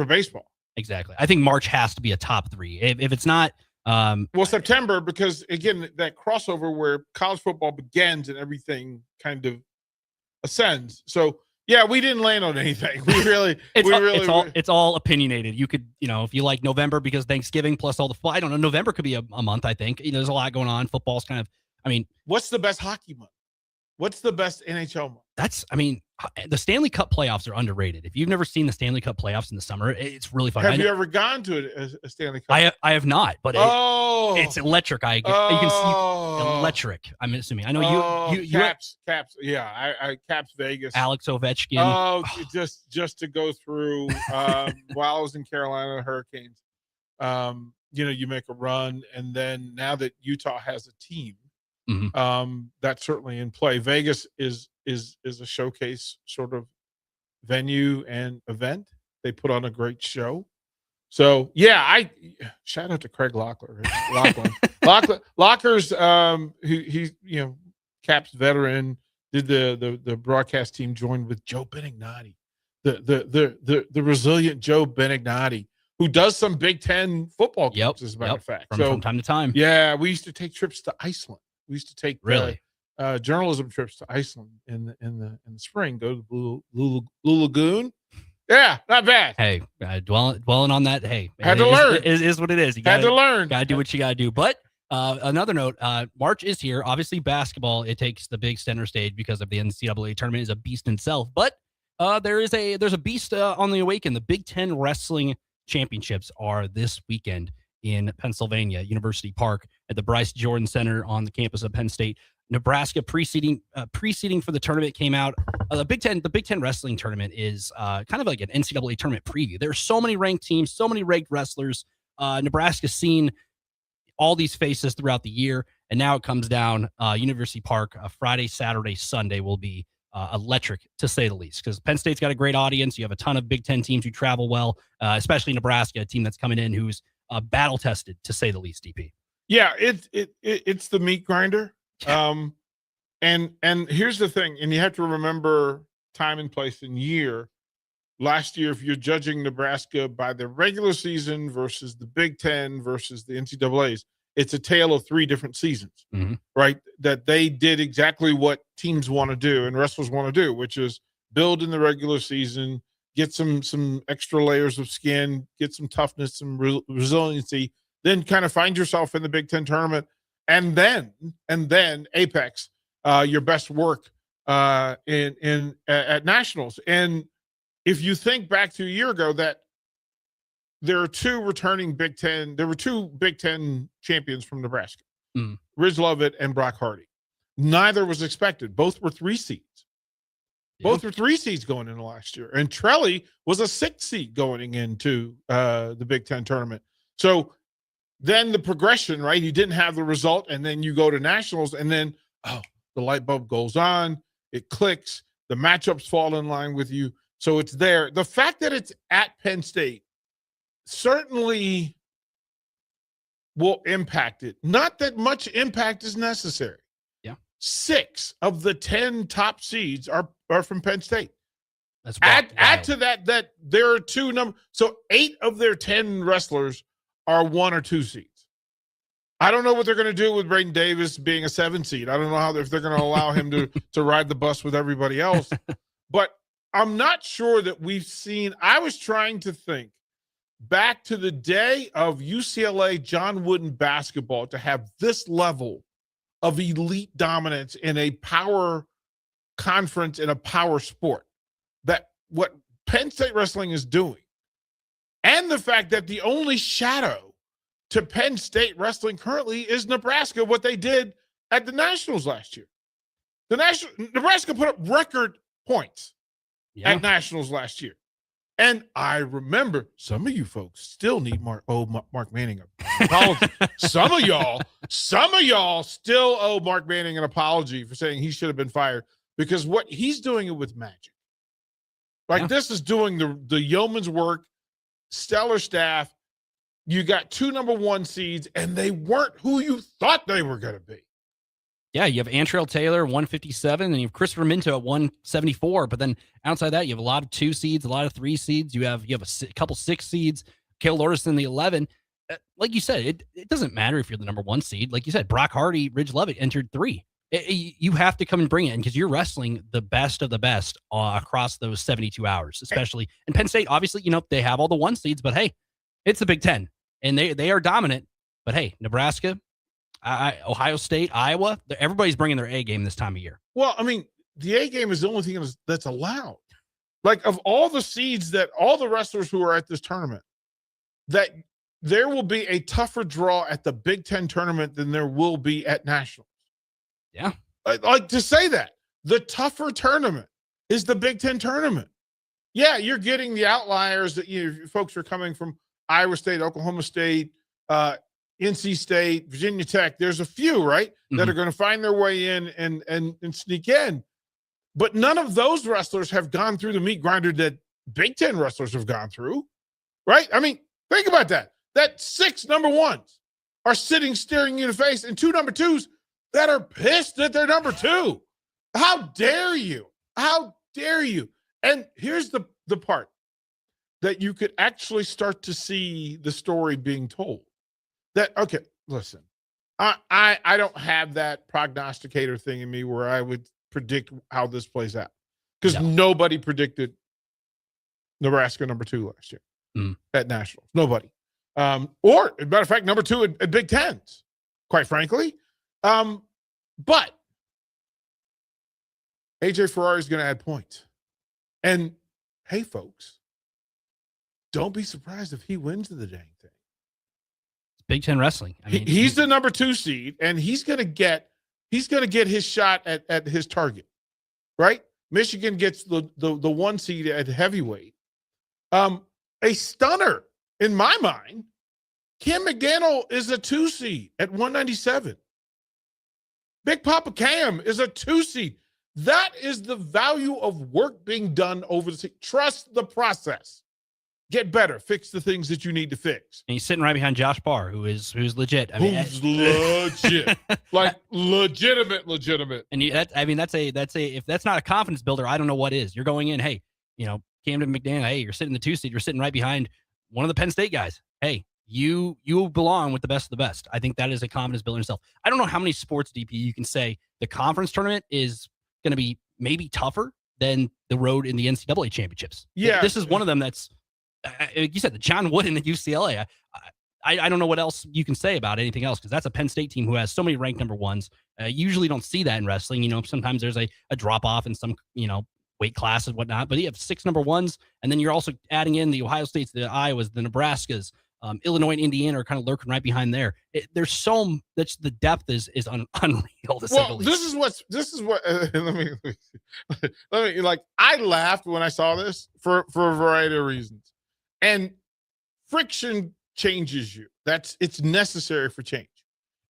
baseball. Exactly. I think March has to be a top three. If it's not, September, because again, that crossover where college football begins and everything kind of ascends. So yeah, we didn't land on anything. It's all opinionated. You could, if you like November because Thanksgiving plus all the I don't know. November could be a month. I think there's a lot going on. Football's kind of. I mean, what's the best hockey month? What's the best NHL month? The Stanley Cup playoffs are underrated. If you've never seen the Stanley Cup playoffs in the summer, it's really fun. Have you ever gone to a Stanley Cup? I have not, but it's electric. You can see electric. I'm assuming. I know you Caps. Yeah, I Caps Vegas. Alex Ovechkin. Oh, just to go through while I was in Carolina Hurricanes. You make a run, and then now that Utah has a team. That's certainly in play. Vegas is a showcase sort of venue and event. They put on a great show. So yeah, I shout out to Craig Locklear. Locker's he's Caps veteran, did the broadcast team, joined with Joe Benignotti, the resilient Joe Benignotti, who does some Big Ten football games, as a matter of fact. From time to time. Yeah, we used to take trips to Iceland. We used to take journalism trips to Iceland in the spring. Go to the Blue Lagoon. Yeah, not bad. Hey, dwelling on that. Hey, had to learn. It is what it is. You had to learn. Got to do what you got to do. But another note, March is here. Obviously, basketball, it takes the big center stage because of the NCAA tournament is a beast in itself. But there's a beast on the awaken. The Big Ten Wrestling Championships are this weekend in Pennsylvania, University Park at the Bryce Jordan Center on the campus of Penn State. Nebraska preceding for the tournament came out. The Big Ten Wrestling Tournament is kind of like an NCAA tournament preview. There's so many ranked teams, so many ranked wrestlers. Nebraska's seen all these faces throughout the year, and now it comes down. University Park, Friday, Saturday, Sunday will be electric, to say the least, because Penn State's got a great audience. You have a ton of Big Ten teams who travel well, especially Nebraska, a team that's coming in who's battle tested, to say the least. DP. Yeah, it's the meat grinder. And here's the thing, and you have to remember time and place and year. Last year, if you're judging Nebraska by the regular season versus the Big Ten versus the NCAAs, it's a tale of 3 different seasons, right? That they did exactly what teams want to do and wrestlers want to do, which is build in the regular season, get some extra layers of skin, get some toughness, some resiliency, then kind of find yourself in the Big Ten tournament. And then Apex, your best work at nationals. And if you think back to a year ago, that there were 2 Big Ten champions from Nebraska, Ridge Lovett and Brock Hardy. Neither was expected. Both were 3 seeds. Both were 3 seeds going into last year. And Trelly was a 6 seed going into the Big Ten tournament. So then the progression, right? You didn't have the result, and then you go to nationals, and then, the light bulb goes on. It clicks. The matchups fall in line with you. So it's there. The fact that it's at Penn State certainly will impact it. Not that much impact is necessary. Yeah. 6 of the 10 top seeds are from Penn State. That's add to that there are 2 so 8 of their 10 wrestlers are 1 or 2 seeds. I don't know what they're going to do with Braden Davis being a 7 seed. I don't know if they're going to allow him to ride the bus with everybody else. But I'm not sure that we've seen. I was trying to think back to the day of UCLA John Wooden basketball to have this level of elite dominance in a power conference, in a power sport. That what Penn State wrestling is doing. And the fact that the only shadow to Penn State wrestling currently is Nebraska, what they did at the Nationals last year. Nebraska put up record points at Nationals last year. And I remember some of you folks still need Mark Manning an apology. Some of y'all still owe Mark Manning an apology for saying he should have been fired, because what he's doing it with magic. This is doing the yeoman's work, stellar staff. You got 2 number 1 seeds, and they weren't who you thought they were going to be. Yeah, you have Antrell Taylor, 157, and you have Christopher Minto at 174. But then outside that, you have a lot of 2 seeds, a lot of 3 seeds. You have a couple 6 seeds. Cale Lorison, the 11. Like you said, it doesn't matter if you're the number 1 seed. Like you said, Brock Hardy, Ridge Lovett entered 3. You have to come and bring it in, because you're wrestling the best of the best across those 72 hours, especially. And Penn State, obviously, they have all the 1 seeds, but hey, it's the Big Ten, and they are dominant. But hey, Nebraska, Ohio State, Iowa, everybody's bringing their A game this time of year. Well, I mean, the A game is the only thing that's allowed. Like, of all the seeds, that all the wrestlers who are at this tournament, that there will be a tougher draw at the Big Ten tournament than there will be at nationals. Yeah. Like to say that the tougher tournament is the Big Ten tournament. Yeah, you're getting the outliers that folks are coming from Iowa State, Oklahoma State, NC State, Virginia Tech. There's a few, right, that are going to find their way in and sneak in. But none of those wrestlers have gone through the meat grinder that Big Ten wrestlers have gone through, right? I mean, think about that. That 6 number 1s are sitting staring you in the face, and 2 number 2s that are pissed that they're number 2. How dare you? How dare you? And here's the part. that you could actually start to see the story being told. That, okay, listen, I don't have that prognosticator thing in me where I would predict how this plays out, because nobody predicted Nebraska number 2 last year at Nationals. Nobody. Or, as a matter of fact, number 2 at Big Tens, quite frankly. But AJ Ferrari is going to add points. And, hey, folks, don't be surprised if he wins the dang thing. It's Big Ten wrestling. I mean, he's the number 2 seed, and he's going to get his shot at his target, right? Michigan gets the 1 seed at heavyweight. A stunner in my mind, Cam McDaniel is a 2 seed at 197. Big Papa Cam is a 2 seed. That is the value of work being done over the season. Trust the process. Get better. Fix the things that you need to fix. And he's sitting right behind Josh Barr, who's legit. I mean, who's legit, like legitimate. And that's a if that's not a confidence builder, I don't know what is. You're going in, hey, Camden McDaniel, hey, you're sitting in the 2 seed, you're sitting right behind one of the Penn State guys. Hey, you belong with the best of the best. I think that is a confidence builder himself. I don't know how many sports DP you can say the conference tournament is going to be maybe tougher than the road in the NCAA championships. Yeah, this is one of them that's, like you said, the John Wooden at UCLA. I don't know what else you can say about anything else, because that's a Penn State team who has so many ranked number 1s. Usually don't see that in wrestling. Sometimes there's a drop off in some weight class and whatnot, but you have 6 number 1s, and then you're also adding in the Ohio States, the Iowas, the Nebraskas, Illinois and Indiana are kind of lurking right behind there. There's so much, the depth is unreal. To say the least. This is what let me like, I laughed when I saw this for a variety of reasons, and friction changes you. It's necessary for change,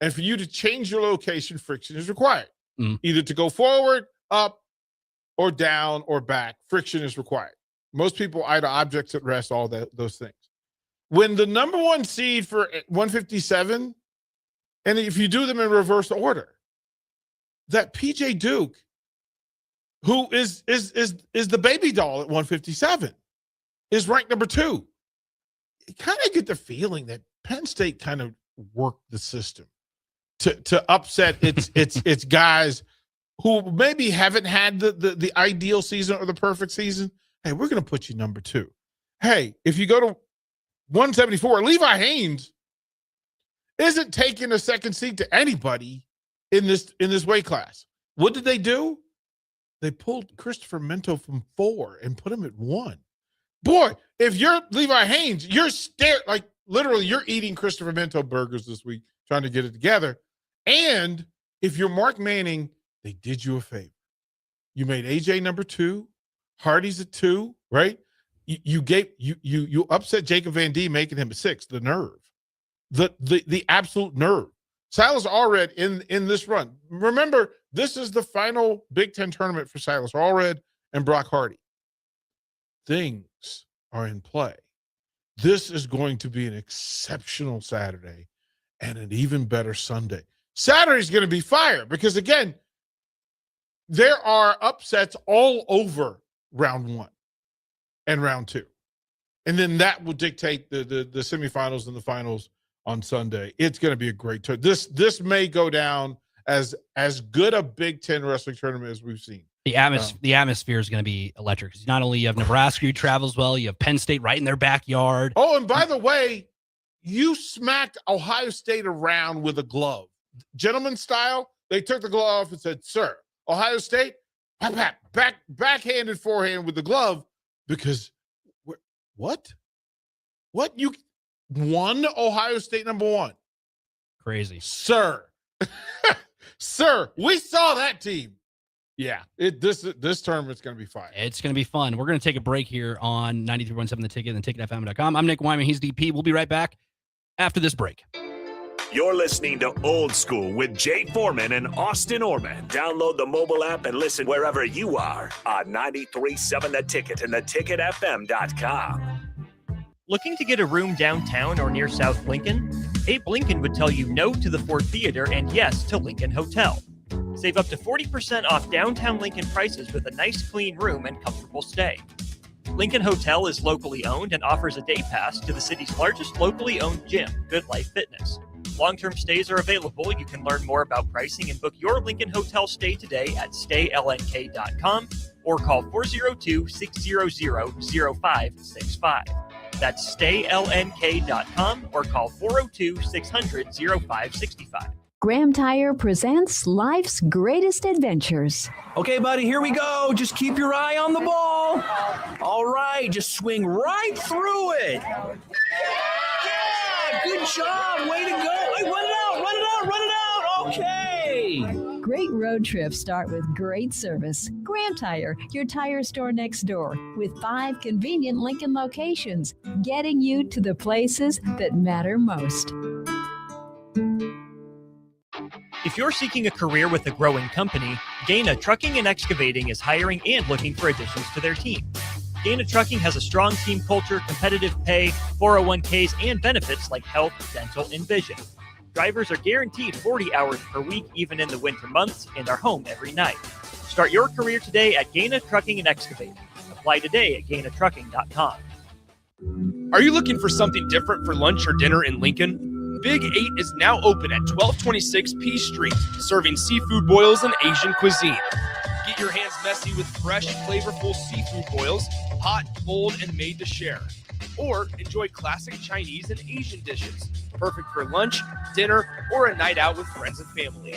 and for you to change your location, friction is required. Either to go forward, up, or down, or back. Friction is required. Most people either objects at rest, all those things. When the number 1 seed for 157, and if you do them in reverse order, that PJ Duke, who is the baby doll at 157, is ranked number 2. You kind of get the feeling that Penn State kind of worked the system to upset its guys who maybe haven't had the ideal season or the perfect season. Hey, we're going to put you number 2. Hey, if you go to 174, Levi Haynes isn't taking a second seat to anybody in this weight class. What did they do? They pulled Christopher Mento from 4 and put him at 1. Boy, if you're Levi Haynes, you're like literally you're eating Christopher Mento burgers this week, trying to get it together. And if you're Mark Manning, they did you a favor. You made AJ number 2, Hardy's at 2, right? You upset Jacob Van D, making him a 6. The nerve, the absolute nerve. Silas Allred in this run. Remember, this is the final Big Ten tournament for Silas Allred and Brock Hardy. Things are in play. This is going to be an exceptional Saturday and an even better Sunday. Saturday's going to be fire because, again, there are upsets all over round 1 and round 2. And then that will dictate the semifinals and the finals on Sunday. It's going to be a great tournament. This may go down as good a Big Ten wrestling tournament as we've seen. The atmosphere is going to be electric. Because not only you have Nebraska who travels well, you have Penn State right in their backyard. Oh, and by the way, you smacked Ohio State around with a glove. Gentleman style, they took the glove off and said, "Sir, Ohio State, backhanded forehand with the glove," because what? You won Ohio State number 1. Crazy. Sir, we saw that team. Yeah, this tournament's going to be fun. It's going to be fun. We're going to take a break here on 93.7 The Ticket and TicketFM.com. I'm Nick Wyman. He's DP. We'll be right back after this break. You're listening to Old School with Jay Foreman and Austin Orman. Download the mobile app and listen wherever you are on 93.7 The Ticket and TheTicketFM.com. Looking to get a room downtown or near South Lincoln? Abe Lincoln would tell you no to the Ford Theater and yes to Lincoln Hotel. Save up to 40% off downtown Lincoln prices with a nice clean room and comfortable stay. Lincoln Hotel is locally owned and offers a day pass to the city's largest locally owned gym, Good Life Fitness. Long-term stays are available. You can learn more about pricing and book your Lincoln Hotel stay today at staylnk.com or call 402-600-0565. That's staylnk.com or call 402-600-0565. Graham Tire presents life's greatest adventures. Okay, buddy, here we go. Just keep your eye on the ball. All right, just swing right through it. Yeah, good job. Way to go. Hey, run it out. Okay. Great road trips start with great service. Graham Tire, your tire store next door, with 5 convenient Lincoln locations, getting you to the places that matter most. If you're seeking a career with a growing company, Gaina Trucking and Excavating is hiring and looking for additions to their team. Gaina Trucking has a strong team culture, competitive pay, 401ks, and benefits like health, dental, and vision. Drivers are guaranteed 40 hours per week, even in the winter months, and are home every night. Start your career today at Gaina Trucking and Excavating. Apply today at GainaTrucking.com. Are you looking for something different for lunch or dinner in Lincoln? Big 8 is now open at 1226 P Street, serving seafood boils and Asian cuisine. Get your hands messy with fresh, flavorful seafood boils, hot, cold, and made to share. Or enjoy classic Chinese and Asian dishes, perfect for lunch, dinner, or a night out with friends and family.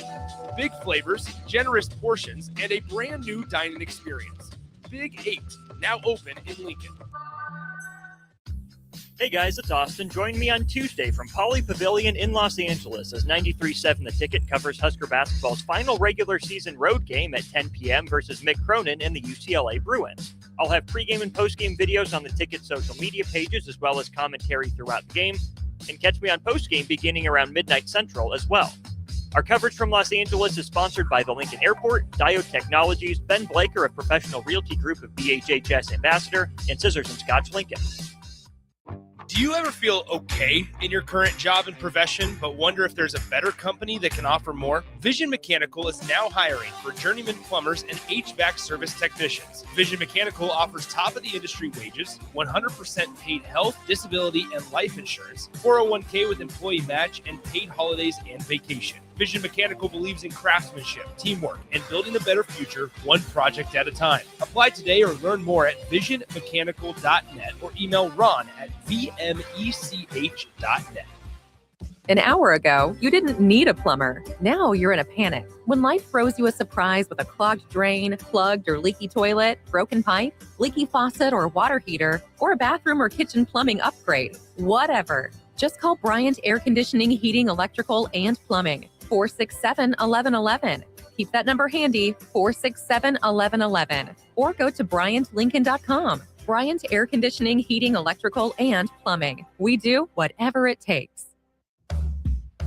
Big flavors, generous portions, and a brand new dining experience. Big 8, now open in Lincoln. Hey guys, it's Austin. Join me on Tuesday from Poly Pavilion in Los Angeles as 93.7 The Ticket covers Husker basketball's final regular season road game at 10 p.m. versus Mick Cronin and the UCLA Bruins. I'll have pregame and postgame videos on the Ticket social media pages as well as commentary throughout the game. And catch me on postgame beginning around midnight Central as well. Our coverage from Los Angeles is sponsored by the Lincoln Airport, Diode Technologies, Ben Blaker, a professional realty group of BHHS Ambassador, and Scissors and Scotch Lincoln. Do you ever feel okay in your current job and profession, but wonder if there's a better company that can offer more? Vision Mechanical is now hiring for journeyman plumbers and HVAC service technicians. Vision Mechanical offers top-of-the-industry wages, 100% paid health, disability, and life insurance, 401k with employee match, and paid holidays and vacation. Vision Mechanical believes in craftsmanship, teamwork, and building a better future one project at a time. Apply today or learn more at visionmechanical.net or email Ron at vmech.net. An hour ago, you didn't need a plumber. Now you're in a panic. When life throws you a surprise with a clogged drain, plugged or leaky toilet, broken pipe, leaky faucet or water heater, or a bathroom or kitchen plumbing upgrade, whatever. Just call Bryant Air Conditioning, Heating, Electrical, and Plumbing. 467-1111. Keep that number handy, 467-1111. Or go to BryantLincoln.com. Bryant Air Conditioning, Heating, Electrical, and Plumbing. We do whatever it takes.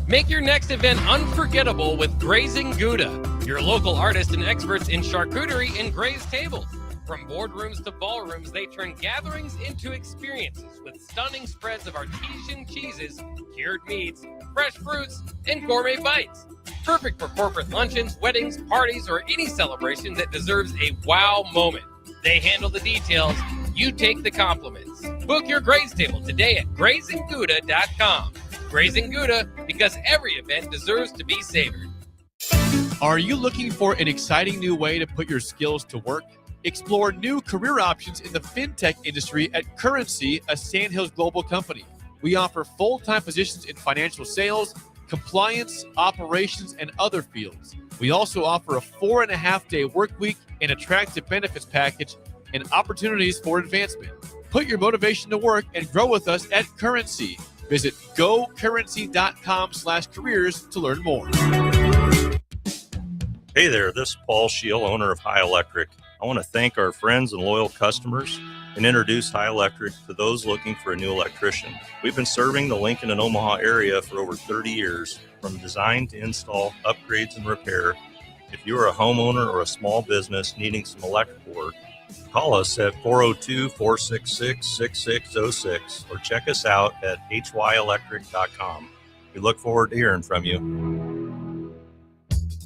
Make your next event unforgettable with Grazing Gouda, your local artists and experts in charcuterie and braised tables. From boardrooms to ballrooms, they turn gatherings into experiences with stunning spreads of artesian cheeses, cured meats, fresh fruits, and gourmet bites. Perfect for corporate luncheons, weddings, parties, or any celebration that deserves a wow moment. They handle the details. You take the compliments. Book your graze table today at GrazingGouda.com. Grazing Gouda, because every event deserves to be savored. Are you looking for an exciting new way to put your skills to work? Explore new career options in the fintech industry at Currency, a Sandhills global company. We offer full-time positions in financial sales, compliance, operations, and other fields. We also offer a 4.5-day work week, an attractive benefits package, and opportunities for advancement. Put your motivation to work and grow with us at Currency. Visit gocurrency.com/careers to learn more. Hey there, this is Paul Scheel, owner of High Electric. I want to thank our friends and loyal customers and introduce High Electric to those looking for a new electrician. We've been serving the Lincoln and Omaha area for over 30 years, from design to install, upgrades, and repair. If you are a homeowner or a small business needing some electrical work, call us at 402-466-6606 or check us out at hyelectric.com. We look forward to hearing from you.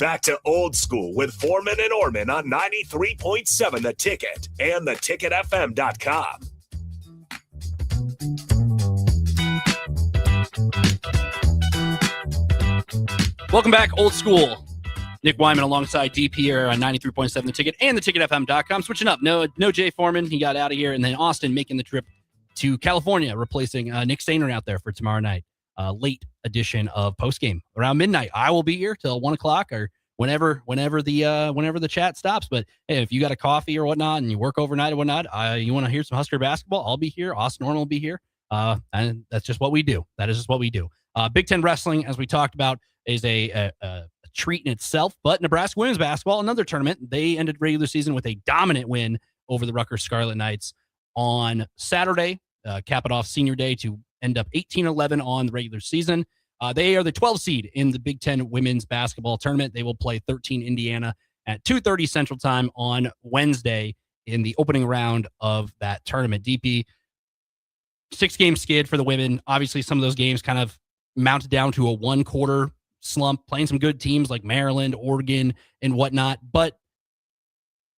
Back to Old School with Foreman and Orman on 93.7 The Ticket and theticketfm.com. Welcome back, Old School. Nick Wyman alongside DP here on 93.7 The Ticket and theticketfm.com. Switching up. No Jay Foreman. He got out of here. And then Austin making the trip to California, replacing Nick Sainer out there for tomorrow night. Late edition of postgame around midnight. I will be here till 1 o'clock or whenever the chat stops. But hey, if you got a coffee or whatnot and you work overnight or whatnot, you want to hear some Husker basketball, I'll be here. Austin Norman will be here. And that's just what we do. That is just what we do. Big Ten wrestling, as we talked about, is a treat in itself. But Nebraska women's basketball, another tournament, they ended regular season with a dominant win over the Rutgers Scarlet Knights on Saturday, cap it off senior day to end up 18-11 on the regular season. They are the 12 seed in the Big Ten women's basketball tournament. They will play 13 Indiana at 2:30 Central Time on Wednesday in the opening round of that tournament. DP, 6-game skid for the women. Obviously, some of those games kind of mounted down to a one-quarter slump, playing some good teams like Maryland, Oregon, and whatnot. But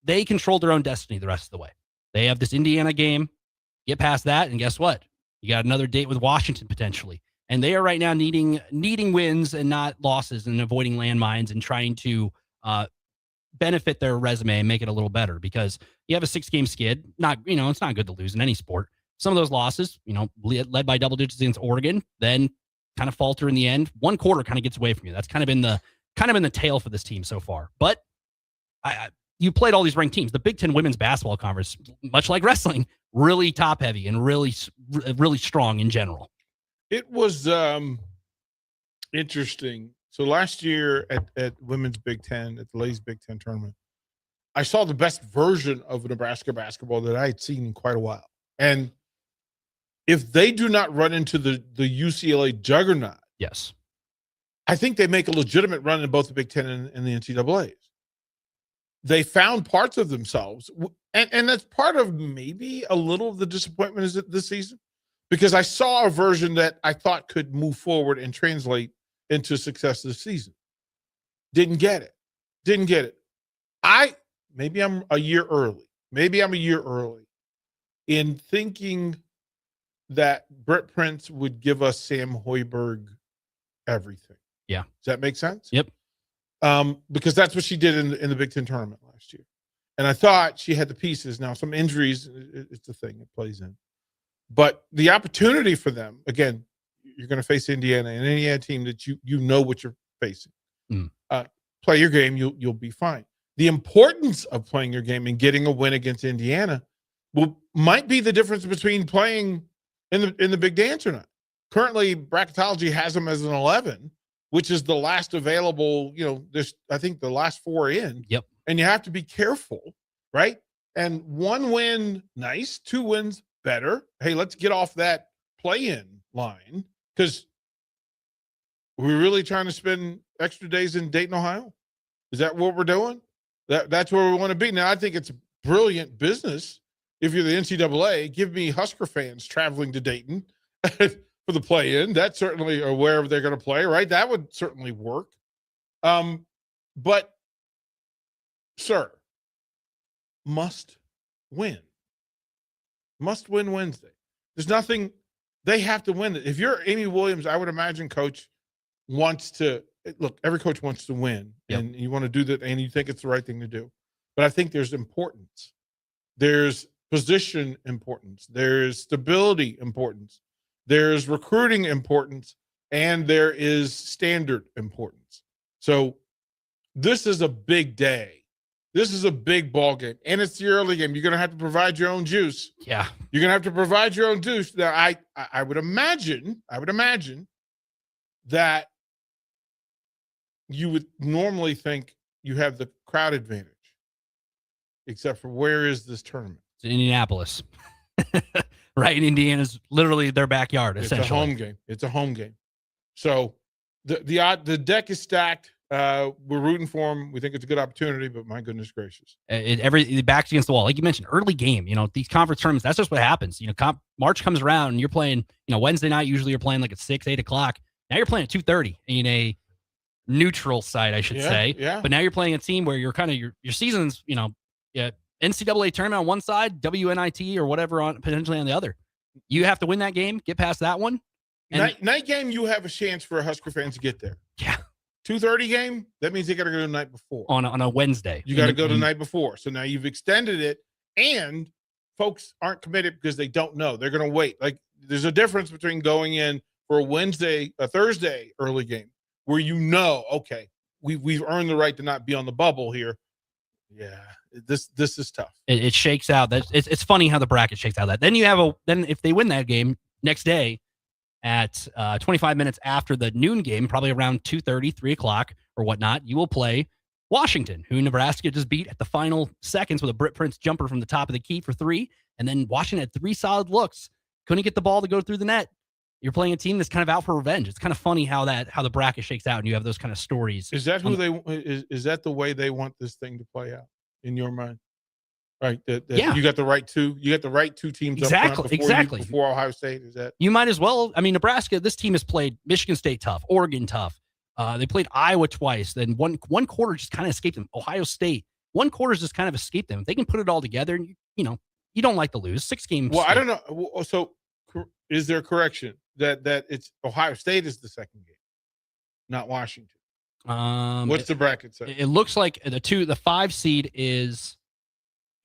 they controlled their own destiny the rest of the way. They have this Indiana game. Get past that, and guess what? You got another date with Washington potentially. And they are right now needing wins and not losses and avoiding landmines and trying to benefit their resume and make it a little better because you have a 6-game skid. It's not good to lose in any sport. Some of those losses, led by double digits against Oregon, then kind of falter in the end. One quarter kind of gets away from you. That's kind of been the tail for this team so far. But you played all these ranked teams. The Big Ten Women's Basketball Conference, much like wrestling, really top heavy and really, really strong in general. It was interesting. So last year at Women's Big Ten, at the Ladies Big Ten tournament, I saw the best version of Nebraska basketball that I had seen in quite a while. And if they do not run into the UCLA juggernaut, yes, I think they make a legitimate run in both the Big Ten and the NCAAs. They found parts of themselves, and that's part of maybe a little of the disappointment is this season, because I saw a version that I thought could move forward and translate into success this season. Didn't get it. Maybe I'm a year early in thinking that Brett Prince would give us Sam Hoiberg everything. Yeah. Does that make sense? Yep. Because that's what she did in the Big Ten tournament last year. And I thought she had the pieces. Now, some injuries, it's a thing. It plays in. But the opportunity for them, again, you're going to face Indiana, and any Indiana team that you know what you're facing. Play your game, you'll be fine. The importance of playing your game and getting a win against Indiana might be the difference between playing in the Big Dance or not. Currently, bracketology has them as an 11, which is the last available, I think the last 4 in. Yep. And you have to be careful, right? And 1 win, nice. 2 wins, better. Hey, let's get off that play-in line because we're really trying to spend extra days in Dayton, Ohio. Is that what we're doing? That's where we want to be. Now, I think it's brilliant business. If you're the NCAA, give me Husker fans traveling to Dayton for the play-in. That's certainly, or wherever they're going to play, right? That would certainly work. But, sir, must win. Must win Wednesday. There's nothing, they have to win it. If you're Amy Williams, I would imagine coach wants to, look, every coach wants to win. Yep. And you want to do that, and you think it's the right thing to do. But I think there's importance. There's position importance. There's stability importance. There's recruiting importance. And there is standard importance. So this is a big day. This is a big ball game. And it's the early game. You're going to have to provide your own juice. Yeah. You're going to have to provide your own juice. Now, I would imagine that you would normally think you have the crowd advantage. Except for where is this tournament? It's in Indianapolis. Right. And Indiana's literally their backyard, essentially. It's a home game. So the deck is stacked. We're rooting for them. We think it's a good opportunity, but my goodness gracious. It backs against the wall. Like you mentioned, early game, these conference tournaments, that's just what happens. March comes around and you're playing, Wednesday night, usually you're playing like at 6, 8 o'clock. Now you're playing at 2:30 in a neutral side, I should say. Yeah. But now you're playing a team where you're kind of your season's, NCAA tournament on one side, WNIT or whatever on potentially on the other. You have to win that game, get past that one. And Night game, you have a chance for Husker fans to get there. Yeah. 2:30 game, that means they got to go the night before. On a Wednesday. You got to go the night before. So now you've extended it, and folks aren't committed because they don't know. They're going to wait. Like, there's a difference between going in for a Thursday early game where okay, we've earned the right to not be on the bubble here. Yeah, this is tough. It shakes out. It's funny how the bracket shakes out. Then you have then if they win that game next day at 25 minutes after the noon game, probably around 2:30, 3 o'clock or whatnot, you will play Washington, who Nebraska just beat at the final seconds with a Britt Prince jumper from the top of the key for 3. And then Washington had 3 solid looks. Couldn't get the ball to go through the net. You're playing a team that's kind of out for revenge. It's kind of funny how the bracket shakes out and you have those kind of stories. Is that is that the way they want this thing to play out in your mind? Right. Yeah. You got the right two teams Exactly. up front before Ohio State. Is that you might as well. I mean, Nebraska, this team has played Michigan State tough, Oregon tough. They played Iowa twice. Then one quarter just kind of escaped them. Ohio State, one quarter's just kind of escaped them. If they can put it all together, you don't like to lose 6 games. Well, I don't know. So is there a correction that it's Ohio State is the second game, not Washington? What's the bracket say? It looks like the 5 seed is.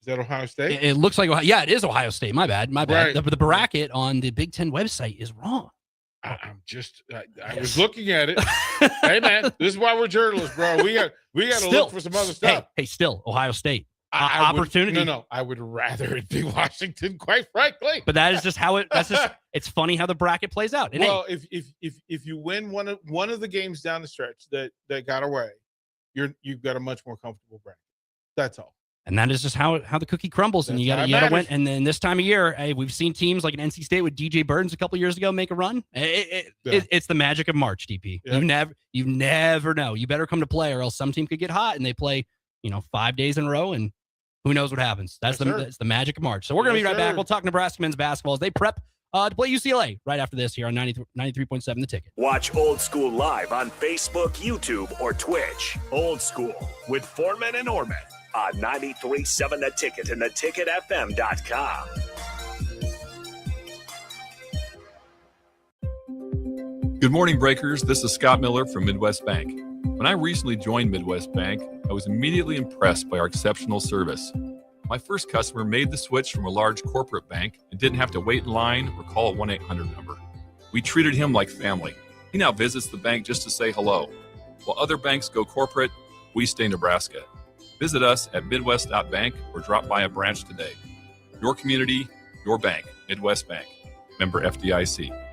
Is that Ohio State? It looks like it is Ohio State. My bad. Right. The bracket on the Big Ten website is wrong. I'm just. I was looking at it. Hey man, this is why we're journalists, bro. We got to look for some other stuff. Hey, still Ohio State. Opportunity. No. I would rather it be Washington, quite frankly. But that is just how it. That's just. It's funny how the bracket plays out. And well, if you win one of the games down the stretch that got away, you've got a much more comfortable bracket. That's all. And that is just how the cookie crumbles. And you gotta win. And then this time of year, hey, we've seen teams like an NC State with DJ Burns a couple years ago make a run. It's the magic of March, DP. Yeah. You never know. You better come to play, or else some team could get hot and they play 5 days in a row, and who knows what happens. That's the magic of March. So we're gonna be right back. We'll talk Nebraska men's basketball as they prep to play UCLA right after this here on 93.7 The Ticket. Watch Old School live on Facebook, YouTube, or Twitch. Old School with Foreman and Orman on 93.7 The Ticket and theticketfm.com. Good morning, Breakers. This is Scott Miller from Midwest Bank. When I recently joined Midwest Bank, I was immediately impressed by our exceptional service. My first customer made the switch from a large corporate bank and didn't have to wait in line or call a 1-800 number. We treated him like family. He now visits the bank just to say hello. While other banks go corporate, we stay Nebraska. Visit us at midwest.bank or drop by a branch today. Your community, your bank. Midwest Bank. Member FDIC.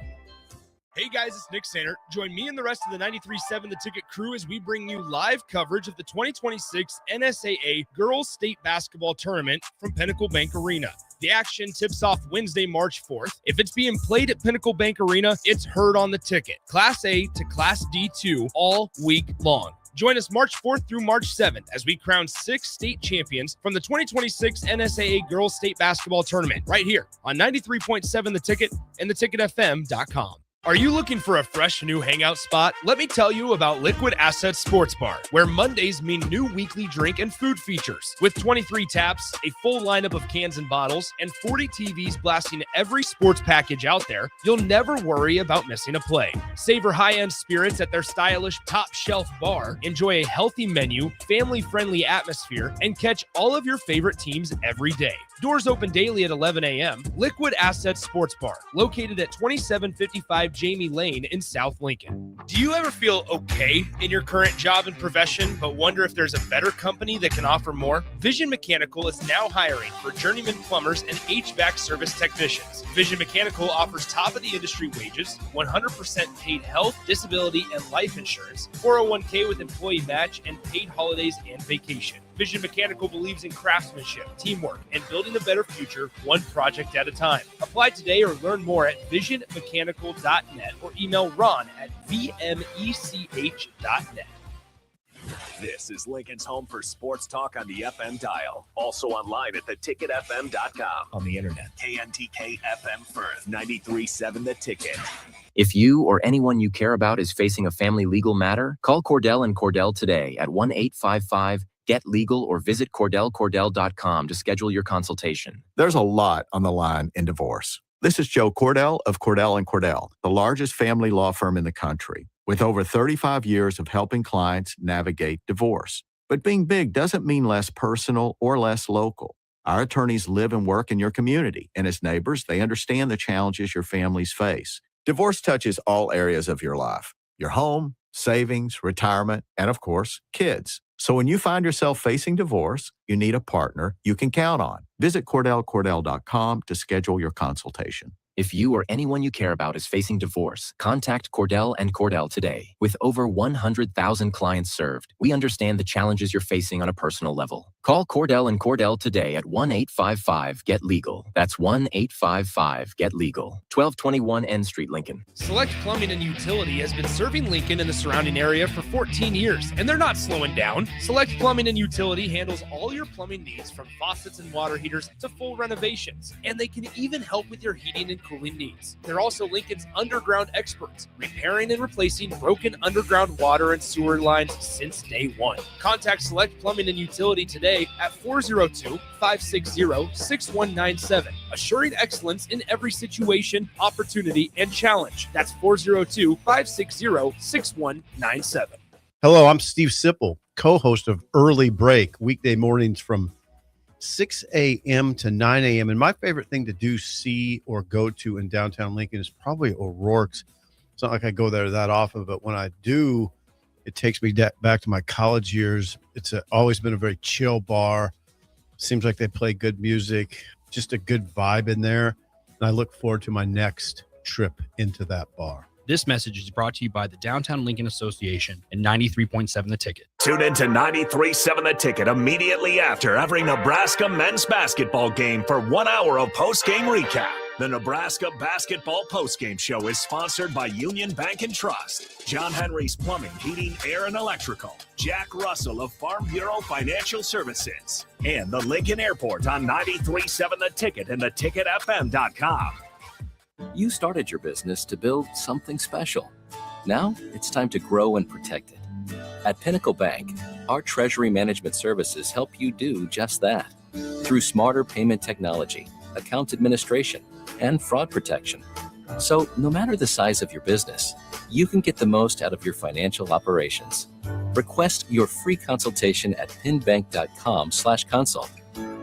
Hey guys, it's Nick Sainert. Join me and the rest of the 93.7 The Ticket crew as we bring you live coverage of the 2026 NSAA Girls State Basketball Tournament from Pinnacle Bank Arena. The action tips off Wednesday, March 4th. If it's being played at Pinnacle Bank Arena, it's heard on The Ticket. Class A to Class D2 all week long. Join us March 4th through March 7th as we crown 6 state champions from the 2026 NSAA Girls State Basketball Tournament right here on 93.7 The Ticket and theticketfm.com. Are you looking for a fresh new hangout spot? Let me tell you about Liquid Assets Sports Bar, where Mondays mean new weekly drink and food features. With 23 taps, a full lineup of cans and bottles, and 40 TVs blasting every sports package out there, you'll never worry about missing a play. Savor high-end spirits at their stylish top-shelf bar, enjoy a healthy menu, family-friendly atmosphere, and catch all of your favorite teams every day. Doors open daily at 11 a.m. Liquid Assets Sports Bar, located at 2755 Jamie Lane in South Lincoln. Do you ever feel okay in your current job and profession, but wonder if there's a better company that can offer more? Vision Mechanical is now hiring for journeyman plumbers and HVAC service technicians. Vision Mechanical offers top-of-the-industry wages, 100% paid health, disability, and life insurance, 401k with employee match, and paid holidays and vacation. Vision Mechanical believes in craftsmanship, teamwork, and building a better future one project at a time. Apply today or learn more at visionmechanical.net or email Ron at vmech.net. This is Lincoln's home for sports talk on the FM dial. Also online at theticketfm.com. On the internet, KNTK FM Firth, 93.7 The Ticket. If you or anyone you care about is facing a family legal matter, call Cordell and Cordell today at 1-855-GET-LEGAL or visit CordellCordell.com to schedule your consultation. There's a lot on the line in divorce. This is Joe Cordell of Cordell & Cordell, the largest family law firm in the country, with over 35 years of helping clients navigate divorce. But being big doesn't mean less personal or less local. Our attorneys live and work in your community, and as neighbors, they understand the challenges your families face. Divorce touches all areas of your life: your home, savings, retirement, and of course, kids. So when you find yourself facing divorce, you need a partner you can count on. Visit CordellCordell.com to schedule your consultation. If you or anyone you care about is facing divorce, contact Cordell and Cordell today. With over 100,000 clients served, we understand the challenges you're facing on a personal level. Call Cordell and Cordell today at 1-855-GET-LEGAL. That's 1-855-GET-LEGAL. 1221 N Street, Lincoln. Select Plumbing and Utility has been serving Lincoln and the surrounding area for 14 years, and they're not slowing down. Select Plumbing and Utility handles all your plumbing needs, from faucets and water heaters to full renovations, and they can even help with your heating and cooling needs. They're also Lincoln's underground experts, repairing and replacing broken underground water and sewer lines since day one. Contact Select Plumbing and Utility today at 402-560-6197, assuring excellence in every situation, opportunity, and challenge. That's 402-560-6197. Hello, I'm Steve Sipple, co-host of Early Break, weekday mornings from 6 a.m. to 9 a.m. And my favorite thing to do, see, or go to in downtown Lincoln is probably O'Rourke's. It's not like I go there that often, but when I do, it takes me back to my college years. It's always been a very chill bar. Seems like they play good music, just a good vibe in there. And I look forward to my next trip into that bar. This message is brought to you by the Downtown Lincoln Association and 93.7 The Ticket. Tune in to 93.7 The Ticket immediately after every Nebraska men's basketball game for 1 hour of post-game recap. The Nebraska Basketball Postgame Show is sponsored by Union Bank and Trust, John Henry's Plumbing, Heating, Air, and Electrical, Jack Russell of Farm Bureau Financial Services, and the Lincoln Airport on 93.7 The Ticket and theticketfm.com. You started your business to build something special. Now it's time to grow and protect it. At Pinnacle Bank, our treasury management services help you do just that. Through smarter payment technology, account administration, and fraud protection. So no matter the size of your business, you can get the most out of your financial operations. Request your free consultation at pinbank.com/consult.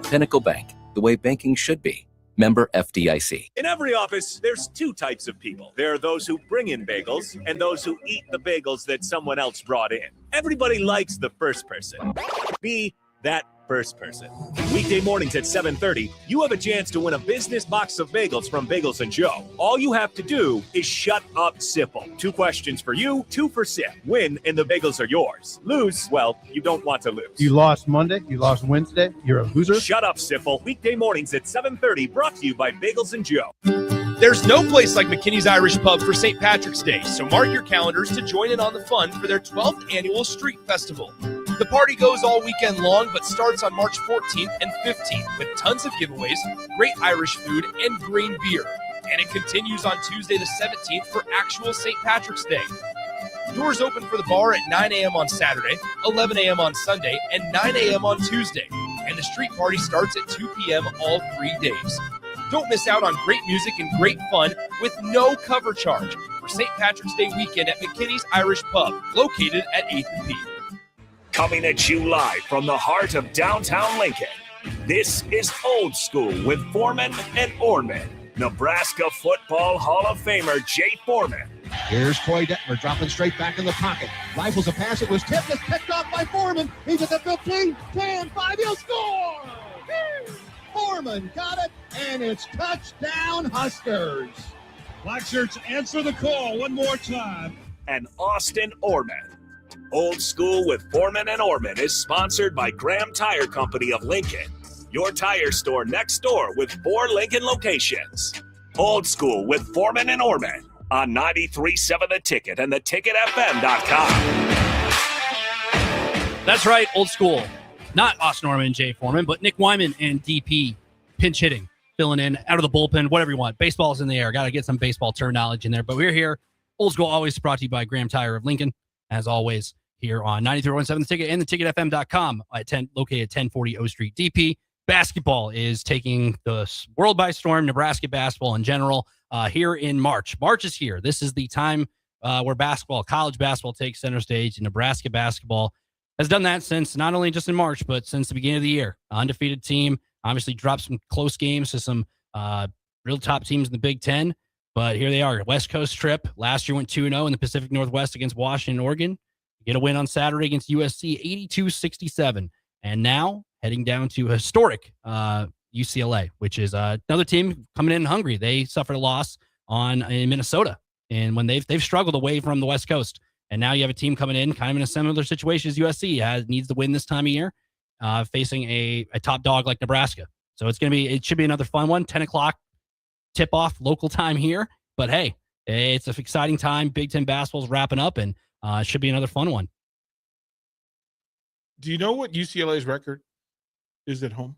Pinnacle Bank, the way banking should be. Member FDIC. In every office, there's two types of people. There are those who bring in bagels and those who eat the bagels that someone else brought in. Everybody likes the first person. Be that first person. Weekday mornings at 7:30, you have a chance to win a business box of bagels from Bagels & Joe. All you have to do is shut up, Sipple. 2 questions for you, 2 for Sip. Win, and the bagels are yours. Lose, well, you don't want to lose. You lost Monday, you lost Wednesday, you're a loser. Shut up, Sipple. Weekday mornings at 7:30, brought to you by Bagels & Joe. There's no place like McKinney's Irish Pub for St. Patrick's Day, so mark your calendars to join in on the fun for their 12th annual Street Festival. The party goes all weekend long, but starts on March 14th and 15th with tons of giveaways, great Irish food, and green beer. And it continues on Tuesday the 17th for actual St. Patrick's Day. Doors open for the bar at 9 a.m. on Saturday, 11 a.m. on Sunday, and 9 a.m. on Tuesday. And the street party starts at 2 p.m. all 3 days. Don't miss out on great music and great fun with no cover charge for St. Patrick's Day weekend at McKinney's Irish Pub, located at 8th and P. Coming at you live from the heart of downtown Lincoln. This is Old School with Foreman and Orman. Nebraska Football Hall of Famer Jay Foreman. Here's Coy Detmer dropping straight back in the pocket. Rifles a pass. It was tipped. It's picked off by Foreman. He's at the 15, 10, 5. He'll score! Foreman got it, and it's touchdown Huskers. Black shirts answer the call one more time. And Austin Orman. Old School with Foreman and Orman is sponsored by Graham Tire Company of Lincoln, your tire store next door with 4 Lincoln locations. Old School with Foreman and Orman on 93.7 The Ticket and theticketfm.com. That's right, old school. Not Austin Norman and Jay Foreman, but Nick Wyman and DP pinch hitting, filling in out of the bullpen, whatever you want. Baseball's in the air. Got to get some baseball term knowledge in there. But we're here. Old School always brought to you by Graham Tire of Lincoln, as always, here on 93.7 The Ticket and theticketfm.com located at 1040 O Street. DP, basketball is taking the world by storm, Nebraska basketball in general, here in March. March is here. This is the time where college basketball takes center stage, and Nebraska basketball has done that since not only just in March, but since the beginning of the year. Undefeated team, obviously dropped some close games to some real top teams in the Big Ten, but here they are. West Coast trip. Last year went 2-0 in the Pacific Northwest against Washington and Oregon. Get a win on Saturday against USC, 82-67. And now heading down to historic UCLA, which is another team coming in hungry. They suffered a loss in Minnesota, and when they've struggled away from the West Coast. And now you have a team coming in kind of in a similar situation as USC needs to win this time of year, facing a top dog like Nebraska. So it should be another fun one. 10 o'clock tip off local time here. But hey, it's an exciting time. Big Ten basketball's wrapping up, and it should be another fun one. Do you know what UCLA's record is at home?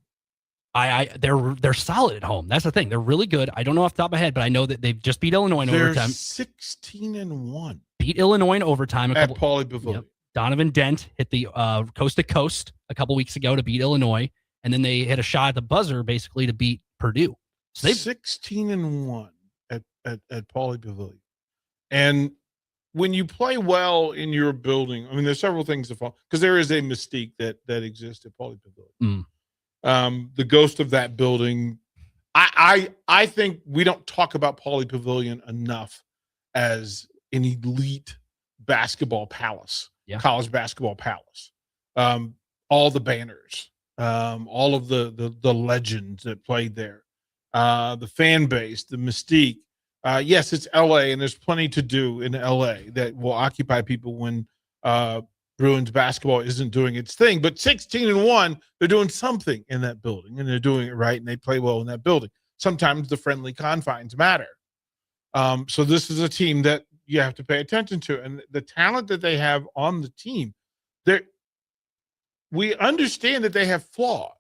They're solid at home. That's the thing. They're really good. I don't know off the top of my head, but I know that they've just beat Illinois in overtime. 16-1. Beat Illinois in overtime At Pauley Pavilion. Yep. Donovan Dent hit the coast to coast a couple weeks ago to beat Illinois, and then they hit a shot at the buzzer basically to beat Purdue. So 16-1 at Pauley Pavilion. And when you play well in your building, I mean, there's several things to follow, because there is a mystique that exists at Pauley Pavilion. The ghost of that building. I think we don't talk about Pauley Pavilion enough as an elite basketball palace, college basketball palace. All the banners, all of the legends that played there, the fan base, the mystique. Yes, it's LA, and there's plenty to do in LA that will occupy people when Bruins basketball isn't doing its thing. But 16-1, they're doing something in that building, and they're doing it right, and they play well in that building. Sometimes the friendly confines matter. So this is a team that you have to pay attention to, and the talent that they have on the team. We understand that they have flaws,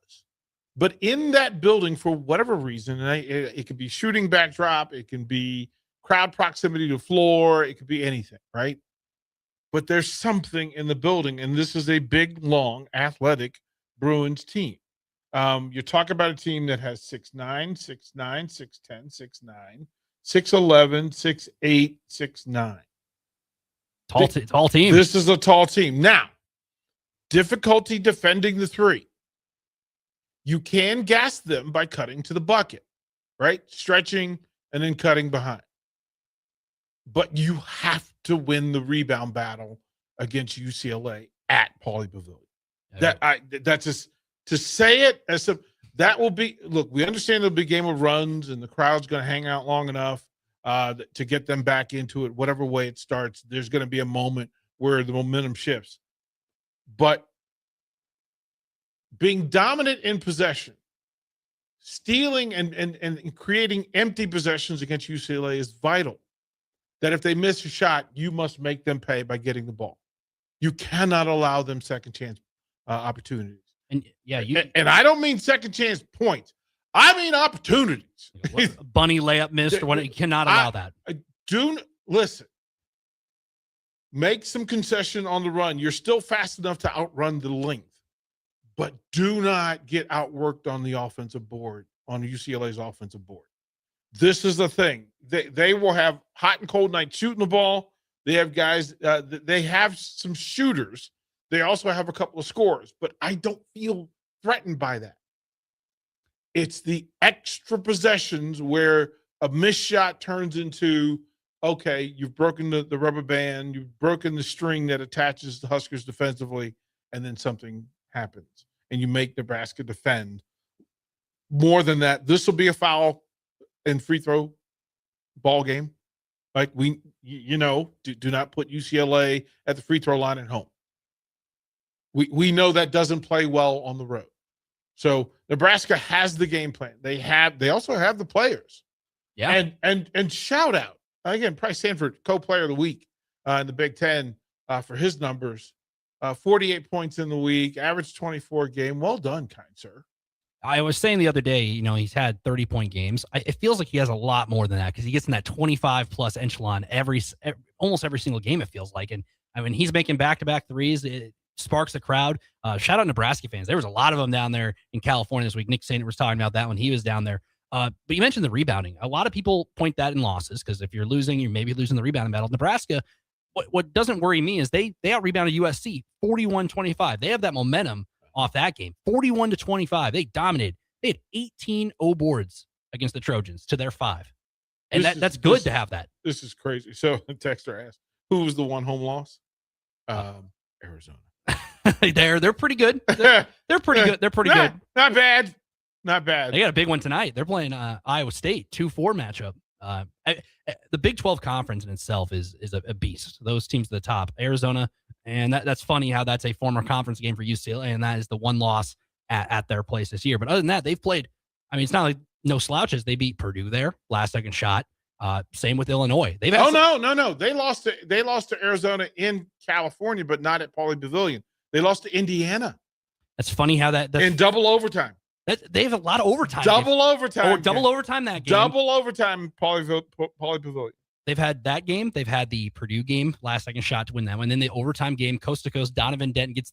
but in that building, for whatever reason, and it could be shooting backdrop, it can be crowd proximity to floor, it could be anything, right? But there's something in the building, and this is a big, long, athletic Bruins team. You're talking about a team that has 6'9", 6'9", 6'10", 6'9", 6'11", 6'8", 6'9". Tall team. This is a tall team. Now, difficulty defending the three. You can gas them by cutting to the bucket, right? Stretching and then cutting behind. But you have to win the rebound battle against UCLA at Pauley Pavilion. That's just to say it as that will be. Look, we understand there'll be a game of runs, and the crowd's going to hang out long enough to get them back into it. Whatever way it starts, there's going to be a moment where the momentum shifts. But being dominant in possession, stealing and creating empty possessions against UCLA is vital. That if they miss a shot, you must make them pay by getting the ball. You cannot allow them second chance opportunities. And and I don't mean second chance points. I mean opportunities. Bunny layup missed or what? You cannot allow that. Listen. Make some concession on the run. You're still fast enough to outrun the length, but do not get outworked on the offensive board, on UCLA's offensive board. This is the thing. They will have hot and cold nights shooting the ball. They have guys, they have some shooters. They also have a couple of scorers, but I don't feel threatened by that. It's the extra possessions where a missed shot turns into, okay, you've broken the rubber band, you've broken the string that attaches the Huskers defensively, and then something happens, and you make Nebraska defend. More than that, this will be a foul and free throw ball game. Like do not put UCLA at the free throw line at home. We know that doesn't play well on the road. So Nebraska has the game plan. They also have the players. Yeah. And shout out again, Price Sanford, co-player of the week in the Big Ten for his numbers. 48 points in the week, average 24 game. Well done, kind sir. I was saying the other day, he's had 30-point games. It feels like he has a lot more than that because he gets in that 25-plus echelon almost every single game, it feels like. And, I mean, he's making back-to-back threes. It sparks the crowd. Shout out Nebraska fans. There was a lot of them down there in California this week. Nick Sainer was talking about that when he was down there. But you mentioned the rebounding. A lot of people point that in losses because if you're losing, you're maybe losing the rebounding battle. Nebraska, what doesn't worry me is they out-rebounded USC 41-25. They have that momentum off that game. 41-25. They dominated. They had 18 boards against the Trojans to their 5. And that's good to have that. This is crazy. So Texter asked, who was the one home loss? Arizona. They're pretty good. They're pretty good. They're pretty good. Not bad. Not bad. They got a big one tonight. They're playing Iowa State 2-4 matchup. The Big 12 conference in itself is a beast. Those teams at the top, Arizona, and that's funny how that's a former conference game for UCLA, and that is the one loss at their place this year. But other than that, they've played. I mean, it's not like no slouches. They beat Purdue there, last second shot. Same with Illinois. No. They lost to Arizona in California, but not at Pauley Pavilion. They lost to Indiana. That's funny how that's in double overtime. They have a lot of overtime. Double overtime that game. Double overtime, Pauley Pavilion. They've had that game. They've had the Purdue game, last second shot to win that one. Then the overtime game, coast to coast. Donovan Denton gets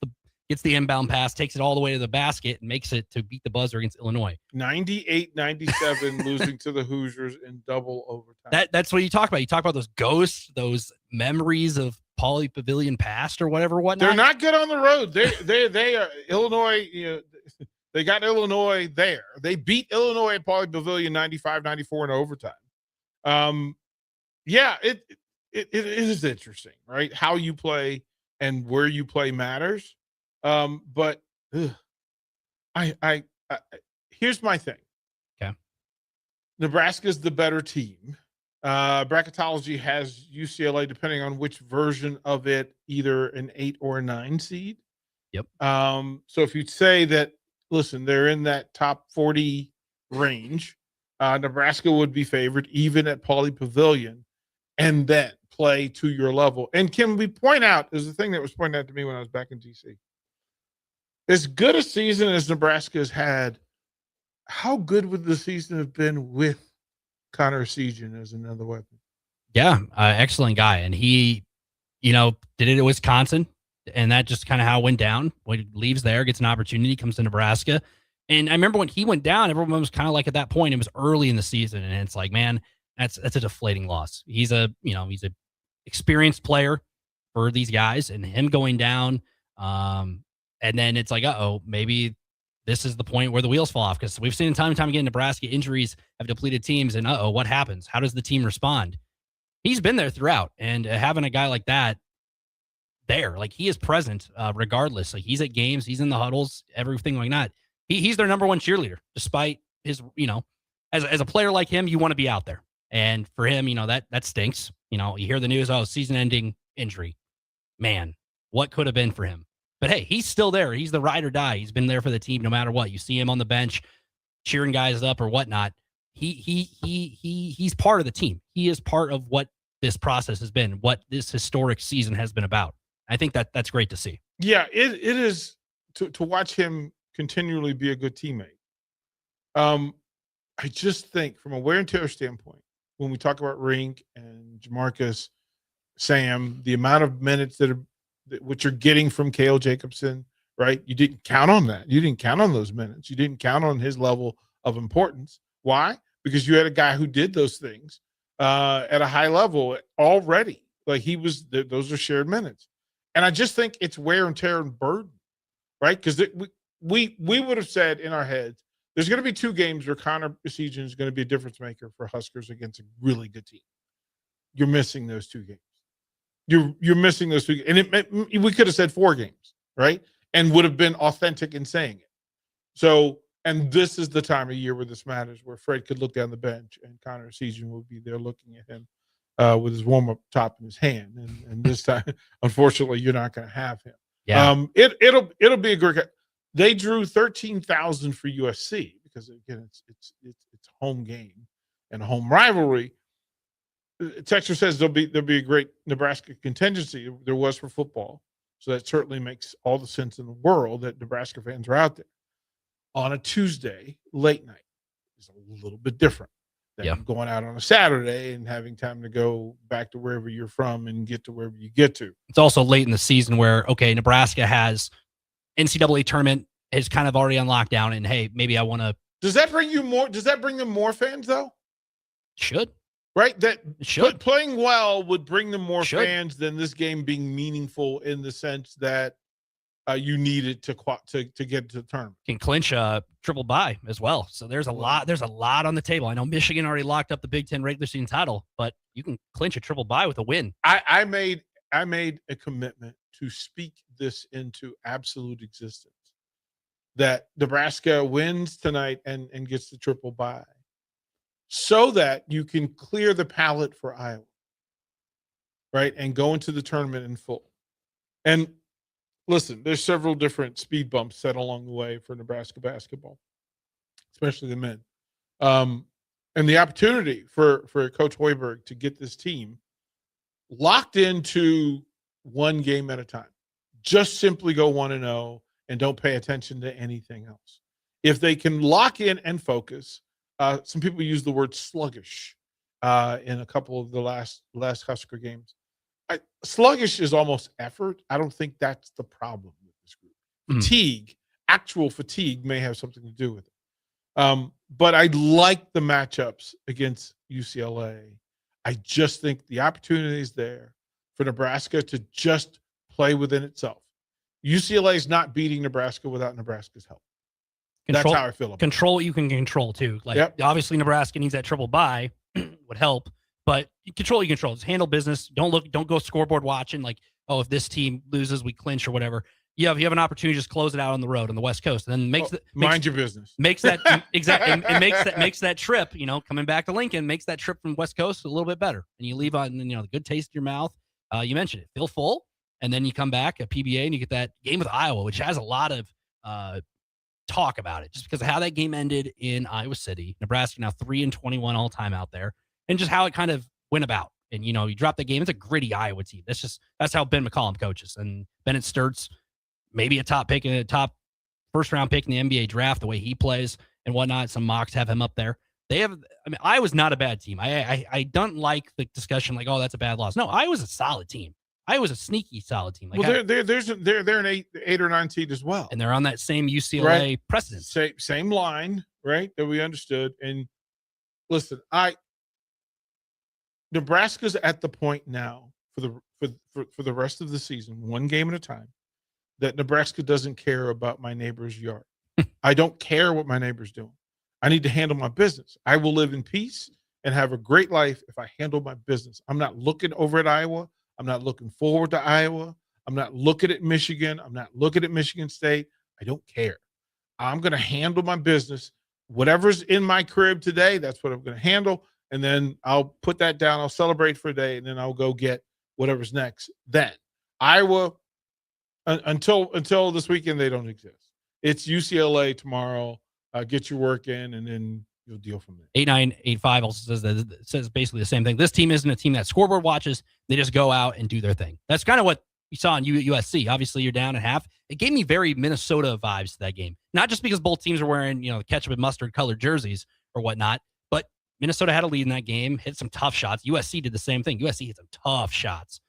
the inbound pass, takes it all the way to the basket, and makes it to beat the buzzer against Illinois. 98-97, losing to the Hoosiers in double overtime. That's what you talk about. You talk about those ghosts, those memories of Pauley Pavilion past or whatnot. They're not good on the road. They are Illinois. They got Illinois there. They beat Illinois at Pauley Pavilion 95-94 in overtime. It is interesting, right? How you play and where you play matters. But here's my thing. Okay. Nebraska's the better team. Bracketology has UCLA, depending on which version of it, either an 8 or a 9 seed. Yep. So if you say that, listen, they're in that top 40 range, Nebraska would be favored even at Pauley Pavilion, and then play to your level. And can we point out, there's a thing that was pointed out to me when I was back in DC. As good a season as Nebraska has had, how good would the season have been with Connor Sejan as another weapon? Yeah, excellent guy. And he, did it at Wisconsin, and that just kind of how it went down. When he leaves there, gets an opportunity, comes to Nebraska. And I remember when he went down, everyone was kind of like at that point, it was early in the season, and it's like, man, that's a deflating loss. He's a experienced player for these guys, and him going down, and then it's like, maybe this is the point where the wheels fall off, because we've seen time and time again, Nebraska injuries have depleted teams, and what happens? How does the team respond? He's been there throughout, and having a guy like that there, like he is present regardless. Like he's at games, he's in the huddles, everything like that. He's their number one cheerleader, despite his, as a player like him, you want to be out there. And for him, that stinks. You hear the news, season-ending injury. Man, what could have been for him? But hey, he's still there. He's the ride or die. He's been there for the team no matter what. You see him on the bench cheering guys up or whatnot. He's part of the team. He is part of what this process has been, what this historic season has been about. I think that's great to see. Yeah, it is to watch him continually be a good teammate. I just think from a wear and tear standpoint, when we talk about Rink and Jamarcus, Sam, the amount of minutes which you're getting from Cale Jacobson, right? You didn't count on that. You didn't count on those minutes. You didn't count on his level of importance. Why? Because you had a guy who did those things at a high level already. Like those are shared minutes. And I just think it's wear and tear and burden, right? Because we would have said in our heads, there's going to be 2 games where Connor Sejan is going to be a difference maker for Huskers against a really good team. You're missing those 2 games. You're missing those 2 games. And we could have said 4 games, right? And would have been authentic in saying it. So, and this is the time of year where this matters, where Fred could look down the bench and Connor Sejan will be there looking at him with his warm-up top in his hand. And this time, unfortunately, you're not going to have him. Yeah. It'll be a great. They drew 13,000 for USC because again, it's home game and a home rivalry. Texture says there'll be a great Nebraska contingency. There was for football. So that certainly makes all the sense in the world that Nebraska fans are out there. On a Tuesday, late night is a little bit different than going out on a Saturday and having time to go back to wherever you're from and get to wherever you get to. It's also late in the season where, okay, Nebraska has NCAA tournament is kind of already on lockdown, and hey, maybe I want to. Does that bring you more? Does that bring them more fans though? Should. Right? That should. Playing well would bring them more fans than this game being meaningful in the sense that you need it to get to the tournament. Can clinch a triple bye as well. So there's a lot on the table. I know Michigan already locked up the Big Ten regular season title, but you can clinch a triple bye with a win. I made a commitment to speak this into absolute existence, that Nebraska wins tonight and gets the triple bye, so that you can clear the palette for Iowa, right, and go into the tournament in full. And listen, there's several different speed bumps set along the way for Nebraska basketball, especially the men. And the opportunity for Coach Hoiberg to get this team locked into one game at a time. Just simply go 1-0 and don't pay attention to anything else. If they can lock in and focus, some people use the word sluggish in a couple of the last Husker games. Sluggish is almost effort. I don't think that's the problem with this group. Fatigue, actual fatigue, may have something to do with it. But I like the matchups against UCLA. I just think the opportunity is there for Nebraska to just play within itself. UCLA is not beating Nebraska without Nebraska's help. That's how I feel about it. Control what you can control too. Like obviously Nebraska needs that triple bye would help, but control what you control. Just handle business. Don't go scoreboard watching like, oh, if this team loses, we clinch or whatever. You have an opportunity to just close it out on the road on the West Coast, and then mind your business. Makes that exactly and makes that trip, coming back to Lincoln, makes that trip from West Coast a little bit better. And you leave on the good taste in your mouth. You mentioned it, feel full, and then you come back at PBA and you get that game with Iowa, which has a lot of talk about it, just because of how that game ended in Iowa City. Nebraska now 3-21 all time out there, and just how it kind of went about. And you drop the game. It's a gritty Iowa team. That's how Ben McCollum coaches, and Bennett Sturtz. Maybe a top first round pick in the NBA draft, the way he plays and whatnot. Some mocks have him up there. Iowa's not a bad team. I don't like the discussion like, oh, that's a bad loss. No, Iowa's a solid team. Iowa's a sneaky solid team. Like, they're an 8 or 9 seed as well. And they're on that same UCLA precedent. Same line, right? That we understood. And listen, Nebraska's at the point now for the rest of the season, one game at a time, that Nebraska doesn't care about my neighbor's yard. I don't care what my neighbor's doing. I need to handle my business. I will live in peace and have a great life if I handle my business. I'm not looking over at Iowa. I'm not looking forward to Iowa. I'm not looking at Michigan. I'm not looking at Michigan State. I don't care. I'm going to handle my business. Whatever's in my crib today, that's what I'm going to handle. And then I'll put that down. I'll celebrate for a day, and then I'll go get whatever's next. Then Iowa, until this weekend, they don't exist. It's UCLA tomorrow. Get your work in, and then you'll deal from there. 8985 also says basically the same thing. This team isn't a team that scoreboard watches. They just go out and do their thing. That's kind of what you saw in USC. Obviously, you're down at half. It gave me very Minnesota vibes to that game. Not just because both teams are wearing ketchup and mustard colored jerseys or whatnot, but Minnesota had a lead in that game, hit some tough shots. USC did the same thing. USC hit some tough shots.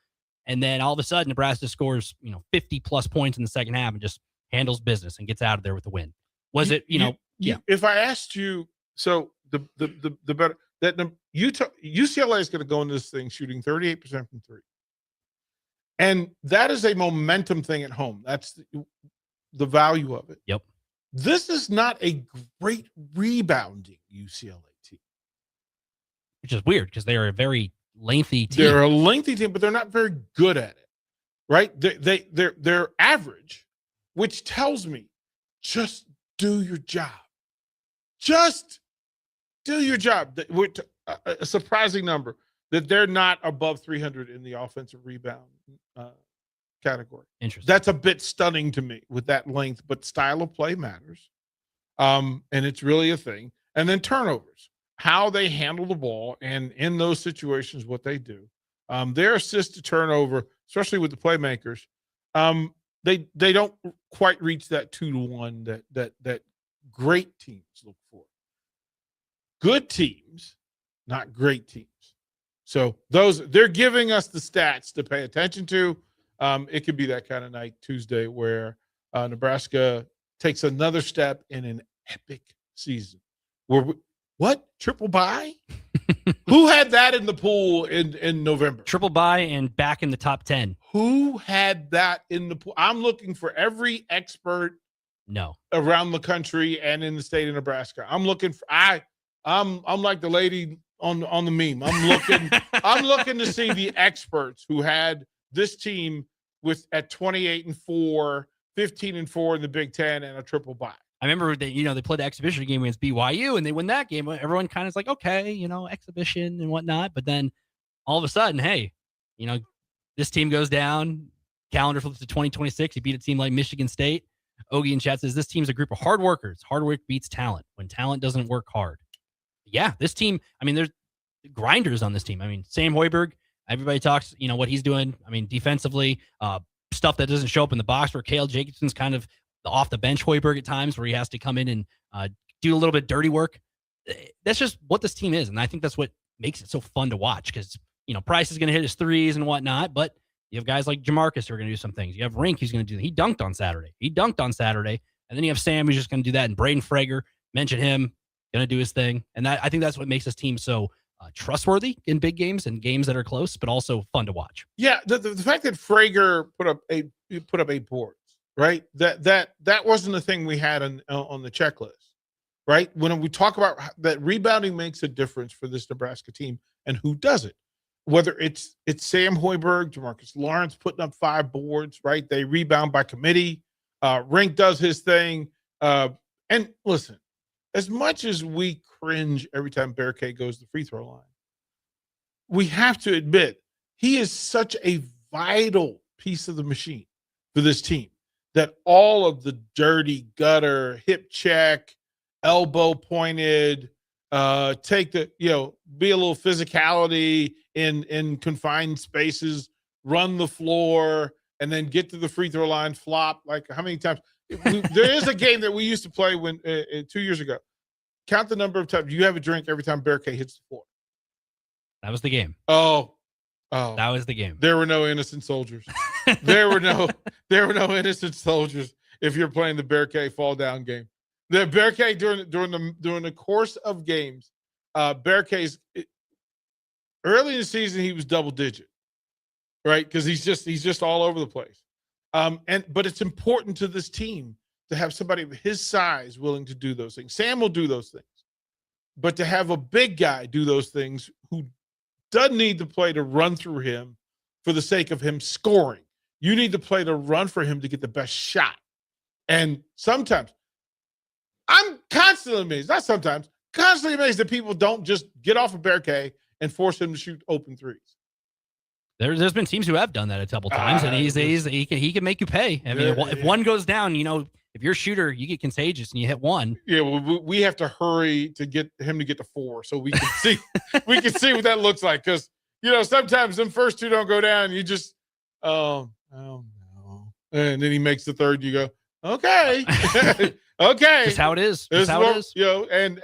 And then all of a sudden, Nebraska scores 50-plus points in the second half and just handles business and gets out of there with the win. If I asked you, so the better that UCLA is going to go into this thing shooting 38% from three, and that is a momentum thing at home. That's the value of it. Yep. This is not a great rebounding UCLA team, which is weird because they are a very lengthy team. They're a lengthy team, but they're not very good at it, right? They're average, which tells me just do your job. Just do your job. A surprising number that they're not above 300 in the offensive rebound category. Interesting. That's a bit stunning to me with that length, but style of play matters. And it's really a thing. And then turnovers, how they handle the ball, and in those situations, what they do. Their assist to turnover, especially with the playmakers, They don't quite reach that 2-1 that great teams look for. Good teams, not great teams. So they're giving us the stats to pay attention to. It could be that kind of night Tuesday where Nebraska takes another step in an epic season. What? Triple bye? Who had that in the pool in November? Triple bye and back in the top 10. Who had that in the pool? I'm looking for every expert around the country and in the state of Nebraska. I'm looking for I'm like the lady on the meme. I'm looking to see the experts who had this team at 28-4, 15-4 in the Big Ten and a triple bye. I remember that, they played the exhibition game against BYU and they win that game. Everyone kind of is like, okay, exhibition and whatnot. But then all of a sudden, hey, this team goes down, calendar flips to 2026. You beat a team like Michigan State. Ogie and Chat says this team's a group of hard workers. Hard work beats talent when talent doesn't work hard. Yeah, this team, there's grinders on this team. Sam Hoiberg, everybody talks, what he's doing. Defensively, stuff that doesn't show up in the box where Cale Jacobson's kind of the off the bench Hoiberg at times where he has to come in and do a little bit dirty work. That's just what this team is. And I think that's what makes it so fun to watch because, Price is going to hit his threes and whatnot, but you have guys like Jamarcus who are going to do some things. You have Rink who's going to do that. He dunked on Saturday. And then you have Sam who's just going to do that. And Braden Frager, mention him, going to do his thing. And I think that's what makes this team so trustworthy in big games and games that are close, but also fun to watch. Yeah, the fact that Frager put up 8 boards, right? That wasn't the thing we had on the checklist, right? When we talk about that, rebounding makes a difference for this Nebraska team, and who does it? Whether it's Sam Hoiberg, Jamarcus Lawrence putting up 5 boards, right? They rebound by committee. Rink does his thing. And listen, as much as we cringe every time Bear K goes to the free throw line, we have to admit he is such a vital piece of the machine for this team that all of the dirty gutter, hip check, elbow pointed, take the, be a little physicality in confined spaces, run the floor, and then get to the free throw line, flop. Like how many times? There is a game that we used to play 2 years ago. Count the number of times you have a drink every time Bear K hits the floor. That was the game. Oh, that was the game. There were no innocent soldiers. there were no innocent soldiers if you're playing the Bear K fall down game. The Bear K during the course of games, Bear K's early in the season he was double digit, right? Because he's just all over the place. But it's important to this team to have somebody of his size willing to do those things. Sam will do those things, but to have a big guy do those things who doesn't need the play to run through him for the sake of him scoring. You need the play to run for him to get the best shot. And sometimes I'm constantly amazed, not sometimes, constantly amazed that people don't just get off of Bear K and force him to shoot open threes. There's been teams who have done that a couple times, and he can make you pay. I mean, if one goes down, if you're a shooter, you get contagious and you hit one. Yeah, well, we have to hurry to get him to get to 4 so we can see what that looks like. Because sometimes them first 2 don't go down. You just oh no, and then he makes the third. You go okay, okay. Just how it is. Just how it is.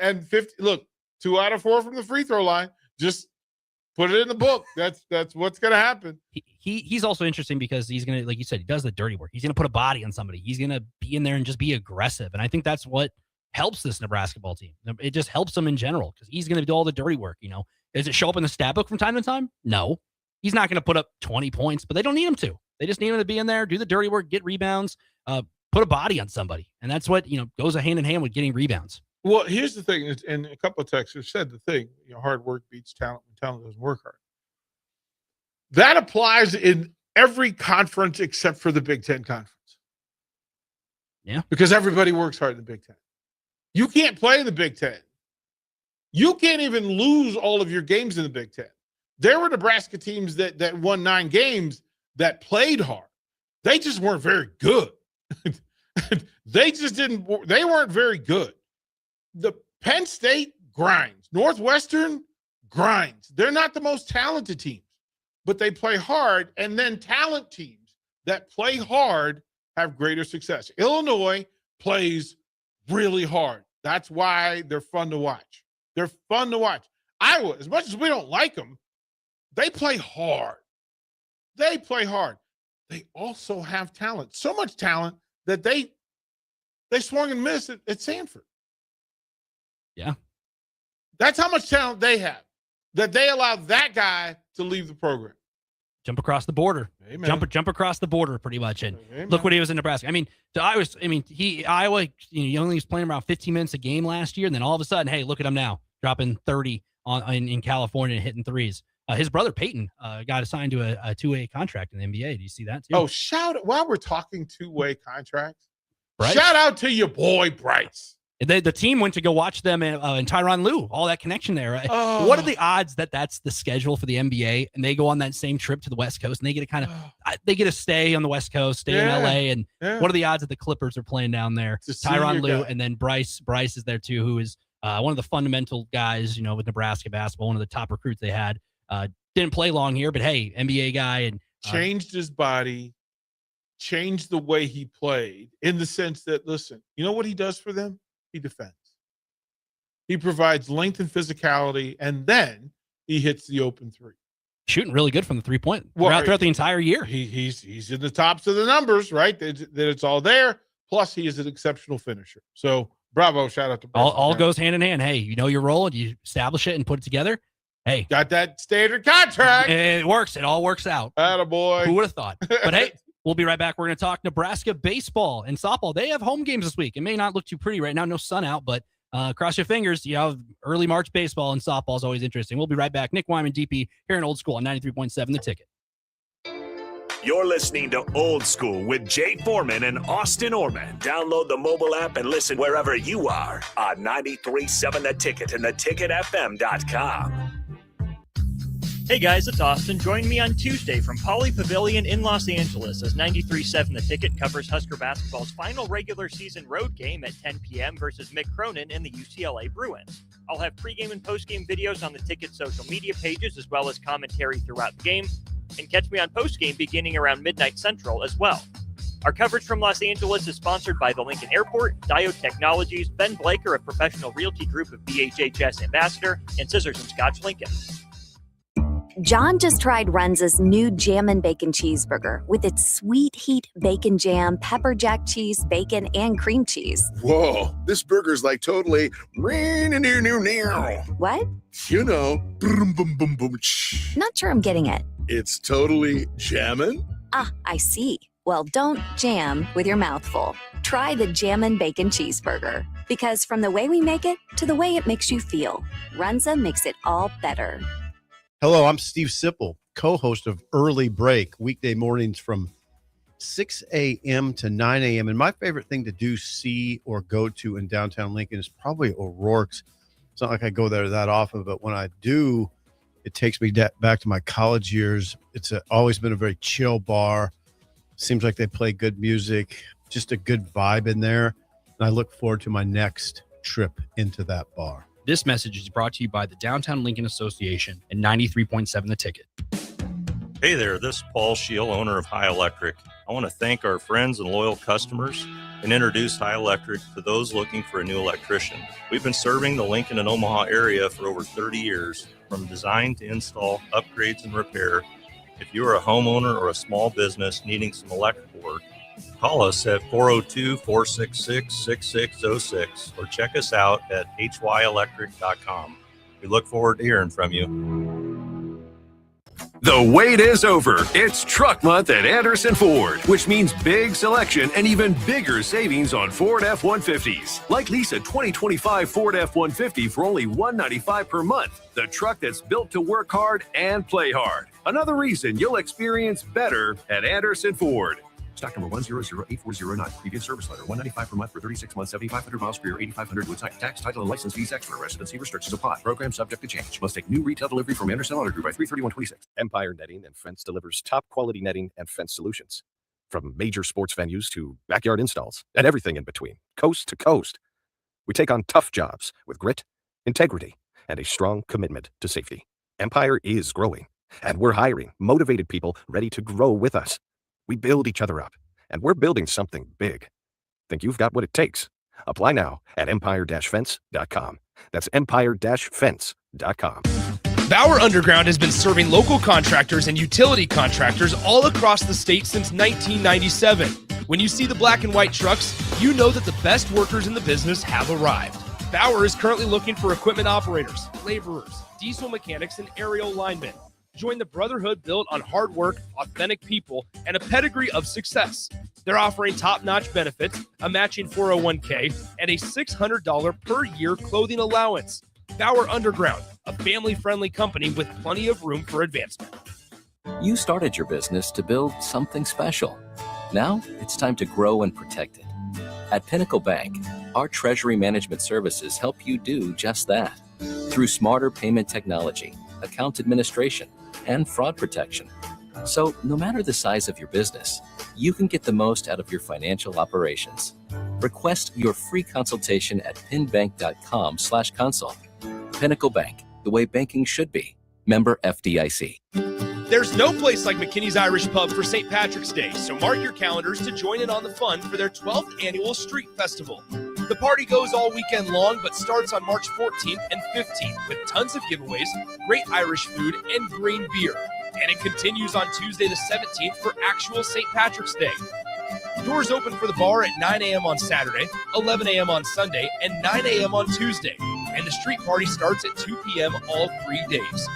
And 50. Look, 2 out of 4 from the free throw line. Just put it in the book. That's what's going to happen. He's also interesting because he's going to, like you said, he does the dirty work. He's going to put a body on somebody. He's going to be in there and just be aggressive. And I think that's what helps this Nebraska ball team. It just helps them in general because he's going to do all the dirty work. Does it show up in the stat book from time to time? No. He's not going to put up 20 points, but they don't need him to. They just need him to be in there, do the dirty work, get rebounds, put a body on somebody. And that's what, goes hand in hand with getting rebounds. Well, here's the thing, and a couple of texters said the thing, hard work beats talent when talent doesn't work hard. That applies in every conference except for the Big Ten conference. Yeah. Because everybody works hard in the Big Ten. You can't play in the Big Ten. You can't even lose all of your games in the Big Ten. There were Nebraska teams that won 9 games that played hard. They just weren't very good. They weren't very good. The Penn State grinds. Northwestern grinds. They're not the most talented teams, but they play hard. And then talent teams that play hard have greater success. Illinois plays really hard. That's why they're fun to watch. They're fun to watch. Iowa, as much as we don't like them, they play hard. They play hard. They also have talent. So much talent that they swung and missed at Sanford. Yeah. That's how much talent they have, that they allowed that guy to leave the program. Jump across the border. Amen. Jump across the border pretty much. And Amen. look what he was in Nebraska. I mean, Iowa, he only was playing around 15 minutes a game last year. And then all of a sudden, hey, look at him now, dropping 30 in California and hitting threes. His brother Peyton got assigned to a two-way contract in the NBA. Do you see that too? Oh, while we're talking two-way contracts, Bryce? Shout out to your boy Bryce. The team went to go watch them in Tyronn Lue, all that connection there. Oh. What are the odds that that's the schedule for the NBA and they go on that same trip to the West Coast and they get to stay on the West Coast, stay in LA? And what are the odds that the Clippers are playing down there? Tyronn Lue and then Bryce is there too, who is one of the fundamental guys, with Nebraska basketball, one of the top recruits they had. Didn't play long here, but hey, NBA guy and changed his body, changed the way he played in the sense that, listen, you know what he does for them? He defends. He provides length and physicality, and then he hits the open three. Shooting really good from the 3-point throughout the entire year. He's in the tops of the numbers, right? That it's all there. Plus, he is an exceptional finisher. So, bravo! Shout out to Bryce. All goes hand in hand. Hey, you know your role, and you establish it and put it together. Hey, got that standard contract. It works. It all works out. Attaboy. Who would have thought? But hey, we'll be right back. We're going to talk Nebraska baseball and softball. They have home games this week. It may not look too pretty right now. No sun out, but cross your fingers. Early March baseball and softball is always interesting. We'll be right back. Nick Wyman, DP, here in Old School on 93.7 The Ticket. You're listening to Old School with Jay Foreman and Austin Orman. Download the mobile app and listen wherever you are on 93.7 The Ticket and theticketfm.com. Hey guys, it's Austin. Join me on Tuesday from Poly Pavilion in Los Angeles as 93.7 The Ticket covers Husker basketball's final regular season road game at 10 p.m. versus Mick Cronin and the UCLA Bruins. I'll have pregame and postgame videos on the Ticket social media pages as well as commentary throughout the game. And catch me on postgame beginning around midnight Central as well. Our coverage from Los Angeles is sponsored by the Lincoln Airport, Diode Technologies, Ben Blaker, a professional realty group of BHHS Ambassador, and Scissors and Scotch Lincoln. John just tried Runza's new Jammin' Bacon Cheeseburger with its sweet heat bacon jam, pepper jack cheese, bacon, and cream cheese. Whoa, this burger's like totally What? You know, boom, boom, boom, boom. Not sure I'm getting it. It's totally jammin'. Ah, I see. Well, don't jam with your mouth full. Try the Jammin' Bacon Cheeseburger. Because from the way we make it to the way it makes you feel, Runza makes it all better. Hello, I'm Steve Sipple, co-host of Early Break, weekday mornings from 6 a.m. to 9 a.m. And my favorite thing to do, see, or go to in downtown Lincoln is probably O'Rourke's. It's not like I go there that often, but when I do, it takes me back to my college years. It's always been a very chill bar. Seems like they play good music, just a good vibe in there. And I look forward to my next trip into that bar. This message is brought to you by the Downtown Lincoln Association and 93.7 The Ticket. Hey there, this is Paul Scheel, owner of High Electric. I want to thank our friends and loyal customers and introduce High Electric to those looking for a new electrician. We've been serving the Lincoln and Omaha area for over 30 years, from design to install, upgrades, and repair. If you are a homeowner or a small business needing some electrical work, call us at 402-466-6606 or check us out at hyelectric.com. We look forward to hearing from you. The wait is over. It's Truck Month at Anderson Ford, which means big selection and even bigger savings on Ford F-150s. Like lease a 2025 Ford F-150 for only $195 per month. The truck that's built to work hard and play hard. Another reason you'll experience better at Anderson Ford. Stock number 1008409. Previous service letter. $195 per month for 36 months, 7,500 miles per year, 8,500 with site. Tax, title, and license fees extra. Residency restrictions apply. Program subject to change. Must take new retail delivery from Anderson Auto Group by 3/31/26. Empire Netting and Fence delivers top quality netting and fence solutions. From major sports venues to backyard installs and everything in between, coast to coast. We take on tough jobs with grit, integrity, and a strong commitment to safety. Empire is growing, and we're hiring motivated people ready to grow with us. We build each other up, and we're building something big. Think you've got what it takes? Apply now at empire-fence.com. That's empire-fence.com. Bauer Underground has been serving local contractors and utility contractors all across the state since 1997. When you see the black and white trucks, you know that the best workers in the business have arrived. Bauer is currently looking for equipment operators, laborers, diesel mechanics, and aerial linemen. Join the brotherhood built on hard work, authentic people, and a pedigree of success. They're offering top-notch benefits, a matching 401k, and a $600 per year clothing allowance. Bauer Underground, a family-friendly company with plenty of room for advancement. You started your business to build something special. Now it's time to grow and protect it. At Pinnacle Bank, our treasury management services help you do just that. Through smarter payment technology, account administration, and fraud protection. So no matter the size of your business, you can get the most out of your financial operations. Request your free consultation at pinbank.com/consult. Pinnacle Bank, the way banking should be. Member FDIC. There's no place like McKinney's Irish Pub for St. Patrick's Day, so mark your calendars to join in on the fun for their 12th annual Street Festival. The party goes all weekend long, but starts on March 14th and 15th with tons of giveaways, great Irish food, and green beer. And it continues on Tuesday the 17th for actual St. Patrick's Day. Doors open for the bar at 9 a.m. on Saturday, 11 a.m. on Sunday, and 9 a.m. on Tuesday. And the street party starts at 2 p.m. all 3 days.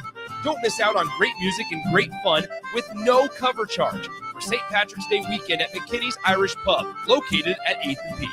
Don't miss out on great music and great fun with no cover charge for St. Patrick's Day weekend at McKinney's Irish Pub, located at 8th and P.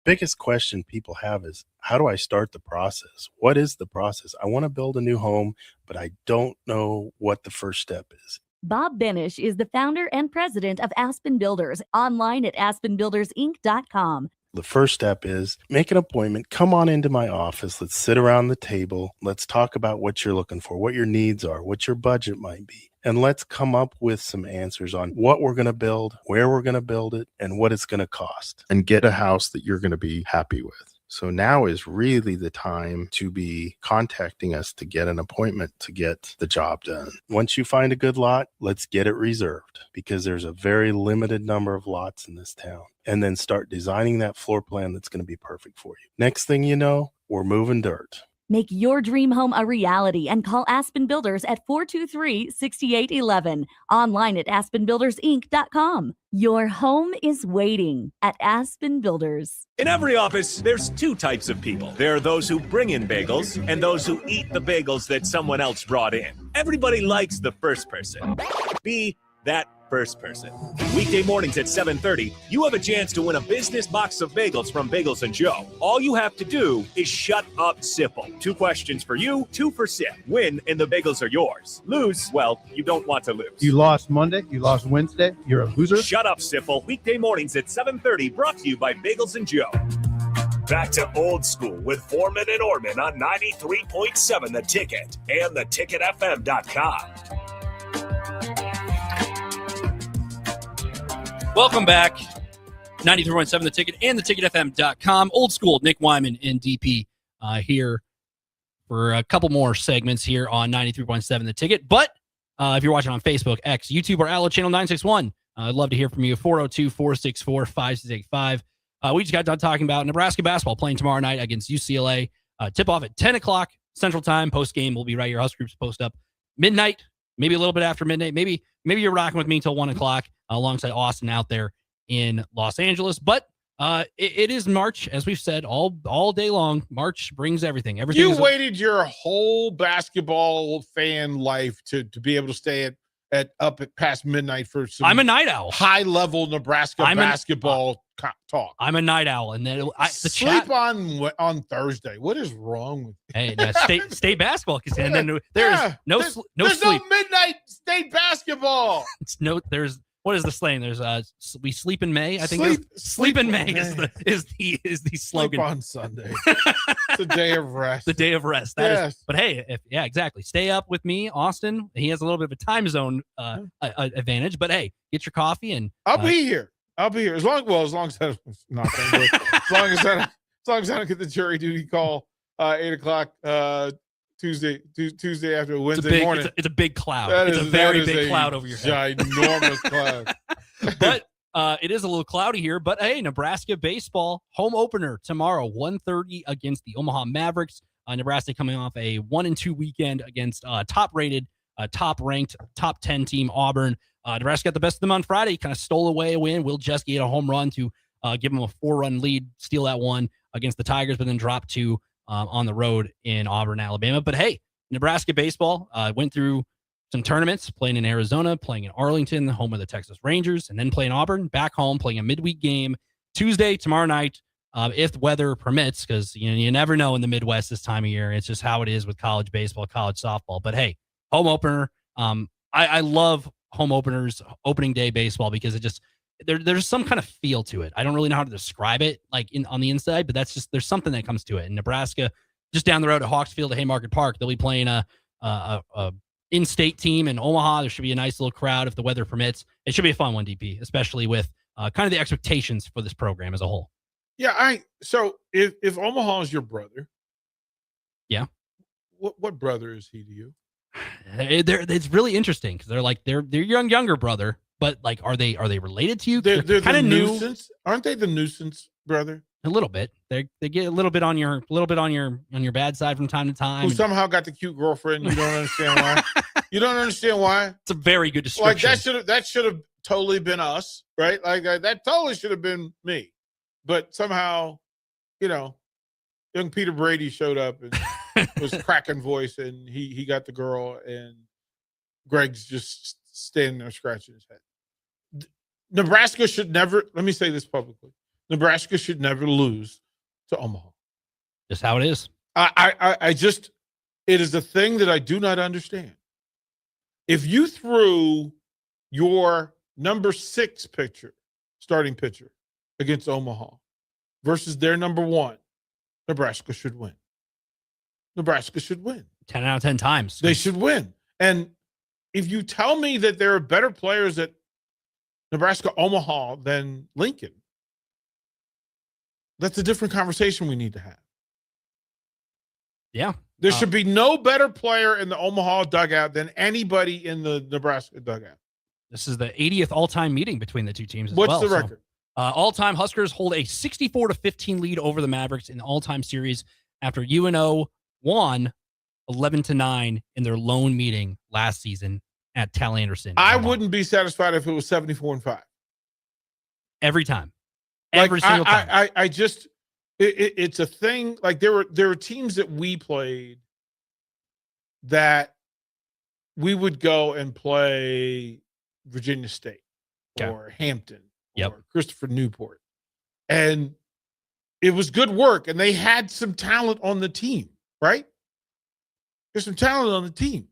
Biggest question people have is, how do I start the process? What is the process? I want to build a new home, but I don't know what the first step is. Bob Benish is the founder and president of Aspen Builders, online at aspenbuildersinc.com. The first step is make an appointment. Come on into my office. Let's sit around the table. Let's talk about what you're looking for, what your needs are, what your budget might be. And let's come up with some answers on what we're going to build, where we're going to build it, and what it's going to cost. And get a house that you're going to be happy with. So now is really the time to be contacting us to get an appointment to get the job done. Once you find a good lot, let's get it reserved because there's a very limited number of lots in this town. And then start designing that floor plan that's going to be perfect for you. Next thing you know, we're moving dirt. Make your dream home a reality and call Aspen Builders at 423-6811. Online at aspenbuildersinc.com. Your home is waiting at Aspen Builders. In every office, there's two types of people. There are those who bring in bagels and those who eat the bagels that someone else brought in. Everybody likes the first person. Be that first person. Weekday mornings at 7:30, you have a chance to win a business box of bagels from Bagels & Joe. All you have to do is shut up, Sipple. 2 questions for you, 2 for Sip. Win, and the bagels are yours. Lose, well, you don't want to lose. You lost Monday. You lost Wednesday. You're a loser. Shut up, Sipple. Weekday mornings at 7:30, brought to you by Bagels & Joe. Back to old school with Foreman and Orman on 93.7 The Ticket and theticketfm.com. Welcome back. 93.7 The Ticket and theticketfm.com. Old school, Nick Wyman and DP here for a couple more segments here on 93.7 The Ticket. But if you're watching on Facebook, X, YouTube, or Allo Channel 961, I'd love to hear from you. 402-464-5685. We just got done talking about Nebraska basketball playing tomorrow night against UCLA. Tip off at 10 o'clock Central Time. Post game will be right here. Husker Groups post up midnight, maybe a little bit after midnight. Maybe you're rocking with me until 1 o'clock alongside Austin out there in Los Angeles. But it is March, as we've said, all day long. March brings everything. You waited your whole basketball fan life to be able to stay at past midnight for some. I'm a night owl. High level Nebraska basketball talk. I'm a night owl, and then the sleep on Thursday. What is wrong with you? Hey, state basketball, and then there's no sleep. No midnight state basketball. What is the slang? There's we sleep in May. I think sleep in May is the slogan. Sleep on Sunday. It's a day of rest. The day of rest. But hey, exactly. Stay up with me, Austin. He has a little bit of a time zone advantage. But hey, get your coffee and I'll be here. As long as that's not as long as I don't get the jury duty call 8 o'clock Tuesday after Wednesday morning. It's a big cloud. It's a very big cloud over your head. Ginormous cloud. But it is a little cloudy here. But hey, Nebraska baseball home opener tomorrow, 1:30 against the Omaha Mavericks. Nebraska coming off a 1-2 weekend against top-rated, top-ranked, top 10 team Auburn. Nebraska got the best of them on Friday, kind of stole away a win. Will Jeske get a home run to give them a 4-run lead, steal that one against the Tigers, but then drop 2 on the road in Auburn, Alabama. But hey, Nebraska baseball went through some tournaments, playing in Arizona, playing in Arlington, the home of the Texas Rangers, and then playing Auburn, back home, playing a midweek game Tuesday, tomorrow night, if weather permits, because you never know in the Midwest this time of year. It's just how it is with college baseball, college softball. But hey, home opener. I love home openers, opening day baseball, because it just there's some kind of feel to it. I don't really know how to describe it on the inside, but that's just, there's something that comes to it. And Nebraska, just down the road at Hawks Field at Haymarket Park, they'll be playing a in-state team in Omaha. There should be a nice little crowd if the weather permits. It should be a fun one, DP, especially with kind of the expectations for this program as a whole. Yeah, so if Omaha is your brother, yeah, what brother is he to you? It's really interesting because they're your younger brother, but are they related to you? They're kind of new, nuisance, aren't they? The nuisance brother, a little bit. They get a little bit on your bad side from time to time. Who somehow got the cute girlfriend. You don't understand why. You don't understand why. It's a very good description. That should have totally been us, right? That totally should have been me. But somehow, young Peter Brady showed up and was cracking voice, and he got the girl, and Greg's just standing there scratching his head. Nebraska should never, let me say this publicly, Nebraska should never lose to Omaha. Just how it is. It is a thing that I do not understand. If you threw your number 6 starting pitcher, against Omaha versus their number 1, Nebraska should win. Nebraska should win. 10 out of 10 times. They should win. And if you tell me that there are better players at Nebraska Omaha than Lincoln, that's a different conversation we need to have. Yeah. There should be no better player in the Omaha dugout than anybody in the Nebraska dugout. This is the 80th all-time meeting between the two teams as well. What's the record? All-time Huskers hold a 64-15 lead over the Mavericks in the all-time series after UNO won 11-9 in their lone meeting last season at Tal Anderson. I wouldn't be satisfied if it was 74-5. Every time. Every single time. I just it's a thing. There were teams that we played that we would go and play Virginia State or Hampton or Christopher Newport. And it was good work, and they had some talent on the team, right? There's some talent on the team.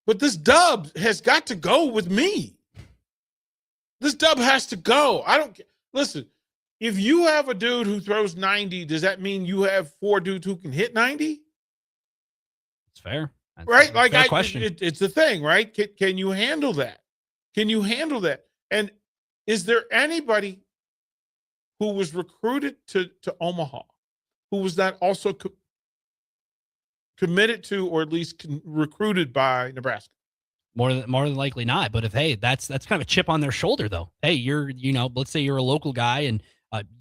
But this dub has got to go with me. This dub has to go. Listen, if you have a dude who throws 90, does that mean you have 4 dudes who can hit 90? It's fair. Right? Fair question. It's the thing, right? Can you handle that? Can you handle that? And is there anybody who was recruited to Omaha who was not also committed to, or at least recruited by Nebraska? More than likely not. But that's kind of a chip on their shoulder, though. Hey, let's say you're a local guy and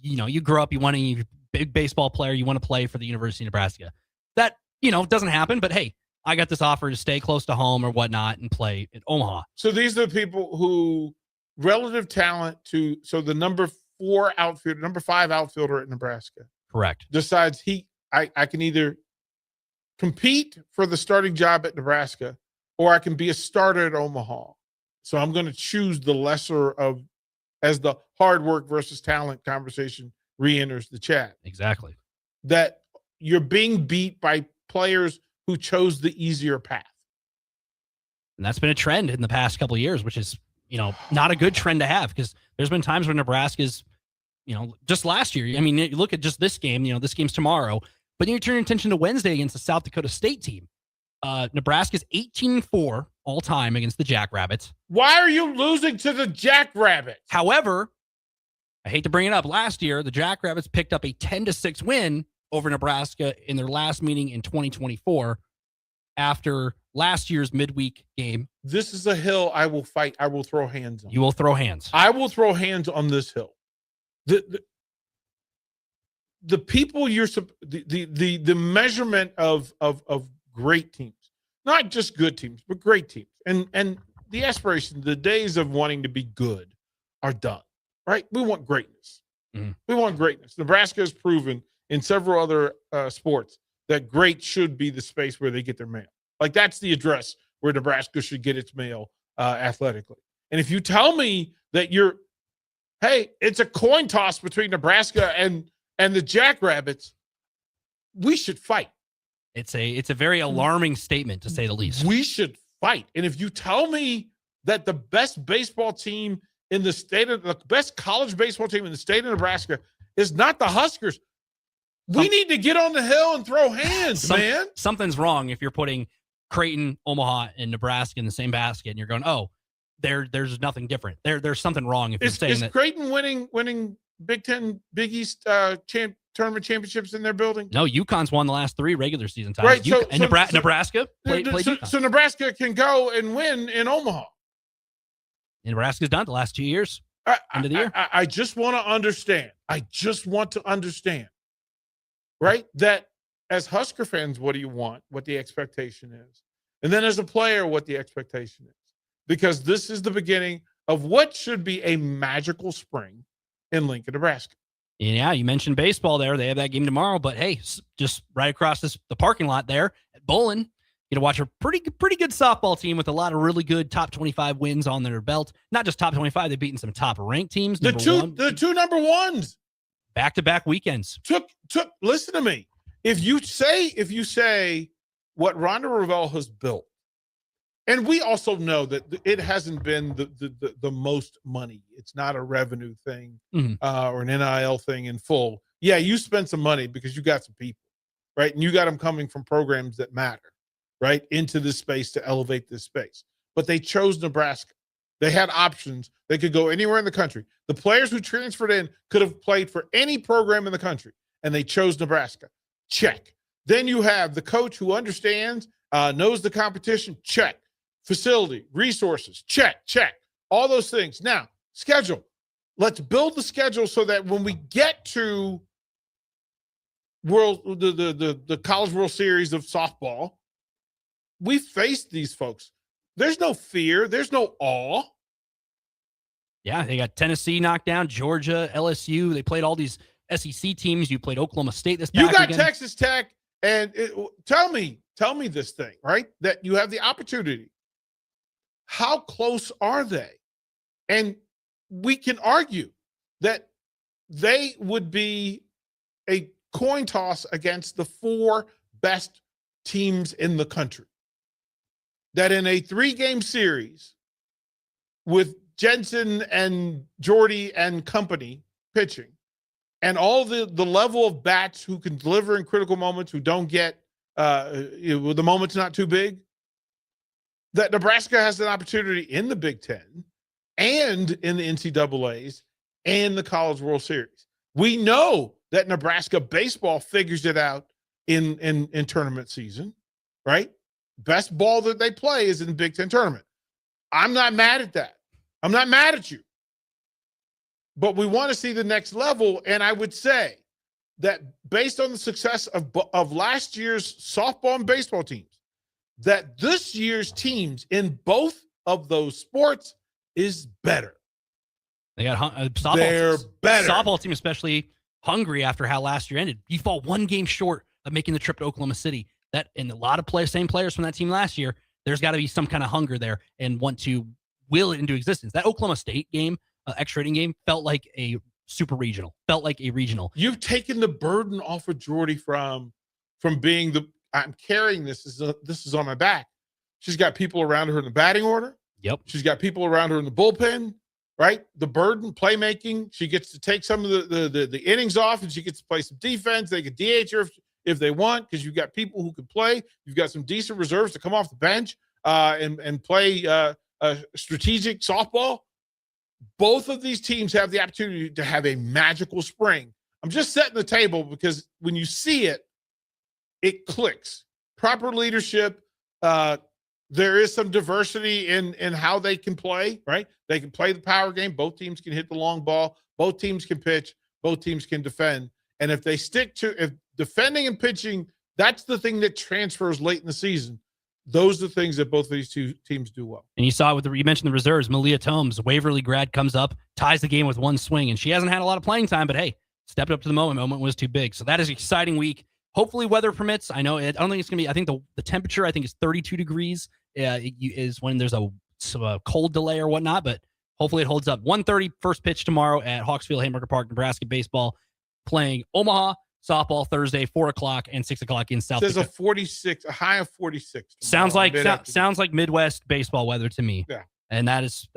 you grew up, you want a big baseball player, you want to play for the University of Nebraska. That doesn't happen. But hey, I got this offer to stay close to home or whatnot and play in Omaha. So these are the people who relative talent so the number 5 outfielder at Nebraska. Correct. Decides I can either compete for the starting job at Nebraska or I can be a starter at Omaha. So I'm going to choose the lesser of, as the hard work versus talent conversation re-enters the chat. Exactly. That you're being beat by players who chose the easier path. And that's been a trend in the past couple of years, which is, not a good trend to have, because there's been times where Nebraska's, just last year, I mean, you look at just this game, this game's tomorrow, but then you turn your attention to Wednesday against the South Dakota State team. Nebraska's 18-4 all time against the Jackrabbits. Why are you losing to the Jackrabbits? However, I hate to bring it up, last year, the Jackrabbits picked up a 10-6 win over Nebraska in their last meeting in 2024 after last year's midweek game. This is a hill I will fight. I will throw hands on. You will throw hands. I will throw hands on this hill. The people the measurement of great teams, not just good teams, but great teams, and the aspiration, the days of wanting to be good are done. Right? We want greatness. Mm-hmm. We want greatness. Nebraska has proven in several other sports that great should be the space where they get their mail. Like that's the address where Nebraska should get its mail athletically. And if you tell me that hey, it's a coin toss between Nebraska and the Jackrabbits, we should fight. It's a very alarming statement, to say the least. We should fight. And if you tell me that the best baseball team in the best college baseball team in the state of Nebraska is not the Huskers, we need to get on the hill and throw hands, man. Something's wrong if you're putting Creighton, Omaha, and Nebraska in the same basket, and you're going, oh, there's nothing different. There's something wrong if you're saying that. Is Creighton winning Big Ten, Big East tournament championships in their building? No, UConn's won the last 3 regular season titles. Right, Nebraska played UConn. So Nebraska can go and win in Omaha. And Nebraska's done the last 2 years. End of the year. I just want to understand. Right? That as Husker fans, what do you want? What the expectation is. And then as a player, what the expectation is. Because this is the beginning of what should be a magical spring in Lincoln, Nebraska. Yeah, you mentioned baseball there. They have that game tomorrow. But, hey, just right across the parking lot there at Bowling, you to watch a pretty good softball team with a lot of really good top 25 wins on their belt. Not just top 25, they've beaten some top-ranked teams. The two number ones. Back-to-back weekends. Listen to me. If you say what Ronda Revelle has built, and we also know that it hasn't been the most money. It's not a revenue thing or an NIL thing in full. Yeah, you spend some money because you got some people, right? And you got them coming from programs that matter, right, into this space to elevate this space. But they chose Nebraska. They had options. They could go anywhere in the country. The players who transferred in could have played for any program in the country, and they chose Nebraska. Check. Then you have the coach who understands, knows the competition. Check. Facility, resources. Check. All those things. Now, schedule. Let's build the schedule so that when we get to the College World Series of softball, we face these folks. There's no fear. There's no awe. Yeah, they got Tennessee knocked down, Georgia, LSU. They played all these SEC teams. You played Oklahoma State this past You got weekend. Texas Tech, and tell me this thing, right? That you have the opportunity. How close are they? And we can argue that they would be a coin toss against the 4 best teams in the country. That in a 3-game series with Jensen and Jordy and company pitching and all the level of bats who can deliver in critical moments, who don't get the moment's not too big, that Nebraska has an opportunity in the Big Ten and in the NCAAs and the College World Series. We know that Nebraska baseball figures it out in tournament season, right? Best ball that they play is in the Big Ten tournament. I'm not mad at that. I'm not mad at you. But we want to see the next level, and I would say that based on the success of last year's softball and baseball teams, that this year's teams in both of those sports is better. They got softball. They're better. Softball team especially hungry after how last year ended. You fall 1 game short of making the trip to Oklahoma City. That, and a lot of same players from that team last year, there's got to be some kind of hunger there and want to will it into existence. That Oklahoma State game, extra inning game, felt like a super regional. Felt like a regional. You've taken the burden off of Jordy from being I'm carrying this. This is on my back. She's got people around her in the batting order. Yep. She's got people around her in the bullpen, right? The burden, playmaking. She gets to take some of the innings off, and she gets to play some defense. They can DH her if they want, because you've got people who can play. You've got some decent reserves to come off the bench and play strategic softball. Both of these teams have the opportunity to have a magical spring. I'm just setting the table because when you see it, it clicks. Proper leadership, there is some diversity in how they can play, right? They can play the power game. Both teams can hit the long ball. Both teams can pitch. Both teams can defend. And if they stick to if defending and pitching, that's the thing that transfers late in the season. Those are the things that both of these two teams do well. And you saw it with you mentioned the reserves. Malia Tomes, Waverly grad, comes up, ties the game with one swing, and she hasn't had a lot of playing time, but hey, stepped up to the moment. Moment was too big. So that is an exciting week. Hopefully weather permits. I know I don't think it's going to be, I think the temperature, I think is 32 degrees is when there's a cold delay or whatnot, but hopefully it holds up. 1:30 first pitch tomorrow at Hawksfield Haymarket Park, Nebraska baseball playing Omaha softball Thursday, 4 o'clock and 6 o'clock in South. There's a high of 46. Sounds like Midwest baseball weather to me. Yeah. And that is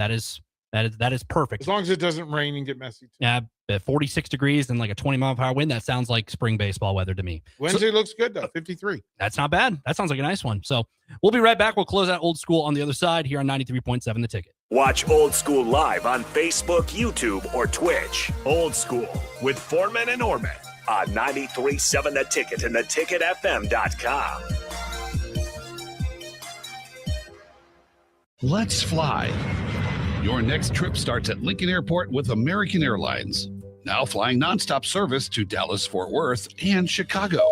perfect. As long as it doesn't rain and get messy. Yeah, at 46 degrees and like a 20-mile-per-hour wind, that sounds like spring baseball weather to me. Wednesday looks good, though, 53. That's not bad. That sounds like a nice one. So we'll be right back. We'll close out Old School on the other side here on 93.7 The Ticket. Watch Old School live on Facebook, YouTube, or Twitch. Old School with Foreman and Orman on 93.7 The Ticket and theticketfm.com. Let's fly. Your next trip starts at Lincoln Airport with American Airlines. Now flying nonstop service to Dallas, Fort Worth, and Chicago.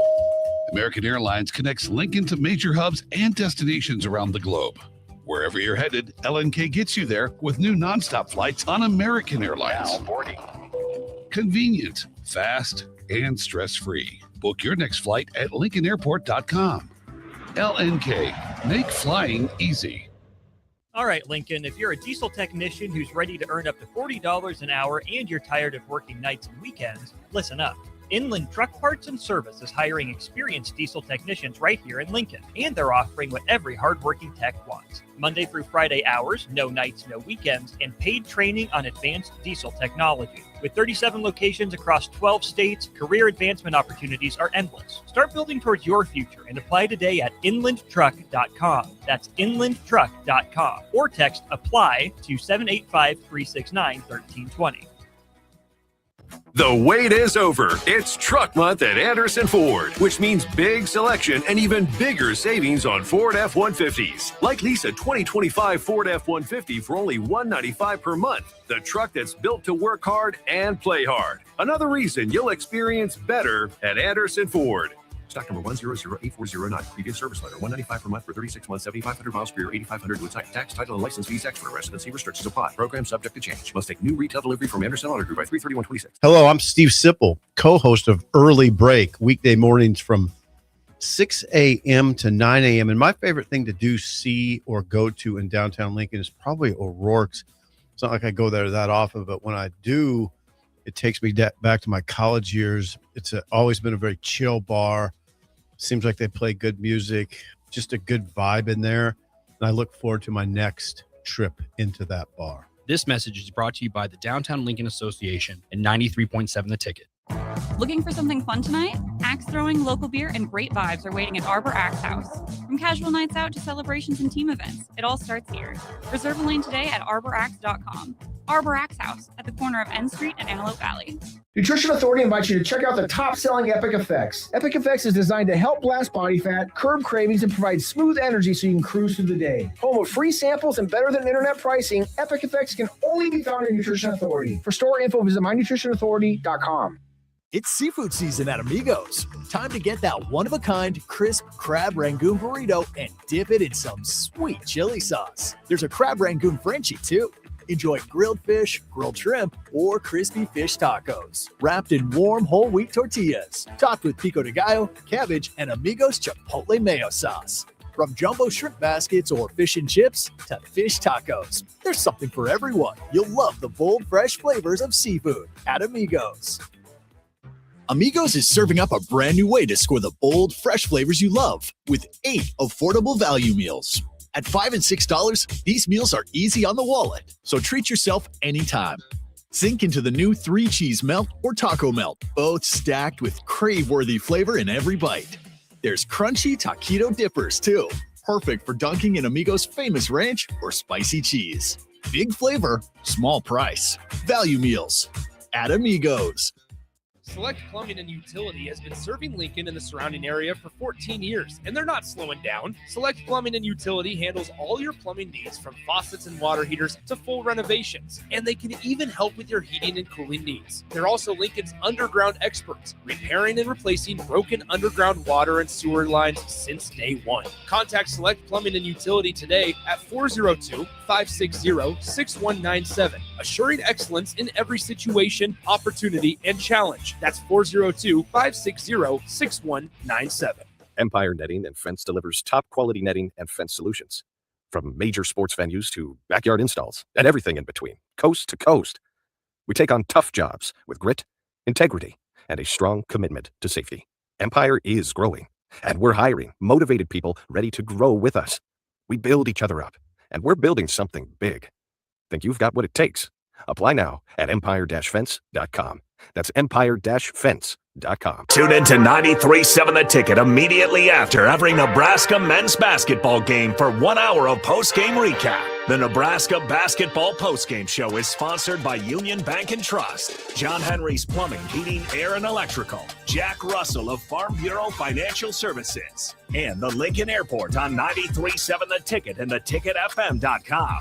American Airlines connects Lincoln to major hubs and destinations around the globe. Wherever you're headed, LNK gets you there with new nonstop flights on American Airlines. Now boarding. Convenient, fast, and stress-free. Book your next flight at LincolnAirport.com. LNK, make flying easy. All right, Lincoln, if you're a diesel technician who's ready to earn up to $40 an hour and you're tired of working nights and weekends, listen up. Inland Truck Parts and Service is hiring experienced diesel technicians right here in Lincoln, and they're offering what every hardworking tech wants. Monday through Friday hours, no nights, no weekends, and paid training on advanced diesel technology. With 37 locations across 12 states, career advancement opportunities are endless. Start building towards your future and apply today at inlandtruck.com. That's inlandtruck.com. Or text APPLY to 785-369-1320. The wait is over. It's Truck Month at Anderson Ford, which means big selection and even bigger savings on Ford F-150s. Like lease a 2025 Ford F-150 for only $195 per month. The truck that's built to work hard and play hard. Another reason you'll experience better at Anderson Ford. Stock number 1008409. Previous service letter. $195 per month for 36 months, 7,500 miles per year, 8,500 with tax, title, and license fees extra. Residency restrictions apply. Program subject to change. Must take new retail delivery from Anderson Auto Group by 3/31/26. Hello, I'm Steve Sipple, co-host of Early Break, weekday mornings from 6 a.m. to 9 a.m. And my favorite thing to do, see, or go to in downtown Lincoln is probably O'Rourke's. It's not like I go there that often, but when I do, it takes me back to my college years. It's always been a very chill bar. Seems like they play good music, just a good vibe in there. And I look forward to my next trip into that bar. This message is brought to you by the Downtown Lincoln Association and 93.7 The Ticket. Looking for something fun tonight? Axe throwing, local beer, and great vibes are waiting at Arbor Axe House. From casual nights out to celebrations and team events, it all starts here. Reserve a lane today at arbораxe.com. Arbor Axe House at the corner of N Street and Antelope Valley. Nutrition Authority invites you to check out the top-selling Epic Effects. Epic Effects is designed to help blast body fat, curb cravings, and provide smooth energy so you can cruise through the day. Home of free samples and better-than-internet pricing, Epic Effects can only be found in Nutrition Authority. For store info, visit mynutritionauthority.com. It's seafood season at Amigos. Time to get that one-of-a-kind, crisp crab rangoon burrito and dip it in some sweet chili sauce. There's a crab rangoon Frenchie, too. Enjoy grilled fish, grilled shrimp, or crispy fish tacos, wrapped in warm whole wheat tortillas, topped with pico de gallo, cabbage, and Amigos Chipotle mayo sauce. From jumbo shrimp baskets or fish and chips to fish tacos, there's something for everyone. You'll love the bold, fresh flavors of seafood at Amigos. Amigos is serving up a brand new way to score the bold, fresh flavors you love with 8 affordable value meals. At $5 and $6, these meals are easy on the wallet, so treat yourself anytime. Sink into the new 3-cheese melt or taco melt, both stacked with crave-worthy flavor in every bite. There's crunchy taquito dippers, too, perfect for dunking in Amigos' famous ranch or spicy cheese. Big flavor, small price. Value meals at Amigos. Select Plumbing and Utility has been serving Lincoln and the surrounding area for 14 years, and they're not slowing down. Select Plumbing and Utility handles all your plumbing needs from faucets and water heaters to full renovations, and they can even help with your heating and cooling needs. They're also Lincoln's underground experts, repairing and replacing broken underground water and sewer lines since day one. Contact Select Plumbing and Utility today at 402-560-6197, assuring excellence in every situation, opportunity, and challenge. That's 402-560-6197. Empire Netting and Fence delivers top quality netting and fence solutions. From major sports venues to backyard installs and everything in between, coast to coast. We take on tough jobs with grit, integrity, and a strong commitment to safety. Empire is growing, and we're hiring motivated people ready to grow with us. We build each other up, and we're building something big. Think you've got what it takes? Apply now at empire-fence.com. That's empire-fence.com. Tune in to 93.7 The Ticket immediately after every Nebraska men's basketball game for 1 hour of post-game recap. The Nebraska Basketball Postgame Show is sponsored by Union Bank and Trust, John Henry's Plumbing, Heating, Air, and Electrical, Jack Russell of Farm Bureau Financial Services, and the Lincoln Airport on 93.7 The Ticket and theticketfm.com.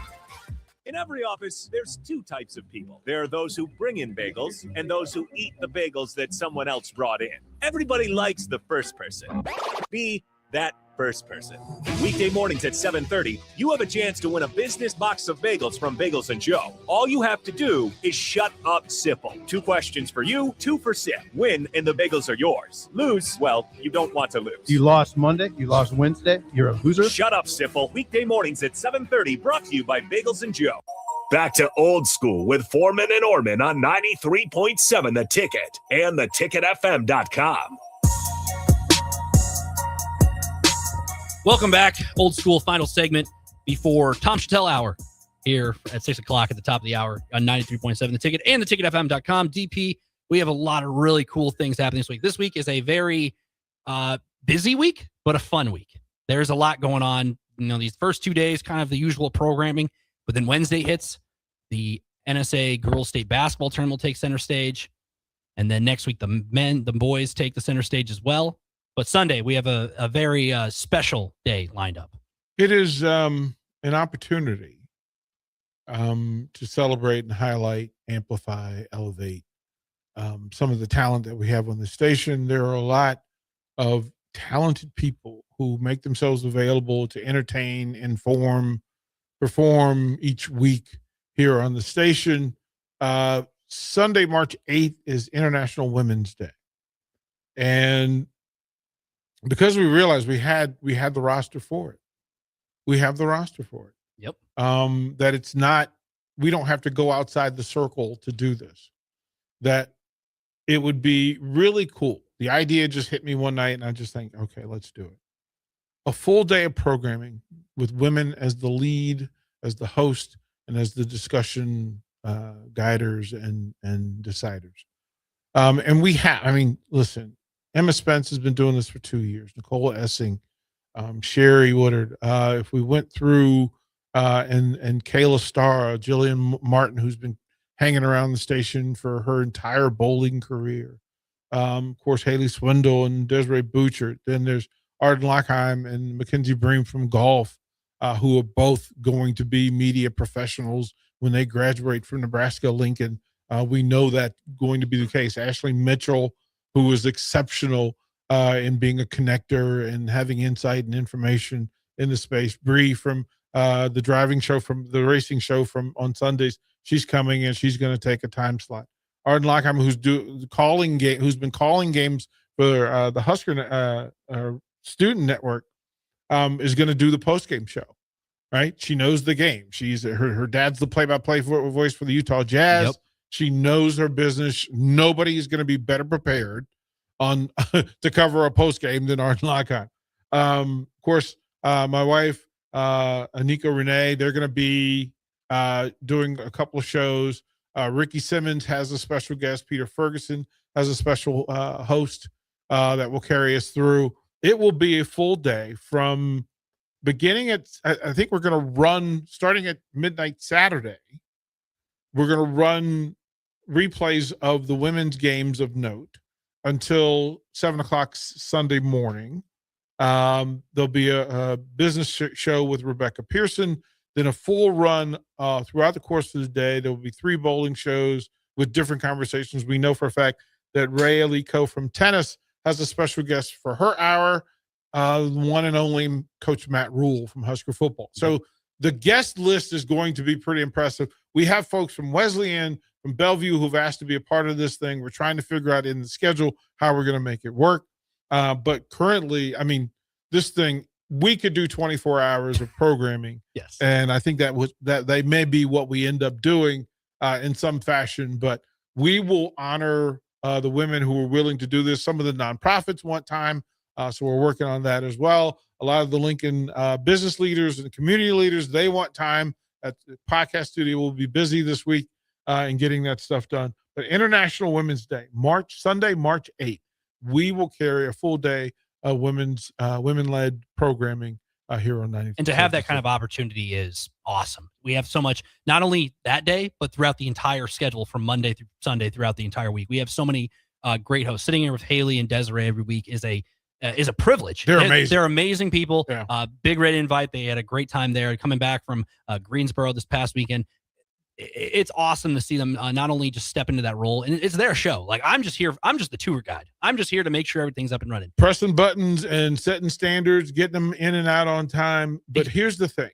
In every office, there's two types of people. There are those who bring in bagels and those who eat the bagels that someone else brought in. Everybody likes the first person. Be that first person. Weekday mornings at 7:30, you have a chance to win a business box of bagels from Bagels & Joe. All you have to do is shut up, Sipple. 2 questions for you, 2 for Sip. Win, and the bagels are yours. Lose, well, you don't want to lose. You lost Monday. You lost Wednesday. You're a loser. Shut up, Sipple. Weekday mornings at 7:30, brought to you by Bagels & Joe. Back to old school with Foreman and Orman on 93.7 The Ticket and theticketfm.com. Welcome back. Old school final segment before Tom Chattel Hour here at 6 o'clock at the top of the hour on 93.7 The Ticket and theticketfm.com. DP, we have a lot of really cool things happening this week. This week is a very busy week, but a fun week. There's a lot going on. You know, these first 2 days, kind of the usual programming, but then Wednesday hits. The NSA Girls State Basketball Tournament will take center stage. And then next week, the boys take the center stage as well. But Sunday, we have a very special day lined up. It is an opportunity to celebrate and highlight, amplify, elevate some of the talent that we have on the station. There are a lot of talented people who make themselves available to entertain, inform, perform each week here on the station. Sunday, March 8th is International Women's Day. And because we realized we had the roster for it. We have the roster for it. Yep. That it's not, we don't have to go outside the circle to do this. That it would be really cool. The idea just hit me one night and I just think, okay, let's do it. A full day of programming with women as the lead, as the host, and as the discussion guiders and deciders. And we have, I mean, listen, Emma Spence has been doing this for 2 years. Nicole Essing, Sherry Woodard. If we went through and Kayla Starr, Jillian Martin, who's been hanging around the station for her entire bowling career. Of course, Haley Swindle and Desiree Bouchard. Then there's Arden Lockheim and Mackenzie Bream from golf, who are both going to be media professionals when they graduate from Nebraska Lincoln. We know that going to be the case. Ashley Mitchell, who is exceptional in being a connector and having insight and information in the space. Bree from the driving show, from the racing show from on Sundays, she's coming and she's going to take a time slot. Arden Lockheim, who's been calling games for the Husker student network, is going to do the post-game show. Right? She knows the game. She's her dad's the play-by-play voice for the Utah Jazz. Yep. She knows her business. Nobody is going to be better prepared on to cover a post game than Arden Lockheim. Of course, my wife, Anika Renee, they're going to be doing a couple of shows. Ricky Simmons has a special guest. Peter Ferguson has a special host that will carry us through. It will be a full day from beginning at, I think we're going to run starting at midnight Saturday. We're going to run replays of the women's games of note until 7 o'clock Sunday morning. There'll be a business show with Rebecca Pearson, then a full run throughout the course of the day. There will be 3 bowling shows with different conversations. We know for a fact that Ray Aliko from tennis has a special guest for her hour, one and only Coach Matt Rule from Husker football. So the guest list is going to be pretty impressive. We have folks from Wesleyan, from Bellevue, who've asked to be a part of this thing. We're trying to figure out in the schedule how we're going to make it work. But currently, I mean, this thing, we could do 24 hours of programming. Yes. And I think that they may be what we end up doing in some fashion, but we will honor the women who are willing to do this. Some of the nonprofits want time. So we're working on that as well. A lot of the Lincoln business leaders and community leaders, they want time. At the podcast studio will be busy this week in getting that stuff done. But International Women's Day, Sunday, March 8th, we will carry a full day of women-led programming here on 90. And to have that kind of opportunity is awesome. We have so much, not only that day, but throughout the entire schedule from Monday through Sunday throughout the entire week. We have so many great hosts. Sitting here with Haley and Desiree every week is a privilege. They're amazing. They're amazing people. Yeah. Big Red Invite. They had a great time there. Coming back from Greensboro this past weekend, it's awesome to see them not only just step into that role, and it's their show. Like, I'm just here. I'm just the tour guide. I'm just here to make sure everything's up and running. Pressing buttons and setting standards, getting them in and out on time. But here's the thing.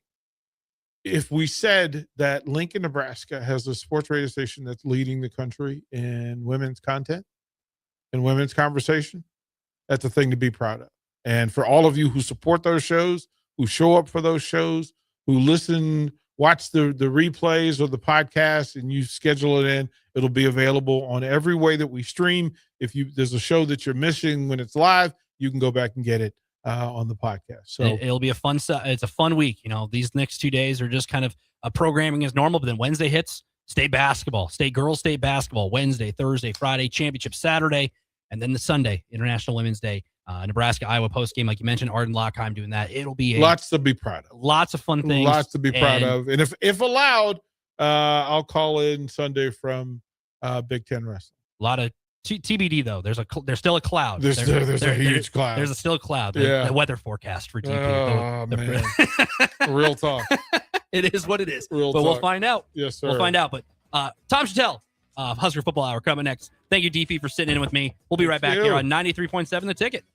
If we said that Lincoln, Nebraska has a sports radio station that's leading the country in women's content and women's conversation, that's a thing to be proud of. And for all of you who support those shows, who show up for those shows, who listen, watch the replays or the podcast, and you schedule it in, it'll be available on every way that we stream. If there's a show that you're missing when it's live, you can go back and get it on the podcast. So it'll be it's a fun week. You know, these next 2 days are just kind of programming as normal, but then Wednesday hits state basketball, state basketball, Wednesday, Thursday, Friday, championship Saturday, and then the Sunday, International Women's Day. Nebraska, Iowa post game, like you mentioned, Arden Lockheim doing that. It'll be lots to be proud of. Lots of fun things. Lots to be proud of. And if allowed, I'll call in Sunday from Big Ten Wrestling. A lot of TBD though. There's still a cloud. There's a huge cloud. There's still a cloud. Yeah. The weather forecast for DP. Oh, man. Real talk. It is what it is. Real but talk. We'll find out. Yes, sir. We'll find out. But Tom Chattel, Husker Football Hour coming next. Thank you, DP, for sitting in with me. We'll be right back here on 93.7 The Ticket.